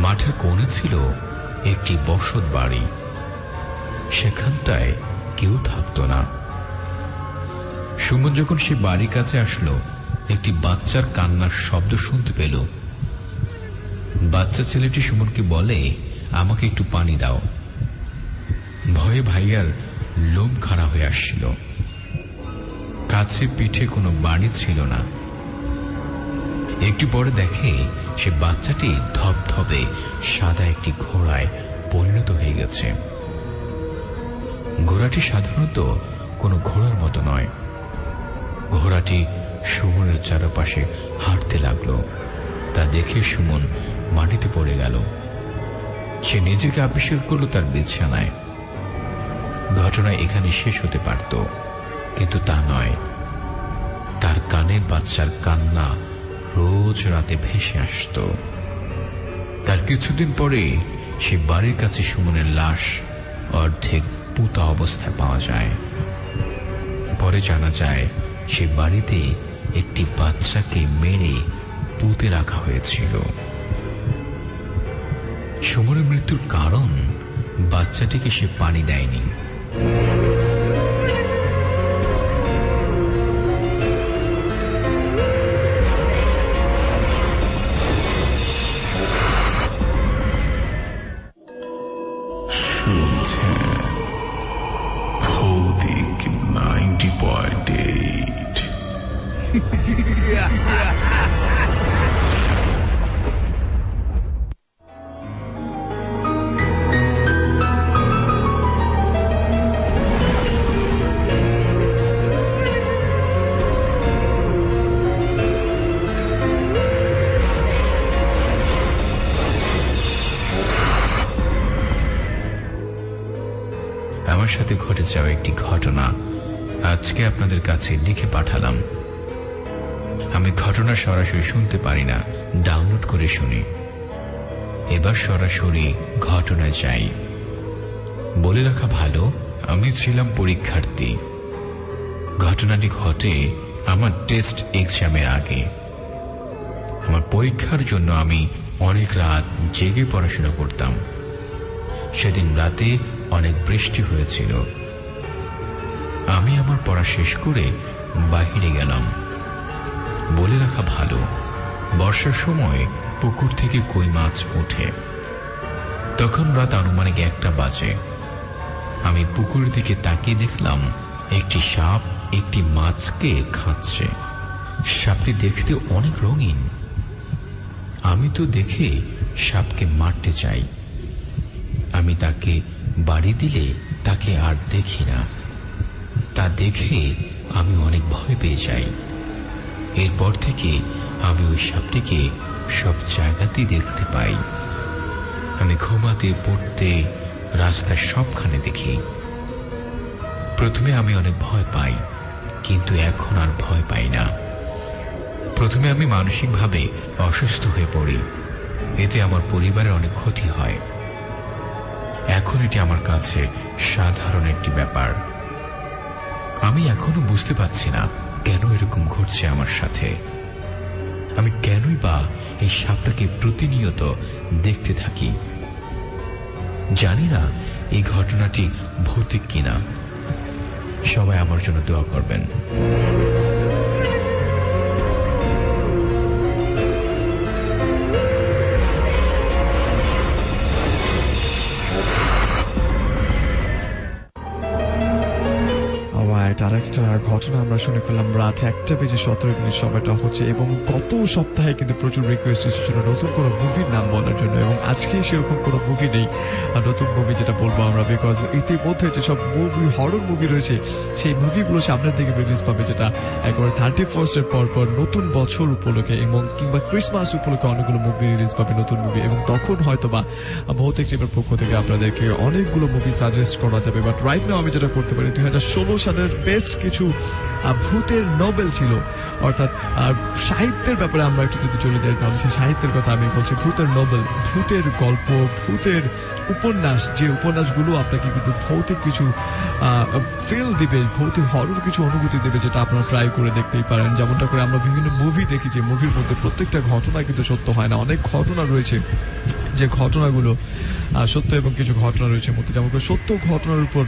মাঠের কোণে ছিল একটি বসত বাড়ি, সেখানটায় কেউ থাকতো না। সুমন যখন সে বাড়ির কাছে আসলো, একটি বাচ্চার কান্নার শব্দ শুনতে পেল। বাচ্চা ছেলেটি সুমনকে বলে, আমাকে একটু পানি দাও। ভয়ে ভাইয়ার লোম খাড়া হয়ে আসছিল। কাছে পিঠে কোনো বাড়ি ছিল না। একটু পরে দেখে সে বাচ্চাটি ধবধবে সাদা একটি ঘোড়ায় পরিণত হয়ে গেছে। ঘোড়াটি সাধারণত কোনো ঘোড়ার মতো নয়। ঘোড়াটি সুমনের চারপাশে হাঁটতে লাগলো। তা দেখে সুমন মাটিতে পড়ে গেল। সে নিজেকে আবিষ্কার করলো তার বিছানায়। ঘটনা এখানে শেষ হতে পারত, কিন্তু তা নয়। তার কানে বাচ্চার কান্না রোজ রাতে ভেসে আসত। তার কিছুদিন পরে সে বাড়ির কাছে সুমনের লাশ অর্ধেক পুঁতা অবস্থায় পাওয়া যায়। পরে জানা যায় সে বাড়িতে একটি বাচ্চাকে মেরে পুঁতে রাখা হয়েছিল। সুমনের মৃত্যুর কারণ, বাচ্চাটিকে সে পানি দেয়নি। শুনছেন ভৌতিক 90.8। আমার সাথে ঘটে যাওয়া একটি ঘটনা আজকে আপনাদের কাছে লিখে পাঠালাম। আমি ঘটনা সরাসরি শুনতে পারি না, ডাউনলোড করে শুনি। এবার সরাসরি ঘটনায় যাই। বলে রাখা ভালো, আমি ছিলাম পরীক্ষার্থী। ঘটনাটি ঘটে আমার টেস্ট এক্সামের আগে। আমার পরীক্ষার জন্য আমি অনেক রাত জেগে পড়াশোনা করতাম। সেদিন রাতে অনেক বৃষ্টি হয়েছিল। আমি আমার পড়া শেষ করে বাহিরে গেলাম। বলে রাখা ভালো, বর্ষার সময় পুকুর থেকে কই মাছ ওঠে। তখন রাত আনুমানিক 1টা বাজে। আমি পুকুরের দিকে তাকিয়ে দেখলাম একটি সাপ একটি মাছকে খাচ্ছে। সাপটি দেখতে অনেক রঙিন। আমি তো দেখে সাপকে মারতে চাই। আমি তাকে বাড়ি দিলে তাকে আর দেখি না। তা দেখে আমি অনেক ভয় পেয়ে যাই। এরপর থেকে আমি ওই সাপটিকে সব জায়গাতেই দেখতে পাই। আমি ঘুমাতে পড়তে রাস্তার সবখানে দেখি। প্রথমে আমি অনেক ভয় পাই, কিন্তু এখন আর ভয় পাই না। প্রথমে আমি মানসিকভাবে অসুস্থ হয়ে পড়ি। এতে আমার পরিবারের অনেক ক্ষতি হয়। এখন এটি আমার কাছে সাধারণ একটি ব্যাপার। আমি এখনো বুঝতে পারছি না কেন এরকম ঘটছে আমার সাথে। আমি কেনই বা এই সাপটাকে প্রতিনিয়ত দেখতে থাকি। জানি না এই ঘটনাটি ভৌতিক কিনা। সবাই আমার জন্য দোয়া করবেন। আরেকটা ঘটনা আমরা শুনে ফেললাম রাত 1:17 সময়টা হচ্ছে, এবং গত সপ্তাহে কিন্তু প্রচুর রিকোয়েস্ট এসেছিল নতুন কোনো মুভির নাম বলার জন্য, এবং আজকে সেরকম কোনো মুভি নেই নতুন মুভি যেটা বলবো আমরা, বিকজ ইতিমধ্যে যেসব মুভি হরর মুভি রয়েছে সেই মুভিগুলো সামনের দিকে রিলিজ পাবে, যেটা একবার 31st পর নতুন বছর উপলক্ষে এবং কিংবা ক্রিসমাস উপলক্ষে অনেকগুলো মুভি রিলিজ পাবে, নতুন মুভি, এবং তখন হয়তো বা ভৌতিক টিমের পক্ষ থেকে আপনাদেরকে অনেকগুলো মুভি সাজেস্ট করা যাবে। বাট রাইট নাও আমি যেটা করতে পারি, 2016 সালের বেশ কিছু ভূতের নোবেল ছিল, অর্থাৎ সাহিত্যের ব্যাপারে আমরা একটু যদি চলে যাই তাহলে সেই সাহিত্যের কথা আমি বলছি। ভূতের নোবেল, ভূতের গল্প, ভূতের উপন্যাস, যে উপন্যাসগুলো আপনাকে কিন্তু ভৌতিক কিছু ফিল দিবে, ভৌতিক হরর কিছু অনুভূতি দেবে, যেটা আপনারা ট্রাই করে দেখতেই পারেন। যেমনটা করে আমরা বিভিন্ন মুভি দেখি যে মুভির মধ্যে প্রত্যেকটা ঘটনা কিন্তু সত্য হয় না। অনেক ঘটনা রয়েছে যে ঘটনাগুলো সত্য, এবং কিছু ঘটনা রয়েছে মধ্যে, যেমন করে সত্য ঘটনার উপর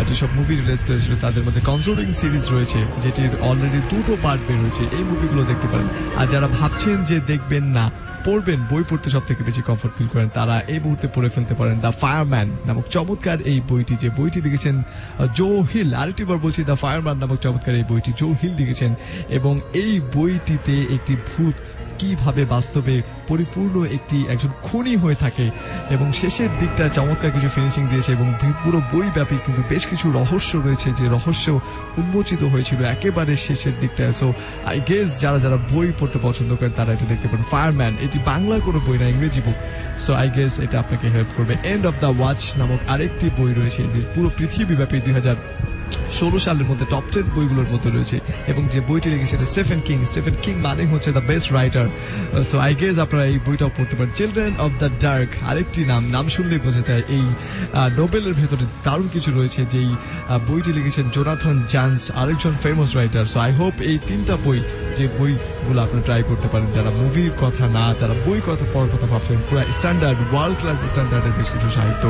যেসব মুভি রিলিজ করেছিল তাদের মধ্যে কনসোলিং সিরিজ রয়েছে, যেটির অলরেডি 2টো পার্ট বের হয়েছে। এই মুভিগুলো দেখতে পারেন। আর যারা ভাবছেন যে দেখবেন না, পড়বেন, বই পড়তে সব থেকে বেশি কমফোর্ট ফিল করেন, তারা এই মুহূর্তে পড়ে ফেলতে পারেন দ্য ফায়ারম্যান নামক চমৎকার এই বইটি, যে বইটি লিখেছেন জো হিল। আরেকটিবার বলছি, দ্য ফায়ারম্যান নামক চমৎকার এই বইটি জো হিল লিখেছেন, এবং এই বইটিতে একটি ভূত কিভাবে বাস্তবে পরিপূর্ণ একজন খুনি হয়ে থাকে এবং শেষের দিকটা চমৎকার কিছু ফিনিশিং দিয়েছে, এবং পুরো বই ব্যাপী কিন্তু বেশ কিছু রহস্য রয়েছে, যে রহস্য উন্মোচিত হয়েছিল একেবারে শেষের দিকটায়। সো আই গেস যারা বই পড়তে পছন্দ করেন তারা এটা দেখতে পারেন। ফায়ারম্যান, এটি বাংলা কোনো বই না, ইংরেজি বুক। সো আই গেস এটা আপনাকে হেল্প করবে। এন্ড অফ দ্য ওয়াচ নামক আরেকটি বই রয়েছে, যে পুরো পৃথিবীব্যাপী 2016 সালের মধ্যে টপ 10 বইগুলোর মধ্যে রয়েছে, এবং যে বইটি লিখেছে স্টিফেন কিং। স্টিফেন কিং মানে হচ্ছে the best writer. So I guess আপনারা এই বইটাও পড়তে পারেন। চিলড্রেন অফ দ্য ডার্ক আরেকটি নাম শুনলেই বোঝা যায় এই নোবেলের ভেতরে দারুণ কিছু রয়েছে, যেই বইটি লিখেছেন জোনাথন জান্স, আরেকজন famous writer. So I hope এই 3টা বই, যে বইগুলো আপনারা ট্রাই করতে পারেন, যারা মুভির কথা না, তারা বই কথা পড়ার কথা ভাবছেন, পুরো স্ট্যান্ডার্ড ওয়ার্ল্ড ক্লাস স্ট্যান্ডার্ডের বেশ কিছু সাহিত্য,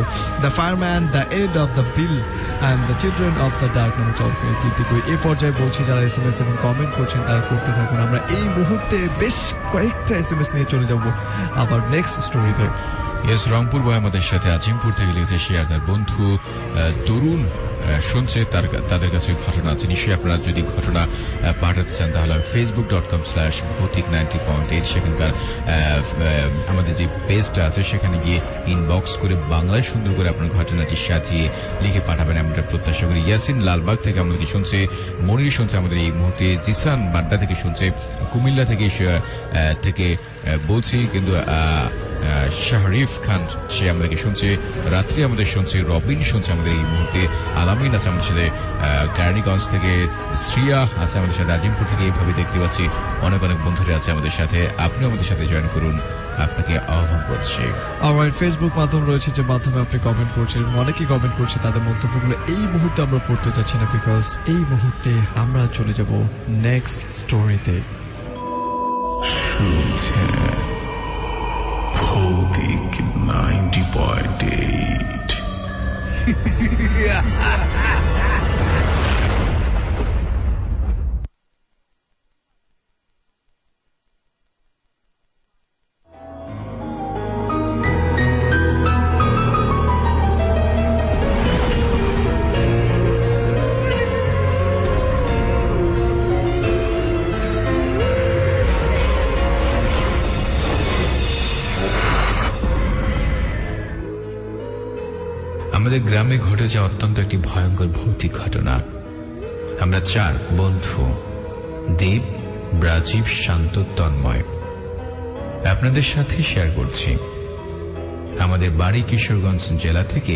the fireman, the end of the Bill and the children of the dark নামে চলবে এই 3টি বই। এ পর্যায়ে বলছি যারা SMS এবং কমেন্ট করছেন তারা করতে থাকুন। আমরা এই মুহূর্তে বেশ কয়েকটা SMS নিয়ে চলে যাব আবার নেক্সট স্টোরিতে। ইয়েস, রংপুর বয় আমাদের সাথে আজিমপুর থেকে লিখেছে শেয়ার তার বন্ধু তরুণ শুনছে, তাদের কাছে ঘটনা আছে। নিশ্চয়ই আপনারা যদি ঘটনা পাঠাতে চান তাহলে facebook.com/bhautik90.8 সেখানকার আমাদের যে পেজটা আছে সেখানে গিয়ে ইনবক্স করে বাংলায় সুন্দর করে আপনার ঘটনাটি সাজিয়ে লিখে পাঠাবেন, আমরা প্রত্যাশা করি। ইয়াসিন লালবাগ থেকে আমাদেরকে শুনছে, মনির শুনছে আমাদের এই মুহূর্তে, জিসান বাড্ডা থেকে শুনছে, কুমিল্লা থেকে বলছি, কিন্তু শাহরিফ খান, সে আমাদেরকে শুনছে, রাত্রি আমাদের শুনছে, রবিন শুনছে আমাদের এই মুহূর্তে, আলামিন আছে আমাদের সাথে, কেরানীগঞ্জ থেকে শ্রিয়া আছে আমাদের সাথে, আজিমপুর থেকে এইভাবে দেখতে পাচ্ছি অনেক অনেক বন্ধুরা আছে আমাদের সাথে। আপনিও আমাদের সাথে জয়েন করুন, আপনাকে আহ্বান করছি। অলরাইট, ফেসবুক মাধ্যম রয়েছে যে মাধ্যমে আপনি কমেন্ট করছেন, অনেকেই কমেন্ট করছে তাদের মন্তব্যগুলো এই মুহূর্তে আমরা পড়তে যাচ্ছি না, বিকজ এই মুহূর্তে আমরা চলে যাব নেক্সট স্টোরিতে। শুনছেন ভৌতিক 90.8। আমাদের গ্রামে ঘটে যাওয়া অত্যন্ত একটি ভয়ঙ্কর ভৌতিক ঘটনা। আমরা 4 বন্ধু, দেব, রাজীব, শান্ত, তন্ময়, আপনাদের সাথে শেয়ার করছি। আমাদের বাড়ি কিশোরগঞ্জ জেলা থেকে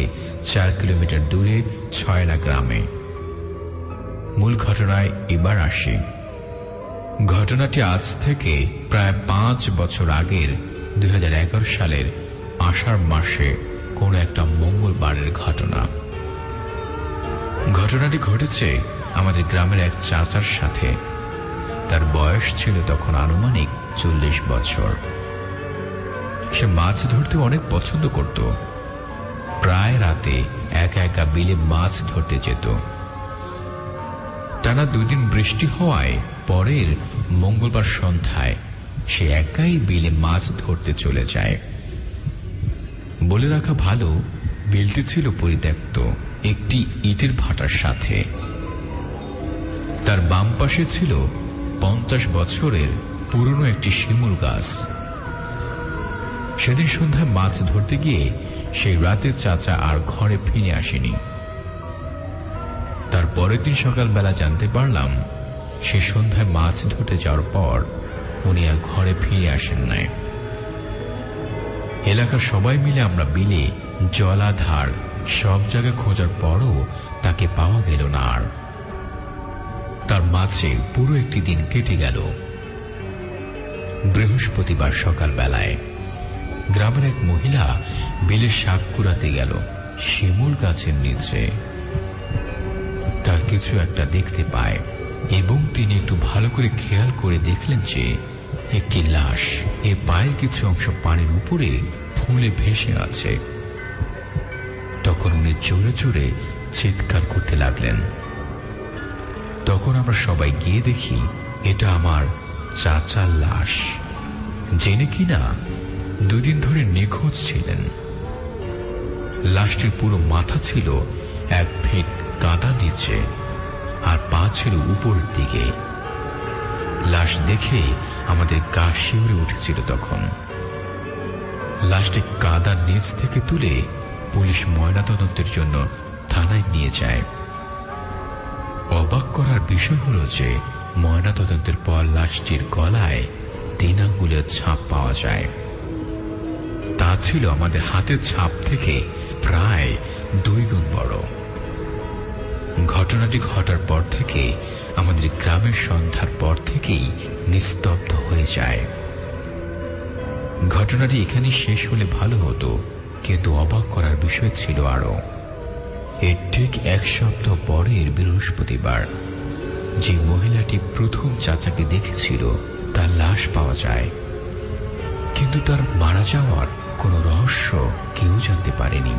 4 কিলোমিটার দূরে ছয়না গ্রামে। মূল ঘটনায় এবার আসি। ঘটনাটি আজ থেকে প্রায় 5 বছর আগের 2011 সালের আষাঢ় মাসে কোন একটা মঙ্গলবারের ঘটনা। ঘটনাটি ঘটেছে আমাদের গ্রামের এক চাচার সাথে। তার বয়স ছিল তখন আনুমানিক 40 বছর। সে মাছ ধরতে অনেক পছন্দ করত। প্রায় রাতে একা একা বিলে মাছ ধরতে যেত। টানা 2 দিন বৃষ্টি হওয়ায় পরের মঙ্গলবার সন্ধ্যায় সে একাই বিলে মাছ ধরতে চলে যায়। বলে রাখা ভালো, বিলটি ছিল পরিত্যক্ত একটি ইটের ভাটার সাথে। তার বাম পাশে ছিল 50 বছরের পুরনো একটি শিমুল গাছ। সেদিন সন্ধ্যায় মাছ ধরতে গিয়ে সেই রাতে চাচা আর ঘরে ফিরে আসেনি। তার পরের দিন সকালবেলা জানতে পারলাম সে সন্ধ্যায় মাছ ধরতে যাওয়ার পর উনি আর ঘরে ফিরে আসেন নাই। এলাকার সবাই মিলে আমরা বিলে, জলাধার সব জায়গায় খোঁজার পরও তাকে পাওয়া গেল না। আর তার মাঝে পুরো একটি দিন কেটে গেল। বৃহস্পতিবার সকালবেলায় গ্রামের এক মহিলা বিলে শাক কুড়াতে গেল শিমুল গাছের নিচে। তার কিছু একটা দেখতে পায় এবং তিনি একটু ভালো করে খেয়াল করে দেখলেন যে একটি লাশ, এর পায়ের কিছু অংশ পানির উপরে ফুলে ভেসে আছে। তখন উনি জোরে জোরে চিৎকার করতে লাগলেন। তখন আমরা সবাই গিয়ে দেখি এটা আমার চাচার লাশ, জেনে কিনা 2 দিন ধরে নিখোঁজ ছিলেন। লাশটির পুরো মাথা ছিল 1 ফিট কাদা নিচে আর পা ছিল উপরের দিকে। লাশ দেখে আমাদের গা শিউরে উঠেছিল। তখন লাশটি কাদার নিচ থেকে তুলে পুলিশ ময়নাতদন্তের জন্য থানায় নিয়ে যায়। অবাক করার বিষয় হল যে ময়নাতদন্তের পর লাশটির গলায় 3 আঙ্গুলের ছাপ পাওয়া যায়। তা ছিল আমাদের হাতের ছাপ থেকে প্রায় 2 গুণ বড়। ঘটনাটি ঘটার পর থেকে আমাদের গ্রামের সন্ধ্যার পর থেকেই নিস্তব্ধ হয়ে যায়। ঘটনাটি এখানে শেষ হলে ভালো হতো, কিন্তু অবাক করার বিষয় ছিল আরো। এর ঠিক 1 সপ্তাহ পরের বৃহস্পতিবার যে মহিলাটি প্রথম চাচাকে দেখেছিল তার লাশ পাওয়া যায়, কিন্তু তার মারা যাওয়ার কোনো রহস্য কেউ জানতে পারেনি।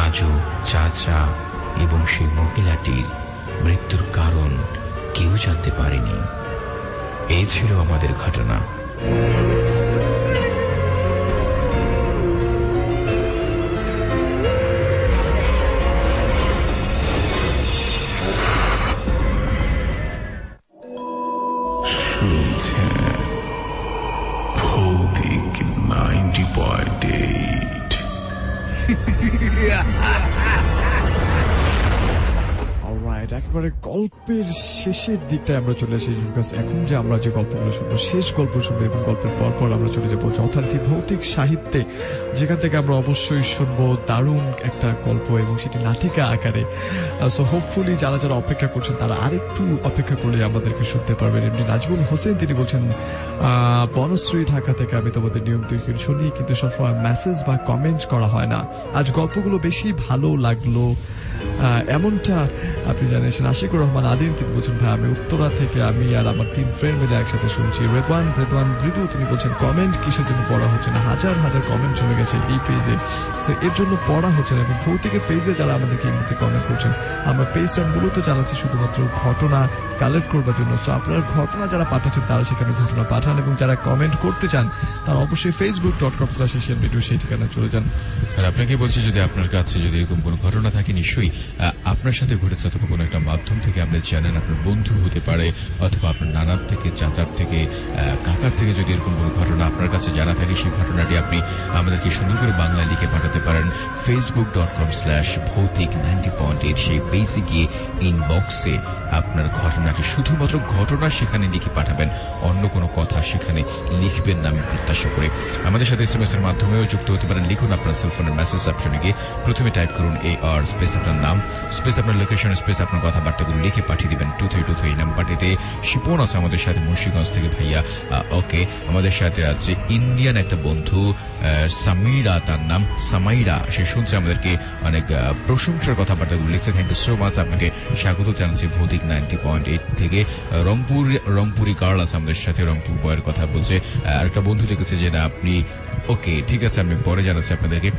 আজও চাচা এবং সেই মহিলাটির মৃত্যুর কারণ কেউ জানতে পারেনি। এই ছিল আমাদের ঘটনা। শুনছেন ভৌতিক 90.8। অলরাইট, একেবারে একেবারে গল্পের শেষের দিকটায় আমরা চলে আসি, বিকজ এখন যে আমরা যে গল্পগুলো শুনবো শেষ গল্প শুনবো এবং গল্পের পর আমরা চলে যাবো যথারীতি ভৌতিক সাহিত্যে, যেখান থেকে আমরা অবশ্যই শুনবো দারুণ একটা গল্প এবং সেটি নাটিকা আকারে। সো হোপফুলি যারা যারা অপেক্ষা করছেন তারা আরেকটু অপেক্ষা করলে আমাদেরকে শুনতে পারবেন। এমনি নাজমুল হোসেন তিনি বলছেন বনশ্রী ঢাকা থেকে আমি তোমাদের নিয়মিত শুনি, কিন্তু সবসময় মেসেজ বা কমেন্ট করা হয় না। আজ গল্পগুলো বেশি ভালো লাগলো এমনটা আপনি জানিয়েছেন। আশিকুর রহমান আদিন তিনি বলছেন ভাই আমি উত্তরা থেকে আমি আর আমার 3 ফ্রেন্ড মিলে একসাথে শুনছি। রেদওয়ান মৃদু তিনি বলছেন কমেন্ট কিসের জন্য পড়া হচ্ছে না, হাজার হাজার কমেন্ট চলে গেছে এই পেজে, সো এর জন্য পড়া হচ্ছে না। এবং ভৌতিকের পেজে যারা আমাদেরকে এই মুহূর্তে কমেন্ট করছেন, আমরা পেজটা মূলত চালাচ্ছি শুধুমাত্র ঘটনা কালেক্ট করবার জন্য। সো আপনার ঘটনা যারা পাঠাচ্ছেন তারা সেখানে ঘটনা পাঠান, এবং যারা কমেন্ট করতে চান তারা অবশ্যই facebook.com/asianvideo সেই ঠিকানা চলে যান। আর আপনাকে বলছি, যদি আপনার কাছে যদি এরকম কোনো ঘটনা থাকে, নিশ্চয়ই আপনার সাথে ঘটেছে অথবা কোনো একটা মাধ্যম থেকে আপনি জানেন, আপনার বন্ধু হতে পারে অথবা আপনার নানার থেকে, চাচার থেকে, কাকার থেকে যদি এরকম কোনো ঘটনা আপনার কাছে জানা থাকে, সেই ঘটনাটি আপনি আমাদেরকে সুন্দর করে বাংলায় লিখে পাঠাতে পারেন facebook.com/ভৌতিক90.8 সেই পেজে গিয়ে ইনবক্সে আপনার ঘটনাটি, শুধুমাত্র ঘটনা সেখানে লিখে পাঠাবেন, অন্য কোনো কথা সেখানে লিখবেন না আমি প্রত্যাশা করে। আমাদের সাথে এসএমএস এর মাধ্যমেও যুক্ত হতে পারেন। লিখুন আপনার সেলফোনের মেসেজ অপশনে গিয়ে প্রথমে টাইপ করুন AR স্পেস আপনার নাম স্পেস আপনার লোকেশন স্পেস আপনার কথাবার্তাগুলো লিখে পাঠিয়ে দিবেন 2323 নাম্বারটিতে। শিপন আছে আমাদের সাথে মুন্সিগঞ্জ থেকে ভাইয়া। ওকে, আমাদের সাথে আছে ইন্ডিয়ান একটা বন্ধু সামিরা, তার নাম সামাইরা, সে শুনছে আমাদেরকে অনেক প্রশংসার কথাবার্তাগুলো লিখছে। থ্যাংক ইউ সো মাচ, আপনাকে স্বাগত জানাচ্ছি ভৌতিক 90.8 থেকে। রংপুরি গার্ল আছে আমাদের সাথে, রংপুর বয়ের কথা বলছে। আরেকটা বন্ধু লিখেছে যে না আপনি ওকে ঠিক আছে, আমি পরে জানাচ্ছি আপনাদেরকে,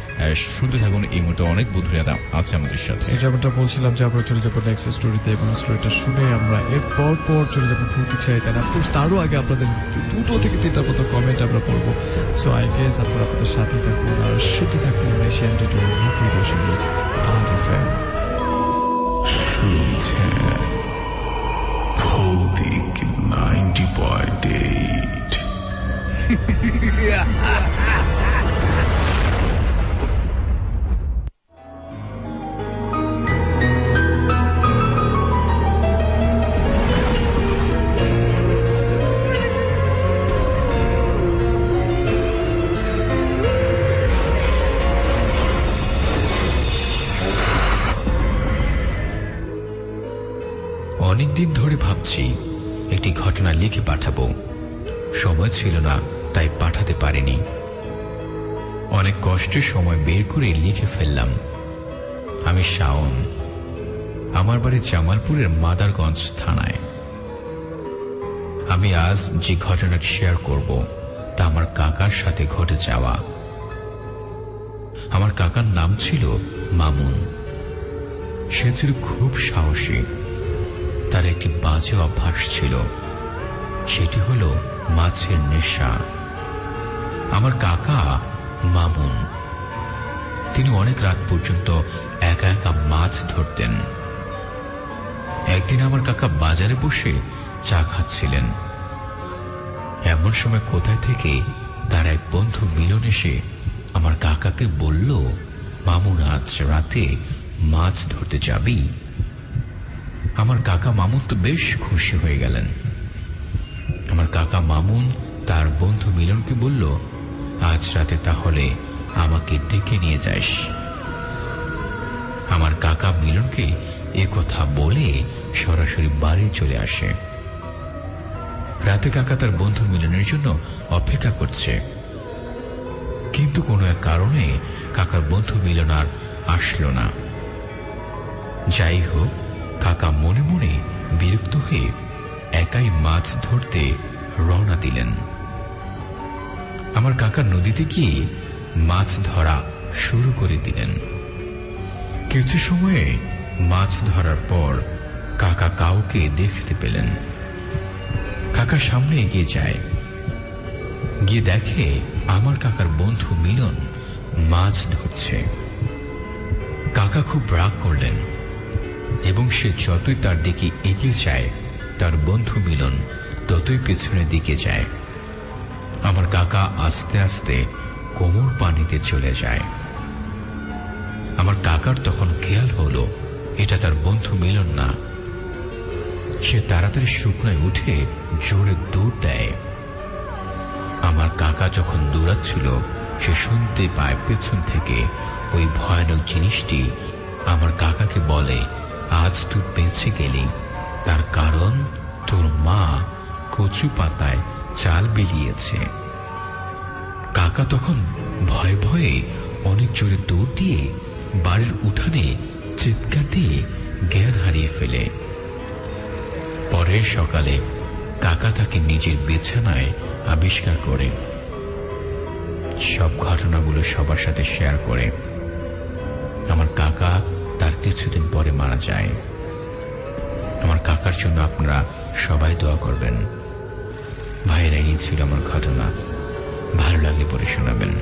শুনতে থাকুন। এই মুহূর্তে অনেক বন্ধুরা আছে আমাদের সাথে। যেমনটা বলছিলাম যে আমরা চলে যাবো নেক্সট স্টোরিতে, এবং স্টোরিটা শুনে আমরা এর পর চলে যাবো ভৌতিক সাহিত্যে। অফকোর্স তারও আগে আপনাদের 2 থেকে 3টার মতো কমেন্ট আমরা পড়বো। সো আই গেস আপনারা আপনাদের সাথে থাকুন আর শুনতে থাকুন এশিয়ান রেডিও 90.8 FM। শুনছেন ভৌতিক 90.8। অনেকদিন ধরে ভাবছি একটি ঘটনা লিখে পাঠাবো, সময় ছিল না তাই পাঠাতে পারিনি। অনেক কষ্টের সময় বের করে লিখে ফেললাম। আমি শাওন, আমার বাড়ি জামালপুরের মাদারগঞ্জ থানায়। আমি আজ যে ঘটনাটি শেয়ার করব তা আমার কাকার সাথে ঘটে যাওয়া। আমার কাকার নাম ছিল মামুন। সে ছিল খুব সাহসী। তার একটি বাজে অভ্যাস ছিল, সেটি হল মাছের নেশা। আমার কাকা মামুন তিনি অনেক রাত পর্যন্ত একা একা মাছ ধরতেন। একদিন আমার কাকা বাজারে বসে চা খাচ্ছিলেন। এমন সময় কোথায় থেকে তার এক বন্ধু মিলন এসে আমার কাকাকে বলল, মামুন আজ রাতে মাছ ধরতে যাবি? আমার কাকা মামুন তো বেশ খুশি হয়ে গেলেন। আমার কাকা মামুন তার বন্ধু মিলনকে বলল, আজ রাতে তাহলে আমাকে ডেকে নিয়ে যাস। আমার কাকা মিলনকে একথা বলে সরাসরি বাড়ি চলে আসে। রাতে কাকা তার বন্ধু মিলনের জন্য অপেক্ষা করছে, কিন্তু কোনো এক কারণে কাকার বন্ধু মিলন আর আসলো না। যাই হোক, কাকা মনে মনে বিরক্ত হয়ে একাই মাছ ধরতে রওনা দিলেন। আমার কাকা নদীতে গিয়ে মাছ ধরা শুরু করে দিলেন। কিছু সময়ে মাছ ধরার পর কাকা কাউকে দেখতে পেলেন। কাকা সামনে এগিয়ে যায়, গিয়ে দেখে আমার কাকার বন্ধু মিলন মাছ ধরছে। কাকা খুব রাগ করলেন এবং সে যতই তার দিকে এগিয়ে যায় তার বন্ধু মিলন ততই পেছনের দিকে যায়। আমার কাকা আস্তে আস্তে কোমর পানিতে চলে যায়। আমার কাকার তখন খেয়াল হলো এটা তার বন্ধু মিলন না, সে তাড়াতাড়ি শুকনায় উঠে জোরে দৌড় দেয়। আমার কাকা যখন দৌড়াচ্ছিল সে শুনতে পায় পেছন থেকে ওই ভয়ানক জিনিসটি আমার কাকাকে বলে, আজ তুই বেঁচে গেলি, তার কারণ তোর মা কচু পাতায় চাল বিলিয়েছে। কাকা তখন ভয়ে ভয়ে অনেক জোরে দৌড় দিয়ে বাড়ির উঠানে চিৎকার দিয়ে জ্ঞান হারিয়ে ফেলে। পরের সকালে কাকা তাকে নিজের বিছানায় আবিষ্কার করে সব ঘটনাগুলো সবার সাথে শেয়ার করে। আমার কাকা তার কিছুদিন পরে মারা যায়। আমার কাকার জন্য আপনারা সবাই দোয়া করবেন। ভাইরা, এই ছিল আমার ঘটনা। ভালো লাগলে পরে শোনাবেন।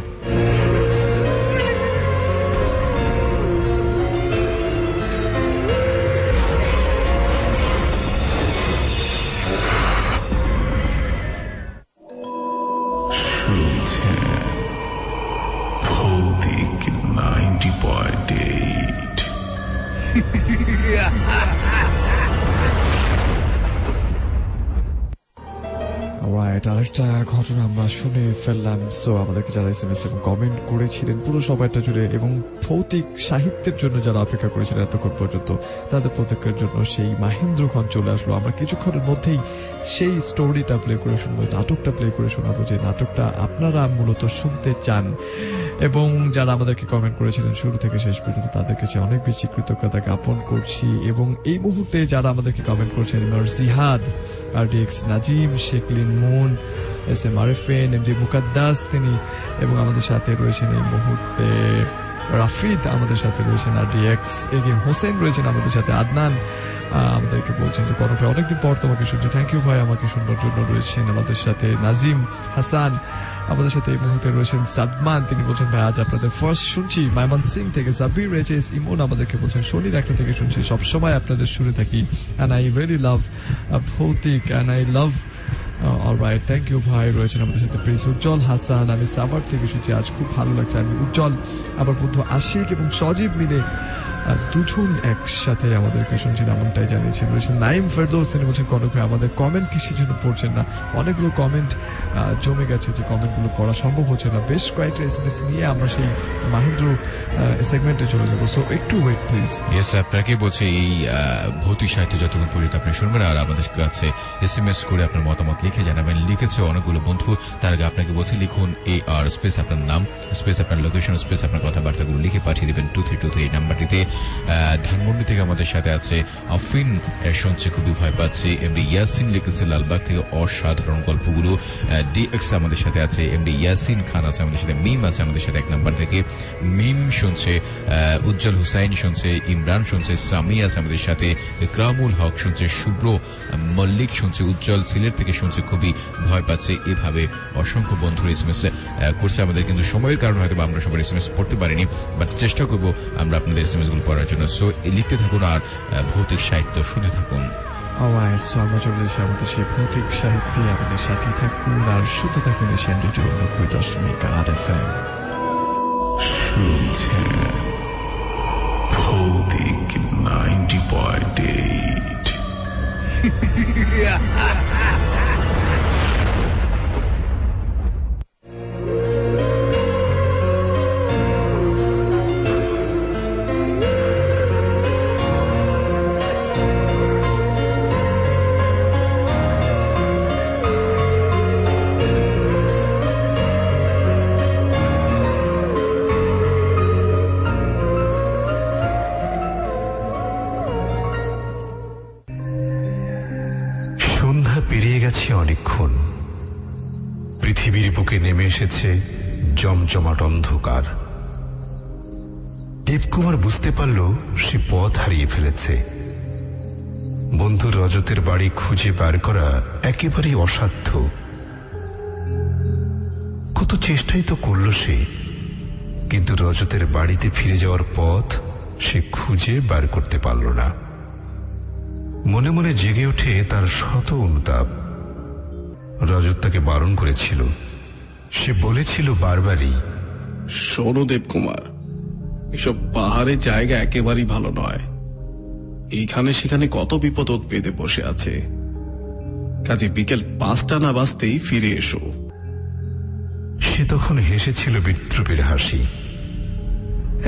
শুনছেন ভৌতিক 90.8। রাইট, আরেকটা ঘটনা আমরা শুনে ফেললাম। সো আমাদেরকে যারা SMS এবং কমেন্ট করেছিলেন পুরো সময়টা জুড়ে এবং ভৌতিক সাহিত্যের জন্য যারা অপেক্ষা করেছিলেন এতক্ষণ পর্যন্ত, তাদের প্রত্যেকের জন্য সেই মাহেন্দ্রক্ষণ চলে আসলো। আমরা কিছুক্ষণের মধ্যেই সেই স্টোরিটা প্লে করে শুনবো, নাটকটা প্লে করে শোনাবো, যে নাটকটা আপনারা মূলত শুনতে চান। এবং যারা আমাদেরকে কমেন্ট করেছিলেন শুরু থেকে শেষ পর্যন্ত, তাদের কাছে অনেক বেশি কৃতজ্ঞতা জ্ঞাপন করছি। এবং এই মুহূর্তে যারা আমাদেরকে কমেন্ট করছেন, জিহাদ, RDX নাজিম, শেখলিন মুন, SM আরিফিন, MD মুকাদ্দাস তিনি, এবং আমাদের সাথে রয়েছেন এই মুহূর্তে রাফিদ, আমাদের সাথে রয়েছেন RDX, এগিম হোসেন রয়েছেন আমাদের সাথে, আদনান আমাদেরকে বলছেন যে কনক ভাই অনেকদিন পর তোমাকে শুনছি, থ্যাংক ইউ ভাই আমাকে শুনবার জন্য। রয়েছেন আমাদের সাথে নাজিম হাসান, আমাদের সাথে এই মুহূর্তে রয়েছেন সাদমান, তিনি বলছেন ভাই আজ আপনাদের ফার্স্ট শুনছি। মাইমান সিং থেকে সাব্বির রয়েছে, ইমন আমাদেরকে বলছেন শনির একটা থেকে শুনছি, সবসময় আপনাদের শুনে থাকি, অ্যান্ড আই রিয়েলি লাভ ভৌতিক and I love. Alright, thank you ভাই। রয়েছেন আমাদের সাথে প্রিন্স উজ্জ্বল হাসান, আমি সাভার থেকে শুনছি, আজ খুব ভালো লাগছে। আমি উজ্জ্বল, আবার বন্ধু আশিক এবং সজীব মিলে দুজন একসাথে আমাদেরকে শুনছেন, এমনটাই জানিয়েছেন। রয়েছেন নাইম ফেরদৌস, তিনি বলছেন কনক ভাই আমাদের কমেন্ট কিসের জন্য পড়ছেন না, অনেকগুলো কমেন্ট জমে গেছে, যে কমেন্টগুলো পড়া সম্ভব হচ্ছে না। বেশ কয়েকটা SMS নিয়ে আমরা সেই মাহেন্দ্র সেগমেন্টে চলে যাবো, সো একটু ওয়েট প্লিজ। ইয়েস, আপনাকে বলছে এই ভৌতিক সাহিত্য যতক্ষণ পর্যন্ত আপনি শুনবেন, আর আমাদের কাছে SMS করে আপনার মতামত লিখে জানাবেন। লিখেছে অনেকগুলো বন্ধু, তার আগে আপনাকে বলছে লিখুন AR স্পেস আপনার নাম স্পেস আপনার লোকেশন স্পেস আপনার কথাবার্তাগুলো লিখে পাঠিয়ে দেবেন 2323 এই নাম্বারটিতে। ধানমন্ডি থেকে আমাদের সাথে আছে আফিন, শুনছে খুবই ভয় পাচ্ছে। MD ইয়াসিন লিখেছে লালবাগ থেকে অসাধারণ গল্পগুলো। DX আমাদের সাথে আছে, MD ইয়াসিন খান আছে আমাদের সাথে, মিম আছে আমাদের সাথে 1 নাম্বার থেকে, মিম শুনছে, উজ্জ্বল হুসাইন শুনছে, ইমরান শুনছে, সামি আছে আমাদের সাথে, ইকরামুল হক শুনছে, শুভ্র মল্লিক শুনছে, উজ্জ্বল সিলেট থেকে শুনছে খুবই ভয় পাচ্ছে। এভাবে অসংখ্য বন্ধুর SMS করছে আমাদের, কিন্তু সময়ের কারণে হয়তো আমরা সবার SMS পড়তে পারিনি, বাট চেষ্টা করবো আমরা আপনাদের SMS গুলো পড়ার জন্য। সো লিখতে থাকুন আর ভৌতিক সাহিত্য শুনতে থাকুন। অলরাইট, সো আমরা চলে এসেছি আমাদের সেই ভৌতিক সাহিত্যে, আমাদের সাথে থাকুন আর শুনতে থাকুন এশিয়ান রেডিও 90.8 FM। শুনছেন ভৌতিক 90.8। সন্ধ্যা পেরিয়ে গেছে অনেকক্ষণ, পৃথিবীর বুকে নেমে এসেছে জমজমাট অন্ধকার। দেবকুমার বুঝতে পারল সে পথ হারিয়ে ফেলেছে। বন্ধু রজতের বাড়ি খুঁজে বার করা একেবারেই অসাধ্য। কত চেষ্টাই তো করল সে, কিন্তু রজতের বাড়িতে ফিরে যাওয়ার পথ সে খুঁজে বার করতে পারল না। মনে মনে জেগে ওঠে তার শত অনুতাপ। রজত তাকে বারণ করেছিল, সে বলেছিল বারবারই, শোনো দেবকুমার, এসব পাহাড়ে জায়গা একেবারেই ভালো নয়। এইখানে সেখানে কত বিপদ বেঁধে বসে আছে। কাজে বিকেল 5টা না বাজতেই ফিরে এসো। সে তখন হেসেছিল বিদ্রুপের হাসি।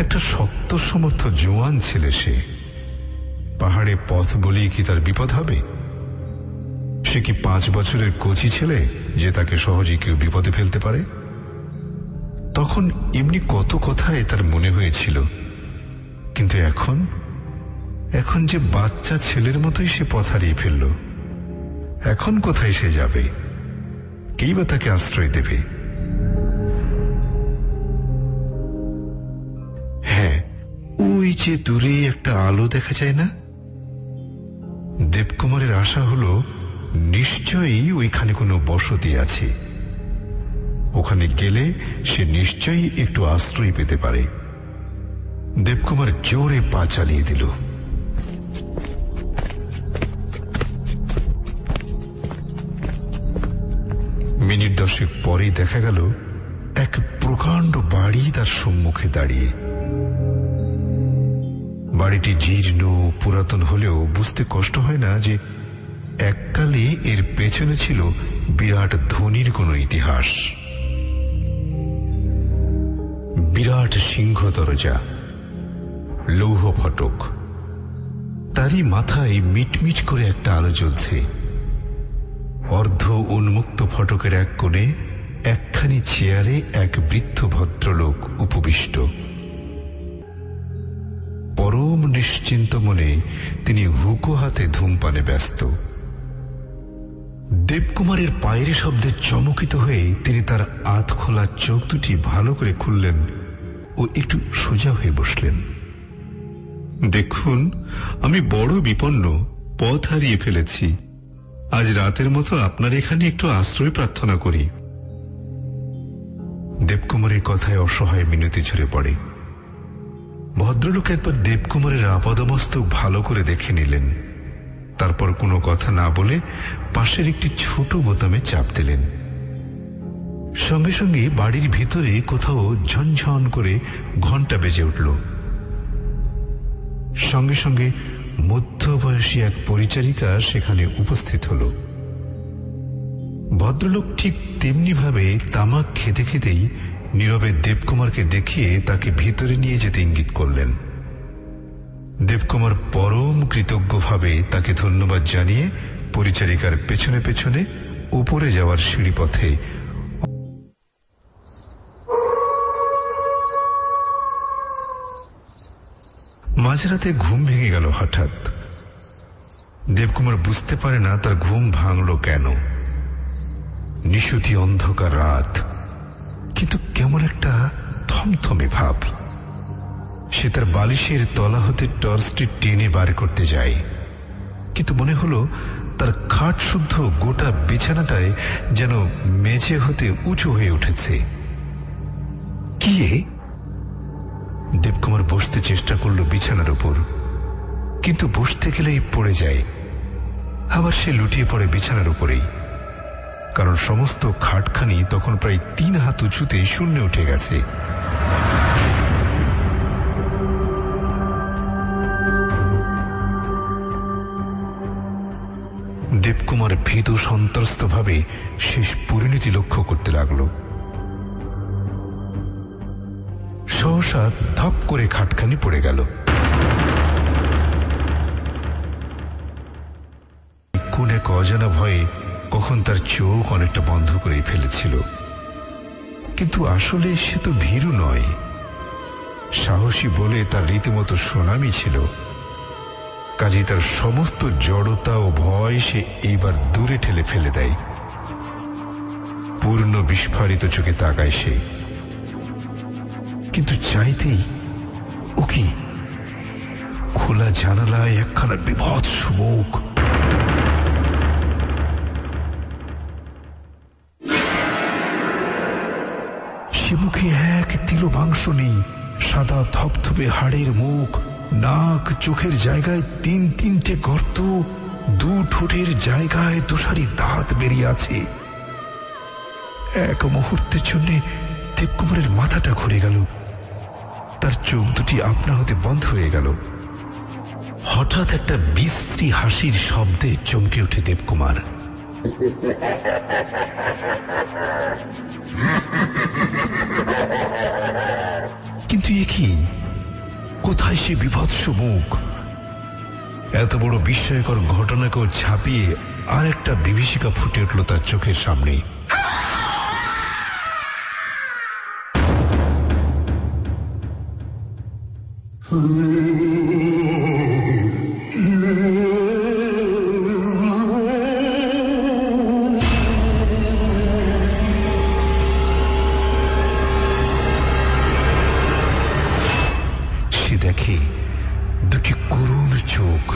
একটা শক্ত সমর্থ জোয়ান ছেলে সে। পাহাড়ে পথ বলেই কি তার বিপদ হবে? সে কি 5 বছরের কচি ছেলে যে তাকে সহজে কেউ বিপদে ফেলতে পারে? তখন এমনি কত কথায় তার মনে হয়েছিল, কিন্তু এখন যে বাচ্চা ছেলের মতোই সে পথ হারিয়ে ফেলল। এখন কোথায় সে যাবে? কেই বা তাকে আশ্রয় দেবে? হ্যাঁ, ওই যে দূরে একটা আলো দেখা যায় না? দেবকুমারের আশা হলো নিশ্চয়ই ওইখানে কোনো বসতি আছে। ওখানে গেলে সে নিশ্চয়ই একটু আশ্রয় পেতে পারে। দেবকুমার জোরে পা চালিয়ে দিল। মিনিট 10 পরেই দেখা গেল এক প্রকাণ্ড বাড়ি তার সম্মুখে দাঁড়িয়ে। বাড়িটি জীর্ণ পুরাতন হলেও বুঝতে কষ্ট হয় না যে এককালে এর পেছনে ছিল বিরাট ধনীর কোনো ইতিহাস। বিরাট সিংহ দরজা, লৌহ ফটক, তারই মাথায় মিটমিট করে একটা আলো জ্বলছে। অর্ধ উন্মুক্ত ফটকের এক কোণে একখানি চেয়ারে এক বৃদ্ধ ভদ্রলোক উপবিষ্ট। পরম নিশ্চিন্ত মনে তিনি হুঁকো হাতে ধূমপানে ব্যস্ত। দেবকুমারের পায়ের শব্দে চমকিত হয়ে তিনি তার আধ খোলা চোখ দুটি ভালো করে খুললেন ও একটু সোজা হয়ে বসলেন। দেখুন, আমি বড় বিপন্ন, পথ হারিয়ে ফেলেছি। আজ রাতের মতো আপনার এখানে একটু আশ্রয় প্রার্থনা করি। দেবকুমারের কথায় অসহায় মিনতি ঝরে পড়ে। ভদ্রলোক একবার দেবকুমারের আপাদমস্তক ভালো করে দেখে নিলেন, তারপর কোনো কথা না বলে পাশের একটি ছোট বোতামে চাপ দিলেন। সঙ্গে সঙ্গে বাড়ির ভিতরে কোথাও ঝনঝন করে ঘন্টা বেজে উঠল। সঙ্গে সঙ্গে মধ্যবয়সী এক পরিচারিকা সেখানে উপস্থিত হল। ভদ্রলোক ঠিক তেমনি ভাবে তামাক খেতে খেতেই নীরবে দেবকুমারকে দেখিয়ে তাকে ভিতরে নিয়ে যেতে ইঙ্গিত করলেন। দেবকুমার পরম কৃতজ্ঞভাবে তাকে ধন্যবাদ জানিয়ে পরিচারিকার পেছনে পেছনে উপরে যাওয়ার সিঁড়িপথে মাঝরাতে ঘুম ভেঙে গেল হঠাৎ। দেবকুমার বুঝতে পারে না তার ঘুম ভাঙল কেন। নিশুতি অন্ধকার রাত, কিন্তু কেমন একটা থমথমে ভাব। সে তার বালিশের তলা হতে টর্চটি টেনে বার করতে যায়, কিন্তু মনে হলো তার খাট শুদ্ধ গোটা বিছানাটায় যেন মেঝে হতে উঁচু হয়ে উঠেছে। কি? দেবকুমার বসতে চেষ্টা করল বিছানার উপর, কিন্তু বসতে গেলেই পড়ে যায়। আবার সে লুটিয়ে পড়ে বিছানার উপরেই, কারণ সমস্ত খাটখানি তখন প্রায় 3 হাত উঁচুতে শূন্যে উঠে গেছে। দেবকুমার ভীত সন্ত্রস্ত ভাবে শেষ পরিণতি লক্ষ্য করতে লাগল। সহসা ধপ করে খাটখানি পড়ে গেল। কোন এক অজানা ভয়ে কখন তার চোখ অনেকটা বন্ধ করে ফেলেছিল, কিন্তু আসলে সে তো ভীরু নয়। সাহসী বলে তার রীতিমতো সুনামি ছিল। কাজে তার সমস্ত জড়তা ও ভয় সে এইবার দূরে ঠেলে ফেলে দেয়। পূর্ণ বিস্ফারিত চোখে তাকায় সে, কিন্তু চাইতেই ও কি খোলা জানালায় একখানা বিভৎস মুখ। সে মুখে এক তিলো মাংস নেই, সাদা ধপধপে হাড়ের মুখ, নাক চোখের জায়গায় 3-3টে গর্ত, 2 ঠোঁটের জায়গায় 2 সারি দাঁত বেরিয়ে আছে। এক মুহূর্তের জন্য দেবকুমারের মাথাটা ঘুরে গেল, তার চোখ দুটি আপনা হতে বন্ধ হয়ে গেল। হঠাৎ একটা বিশ্রী হাসির শব্দে চমকে ওঠে দেবকুমার। কিন্তু এ কি? কোথায় সে বিভৎস মুখ? এত বড় বিস্ময়কর ঘটনাকেও ছাপিয়ে আর একটা বিভীষিকা ফুটে উঠল তার চোখের সামনে। সে দেখে দুটি করুণ চোখ।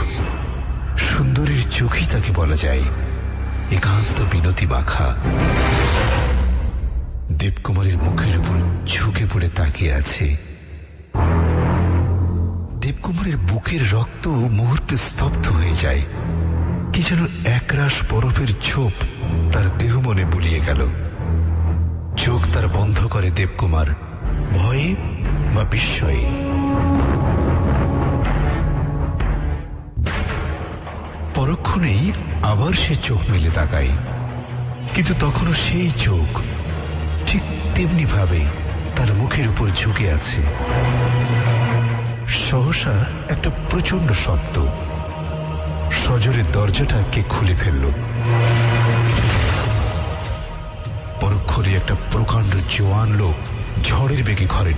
সুন্দরীর চোখই তাকে বলা যায়, একান্ত বিনতি মাখা। দেবকুমারের মুখের উপর ঝুঁকে পড়ে তাকিয়ে আছে। দেবকুমারের বুকের রক্ত মুহূর্তে স্তব্ধ হয়ে যায়। কি যেন একরাশ বরফের ছোপ তার দেহ মনে বুলিয়ে গেল। চোখ তার বন্ধ করে দেবকুমার, ভয়ে বা বিস্ময়ে। পরক্ষণেই আবার সে চোখ মেলে তাকায়, কিন্তু তখনও সেই চোখ ঠিক তেমনি ভাবে তার মুখের উপর ঝুঁকে আছে। সহসা একটা প্রচন্ড শব্দ। সজোরে দরজাটা কে খুলে ফেলল। পরক্ষণে একটা প্রকাণ্ড জোয়ান লোক ঝড়ের বেগে ঘরে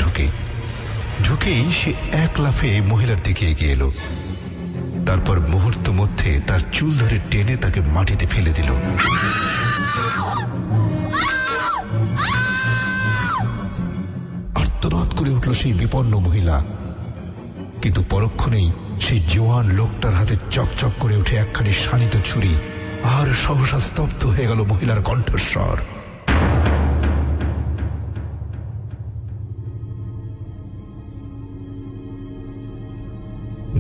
ঢুকেই সে এক লাফে মহিলার দিকে এগিয়ে এলো। তারপর মুহূর্ত মধ্যে তার চুল ধরে টেনে তাকে মাটিতে ফেলে দিল। আর্তনাদ করে উঠল সেই বিপন্ন মহিলা, কিন্তু পরক্ষণেই সেই জোয়ান লোকটার হাতে চকচক করে উঠে একখানি শানিত ছুরি, আর সহসা স্তব্ধ হয়ে গেল মহিলার কণ্ঠস্বর।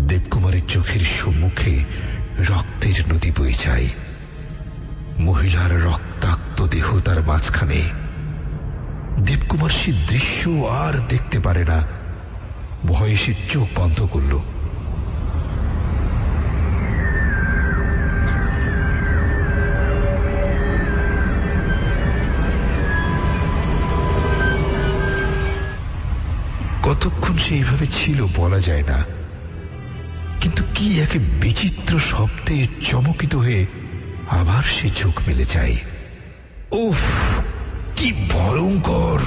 দেবকুমারের চোখের সম্মুখে রক্তের নদী বয়ে যায়। মহিলার রক্তাক্ত দেহ তার মাঝখানে। দেবকুমার সে দৃশ্য আর দেখতে পারে না। ভয়ে সে চোখ বন্ধ করল। কতক্ষণ সে এইভাবে ছিল বলা যায় না, কিন্তু কি এক বিচিত্র শব্দে চমকিত হয়ে আবার সে চোখ মেলে যায়। উফ, কি ভয়ঙ্কর!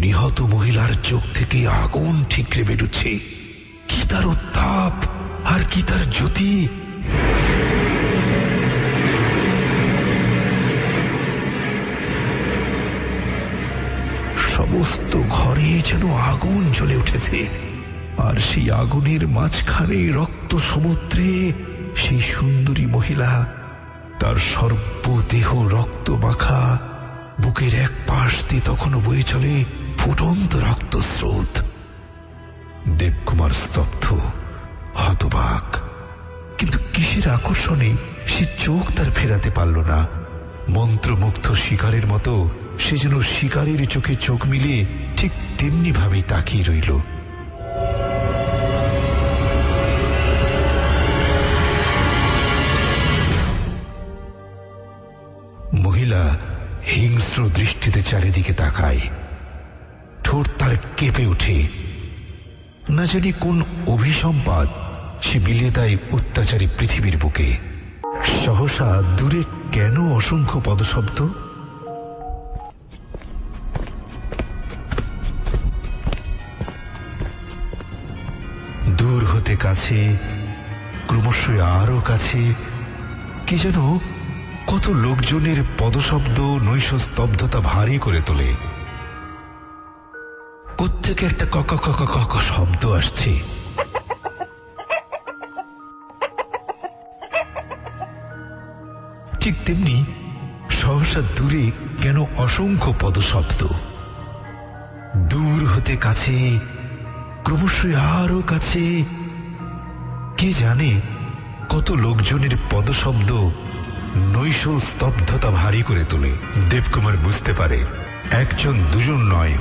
নিহত মহিলার চোখ থেকে আগুন ঠিকরে বেরোচ্ছে। কি তার উত্তাপ আর কি তার জ্যোতি! সমস্ত ঘরে যেন আগুন জ্বলে উঠেছে, আর সেই আগুনের মাঝখানে রক্ত সমুদ্রে সেই সুন্দরী মহিলা, তার সর্বদেহ রক্ত মাখা। বুকের এক পাশ দিয়ে তখনও বয়ে চলে ফুটন্ত রক্তস্রোত। দেবকুমার স্তব্ধ, হতবাক, কিন্তু কিসের আকর্ষণে সে চোখ তার ফেরাতে পারল না। মন্ত্রমুগ্ধ শিকারের মতো সে যেন শিকারের চোখে চোখ মিলিয়ে ঠিক তেমনি ভাবেই তাকিয়ে রইল। মহিলা হিংস্র দৃষ্টিতে চারিদিকে তাকায়। ঠোঁট তার কেঁপে ওঠে। না জানি কোন অভিসম্পাদ সে বিলিয়ে দেয় অত্যাচারী পৃথিবীর বুকে। সহসা দূরে কেন অসংখ্য পদশব্দ। দূর হতে কাছে, ক্রমশ আরো কাছে, কি যেন কত লোকজনের পদশব্দ নৈশ স্তব্ধতা ভারী করে তোলে। কোত্থেকে একটা কক কক কক শব্দ আসছে। ঠিক তেমনি সহসা দূরে কেন অসংখ্য পদশব্দ। দূর হতে কাছে, ক্রমশ আরো কাছে, কে জানে কত লোকজনের পদশব্দ নৈশ স্তব্ধতা ভারী করে তোলে। দেবকুমার বুঝতে পারে একজন দুজন নয়,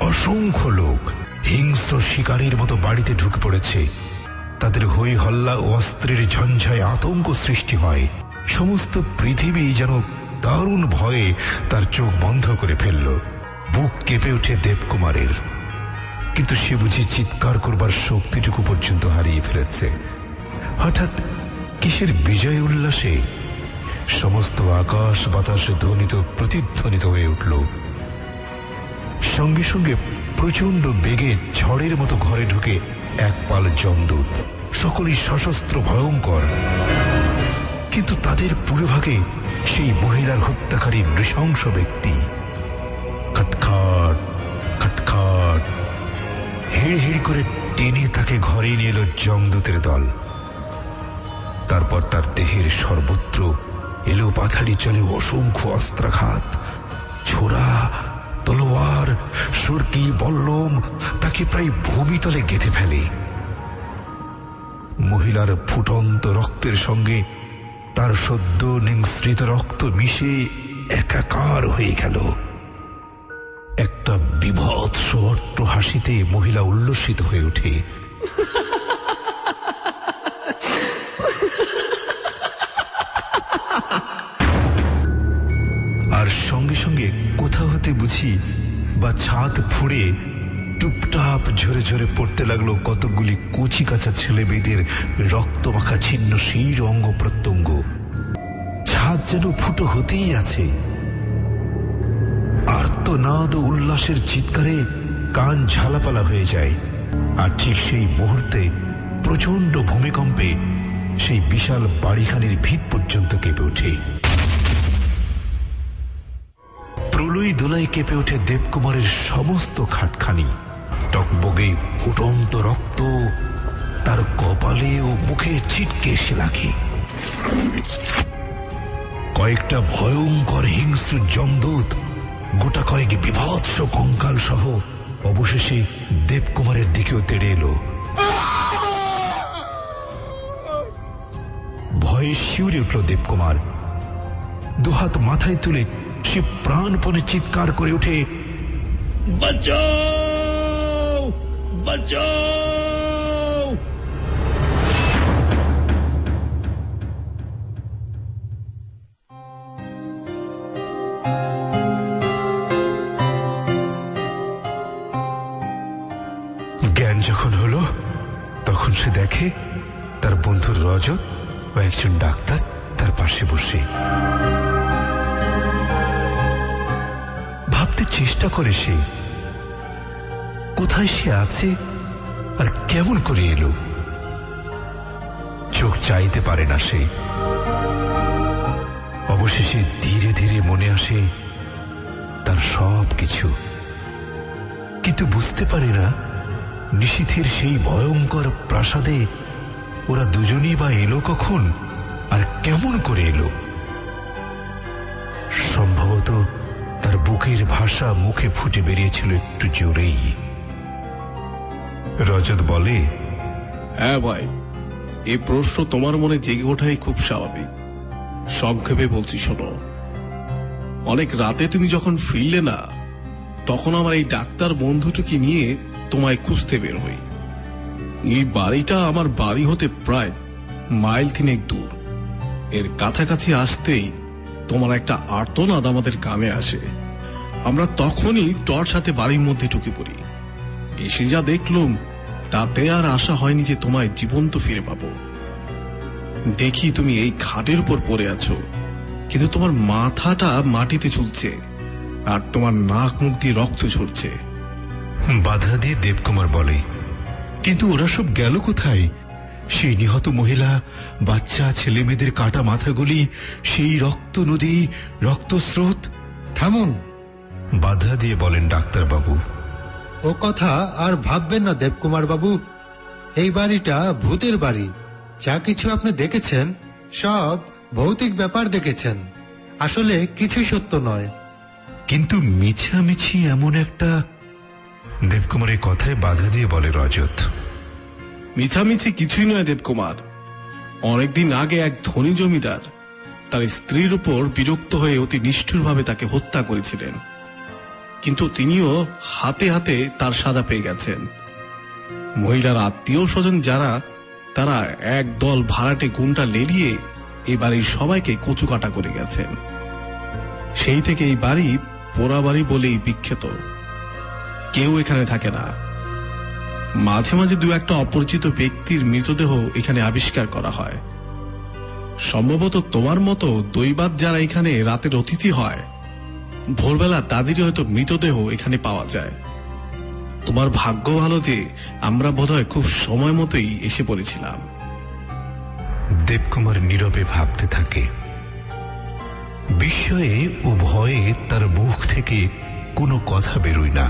অসংখ্য লোক হিংস্র শিকারীর মতো বাড়িতে ঢুকে পড়েছে। তাদের হই হল্লা ও অস্ত্রের ঝঞ্ঝায় আতঙ্ক সৃষ্টি হয়। সমস্ত পৃথিবী যেন দারুণ ভয়ে তার চোখ বন্ধ করে ফেলল। বুক কেঁপে ওঠে দেবকুমারের, কিন্তু সে বুঝি চিৎকার করবার শক্তিটুকু পর্যন্ত হারিয়ে ফেলেছে। হঠাৎ কিসের বিজয় উল্লাসে সমস্ত আকাশ বাতাস ধ্বনিত প্রতিধ্বনিত হয়ে উঠল। সঙ্গে সঙ্গে প্রচন্ড বেগে ঝড়ের মতো ঘরে ঢুকে এক পাল যমদূত, সকলেই সশস্ত্র ভয়ঙ্কর, কিন্তু তাদের পুরোভাগে সেই মহিলার হত্যাকারী নৃশংস ব্যক্তি। খটখট খটখট হেড় হেড় করে টেনে তাকে ঘরে নিয়ে এলো যমদূতের দল। তারপর তার দেহের সর্বত্র এলো পাথাড়ি চলে অসংখ্য অস্ত্রাঘাত, ছোড়া, তলোয়ার, সরকি, বল্লম তাকে প্রায় ভূমিতলে গেঁথে ফেলে। মহিলার ফুটন্ত রক্তের সঙ্গে তার সদ্য নিঃসৃত রক্ত মিশে একাকার হয়ে গেল। একটা বিভৎস অট্ট হাসিতে মহিলা উল্লসিত হয়ে ওঠে। আর সঙ্গে সঙ্গে কোথাও হতে বুঝি বা ছাদ ফুঁড়ে টুপটাপ ঝরে ঝরে পড়তে লাগলো কতগুলি কচি কাঁচা ছেলে মেয়েদের রক্তমাখা ছিন্ন শির অঙ্গ প্রত্যঙ্গ। ছাদ যেন ফুটো হতেই আছে। আর্তনাদ ও উল্লাসের চিৎকারে কান ঝালাপালা হয়ে যায়। আর ঠিক সেই মুহূর্তে প্রচন্ড ভূমিকম্পে সেই বিশাল বাড়িখানির ভিত পর্যন্ত কেঁপে ওঠে। প্রলয় দোলায় কেঁপে ওঠে দেবকুমারের সমস্ত খাটখানি। টকবগে ফুটন্ত রক্ত তার কপালে ও মুখে ছিটকে এসে লাগে। কয়েকটা ভয়ঙ্কর হিংস্র যমদূত গোটা কয়েক বিভৎস কঙ্কাল সহ অবশেষে দেবকুমারের দিকেও তেড়ে এলো। ভয়ে শিউরে উঠল দেবকুমার। দুহাত মাথায় তুলে সে প্রাণপণে চিৎকার করে ওঠে, বাঁচাও, বাঁচাও! জ্ঞান যখন হলো তখন সে দেখে তার বন্ধুর রজত ও একজন ডাক্তার তার পাশে বসে। ভাবতে চেষ্টা করে সে কোথায় সে আছে আর কেমন করে এলো। চোখ চাইতে পারে না সে। অবশেষে ধীরে ধীরে মনে আসে তার সব কিছু, কিন্তু বুঝতে পারে না নিশীথের সেই ভয়ঙ্কর প্রাসাদে ওরা দুজনই বা এলো কখন আর কেমন করে এলো। সম্ভবত তার বুকের ভাষা মুখে ফুটে বেরিয়েছিল একটু জোরেই। রজত বলে, হ্যাঁ ভাই, এই প্রশ্ন তোমার মনে জেগে ওঠাই খুব স্বাভাবিক। সংক্ষেপে বলছি শোনো, অনেক রাতে তুমি যখন ফিরলে না, তখন আমার এই ডাক্তার বন্ধুটিকে নিয়ে তোমায় খুঁজতে বের হই। এই বাড়িটা আমার বাড়ি হতে প্রায় মাইল 3 দূর। এর কাছাকাছি আসতেই তোমার একটা আর্তনাদ আমাদের কানে আসে। আমরা তখনই টর্চ হাতে বাড়ির মধ্যে ঢুকে পড়ি। এসে যা দেখলুম তাতে আর আশা হয়নি যে তোমায় জীবন্ত ফিরে পাবো। দেখি তুমি এই খাটের উপর পড়ে আছো, কিন্তু তোমার মাথাটা মাটিতে ঝুলছে আর তোমার নাক মুখ দিয়ে রক্ত ঝরছে। বাধা দিয়ে দেবকুমার বলে, কিন্তু ওরা সব গেল কোথায়? সেই নিহত মহিলা, বাচ্চা, ছেলে মেয়েদের কাটা মাথাগুলি, সেই রক্ত নদী, রক্তস্রোত। থামুন, বাধা দিয়ে বলেন ডাক্তারবাবু। ও কথা আর ভাববেন না দেবকুমার বাবু। এই বাড়িটা ভূতের বাড়ি। যা কিছু আপনি দেখেছেন সব ভৌতিক ব্যাপার দেখেছেন, আসলে কিছুই সত্য নয়। কিন্তু মিছামিছি এমন একটা। দেবকুমারের কথায় বাধা দিয়ে বলে রজত, মিছামিছি কিছুই নয় দেবকুমার। অনেকদিন আগে এক ধনী জমিদার তার স্ত্রীর উপর বিরক্ত হয়ে অতি নিষ্ঠুরভাবে তাকে হত্যা করেছিলেন, কিন্তু তিনিও হাতে হাতে তার সাজা পেয়ে গেছেন। মহিলার আত্মীয় স্বজন যারা তারা এক দল ভাড়াটে গুন্ডা লেলিয়ে এই বাড়ির সবাইকে কচুকাটা করে গেছেন। সেই থেকে এই বাড়ি পোড়া বাড়ি বলেই বিখ্যাত। কেউ এখানে থাকে না। মাঝে মাঝে দু একটা অপরিচিত ব্যক্তির মৃতদেহ এখানে আবিষ্কার করা হয়। সম্ভবত তোমার মতো দৈবাত যারা এখানে রাতের অতিথি হয়, ভোরবেলা তাদেরই হয়তো মৃতদেহ এখানে পাওয়া যায়। তোমার ভাগ্য ভালো যে আমরা বোধহয় খুব সময় মতোই এসে পড়েছিলাম। দেবকুমার নীরবে ভাবতে থাকে। বিস্ময়ে ও ভয়ে তার মুখ থেকে কোনো কথা বেরোয় না।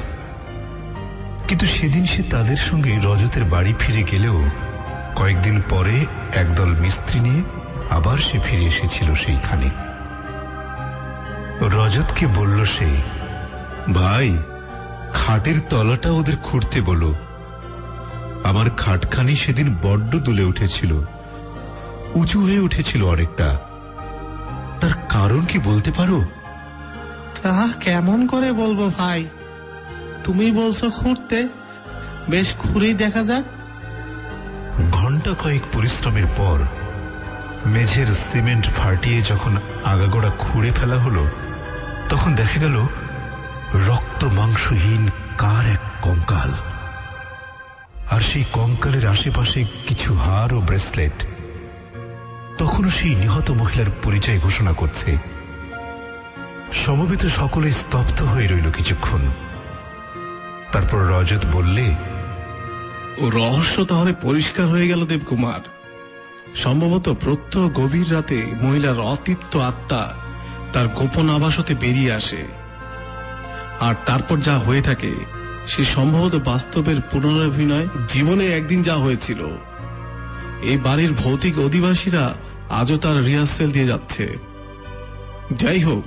কিন্তু সেদিন সে তাদের সঙ্গে রজতের বাড়ি ফিরে গেলেও কয়েকদিন পরে একদল মিস্ত্রি নিয়ে আবার সে ফিরে এসেছিল সেইখানে। রজতকে বলল সে, ভাই, খাটের তলাটা ওদের খুঁড়তে বলো। আমার খাটখানি সেদিন বড্ড দুলে উঠেছিল, উঁচু হয়ে উঠেছিল অনেকটা। তার কারণ কি বলতে পারো? তা কেমন করে বলবো ভাই, তুমি বলছো খুঁড়তে, বেশ খুঁড়েই দেখা যাক। ঘন্টা কয়েক পরিশ্রমের পর মেঝের সিমেন্ট ফাটিয়ে যখন আগাগোড়া খুঁড়ে ফেলা হলো, তখন দেখা গেল রক্ত মাংসহীন কার এক কঙ্কাল, আর সেই কঙ্কালের আশেপাশে কিছু হার ও ব্রেসলেট। তখনও সেই নিহত মহিলার পরিচয় ঘোষণা করছে। সমবেত সকলে স্তব্ধ হয়ে রইল কিছুক্ষণ। তারপর রজত বললে, ও রহস্য তাহলে পরিষ্কার হয়ে গেল দেবকুমার। সম্ভবত প্রত্যহ গভীর রাতে মহিলার অতৃপ্ত আত্মা তার গোপন আবাস হতে বেরিয়ে আসে, আর তারপর যা হয়ে থাকে সে সম্ভবত বাস্তবের পুনরাভিনয়। জীবনে একদিন যা হয়েছিল, এই বাড়ির ভৌতিক অধিবাসীরা আজও তার রিহার্সেল দিয়ে যাচ্ছে। যাই হোক,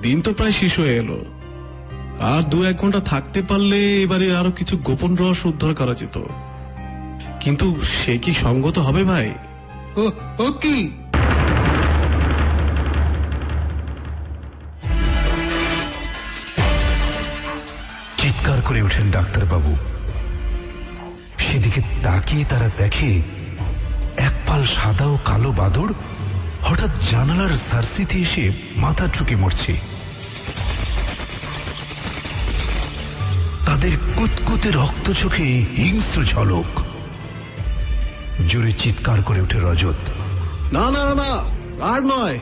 দিন তো প্রায় শেষ হয়ে এলো, আর 2-1 ঘন্টা থাকতে পারলে এবারে আরো কিছু গোপন রহস্য উদ্ধার করা যেত। কিন্তু সে কি সঙ্গত হবে ভাই? ও কি? চিৎকার করে ওঠেন ডাক্তারবাবু। সেদিকে তাকিয়ে তারা দেখে এক পাল সাদা ও কালো বাদর হঠাৎ জানালার সার্সিতে এসে মাথা ঠুকে মরছে। তাদের কুতকুতে রক্ত চোখে হিংস্র ঝলক। জোরে চিৎকার করে ওঠে রজত, না না না, আর নয়,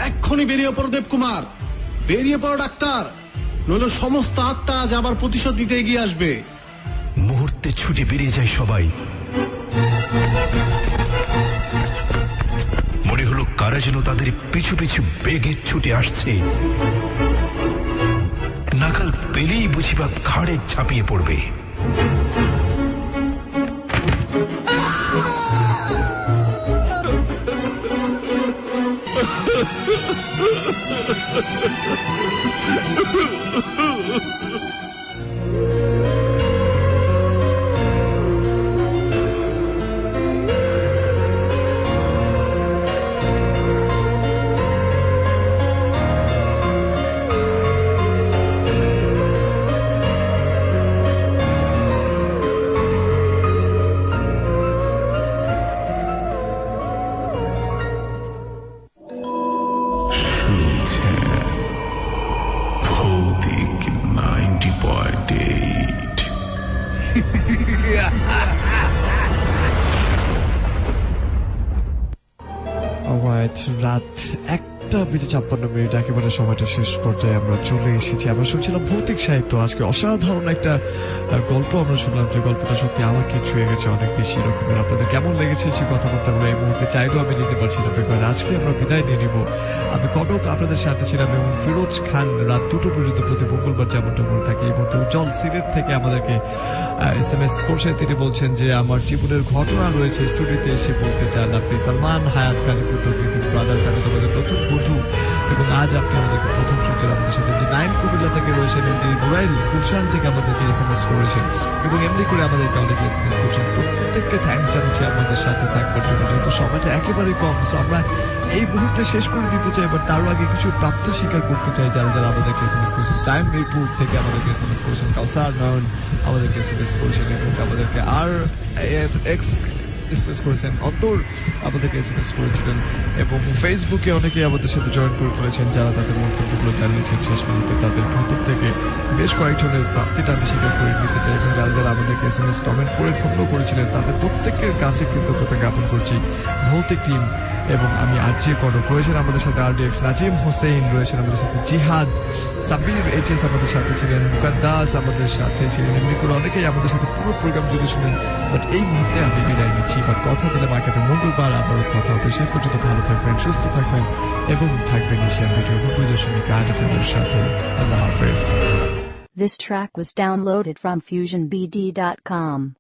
এক্ষুনি বেরিয়ে পড়ো দেবকুমার, বেরিয়ে পড়ো ডাক্তার, নইলে সমস্ত আত্মা আজ আবার প্রতিশোধ দিতে এগিয়ে আসবে। মুহূর্তে ছুটে বেরিয়ে যায় সবাই। মনে হলো কারা যেন তাদের পিছু পিছু বেগে ছুটে আসছে। নাকাল পেলেই বুঝিবা ঘাড়ে ঝাঁপিয়ে পড়বে। ভৌতিক 90.8। অলরাইট, রাত 1:56 একেবারে সময়টা শেষ পর্যায়ে আমরা চলে এসেছি। আমরা শুনছিলাম ভৌতিক সাহিত্য। আজকে অসাধারণ একটা গল্প আমরা শুনলাম, যে গল্পটা সত্যি আমাকে ছুঁয়ে গেছে অনেক বেশি রকমের। আপনাদের কেমন লেগেছে সেই কথাবার্তাগুলো এই মুহূর্তে চাইলেও আমি নিতে পারছি না, বিকজ আজকে আমরা বিদায় নিয়ে নিব। আমি কনক আপনাদের সাথে ছিলাম, এবং ফিরোজ খান রাত 2টো পর্যন্ত প্রতি মঙ্গলবার যেমনটা করে থাকে। এই মুহূর্তে উজ্জ্বল সিলেট থেকে আমাদেরকে SMS করছেন। তিনি বলছেন যে আমার জীবনের ঘটনা রয়েছে, স্টুডিওতে এসে বলতে চান। আপনি সালমান হায়াত গাজীপুর ব্রাদার্স, আমি তোমাদের নতুন বন্ধু, এবং আজ আপনি আমাদেরকে প্রথম শুনছেন। আমাদের সাথে নাইম কুমিল্লা থেকে রয়েছেন, এমডি নুরাইল গুলশান থেকে আমাদেরকে SMS করেছেন, এবং এমনি করে আমাদেরকে অনেকে SMS করছেন। প্রত্যেককে থ্যাঙ্কস জানাচ্ছি আমাদের সাথে থাকবার জন্য, যেহেতু সময়টা একেবারেই কম। সো আমরা এই মুহূর্তে শেষ করে দিতে চাই, বাট তারও আগে কিছু প্রাপ্তি স্বীকার করতে চাই যারা যারা আমাদেরকে SMS করেছেন। সাইম মিরপুর থেকে আমাদেরকে SMS করেছেন, কাউসার নয়ন আমাদেরকে SMS করেছেন, এবং আমাদেরকে আর এক্স এসএমএস করেছেন, অন্তর আমাদেরকে এসএমএস করেছিলেন, এবং ফেসবুকে অনেকে আমাদের সাথে জয়েন করে ফেলেছেন, যারা তাদের মন্তব্যগুলো জানিয়েছেন শেষ মুহূর্তে। তাদের ভেতর থেকে বেশ কয়েকজনের প্রাপ্তিটা আমি স্বীকার করে নিতে চাই, এবং যারা যারা আমাদেরকে এসএমএস কমেন্ট করে ধন্য করেছিলেন তাদের প্রত্যেকের কাছে কৃতজ্ঞতা জ্ঞাপন করছি। ভৌতিক টিম এবং আমি আরজে কনক রয়েছেন আমাদের সাথে, আরডিএক্স নাজিম হোসেন রয়েছেন আমাদের সাথে, জিহাদ, সাবির এইচএস আমাদের সাথে ছিলেন, মুকাদ্দাস আমাদের সাথে ছিলেন, এমনি করে অনেকেই আমাদের সাথে পুরো প্রোগ্রাম জুড়ে শুনেন। বাট এই মুহূর্তে আমি বিদায় নিচ্ছি, বাট কথা দিলাম আগামী মঙ্গলবার আবারও কথা হবে। সে পর্যন্ত ভালো থাকবেন, সুস্থ থাকবেন এবং থাকবেন এশিয়ান রেডিও 90.8 FM এর সাথে। আল্লাহ হাফেজ। This track was downloaded from FusionBD.com.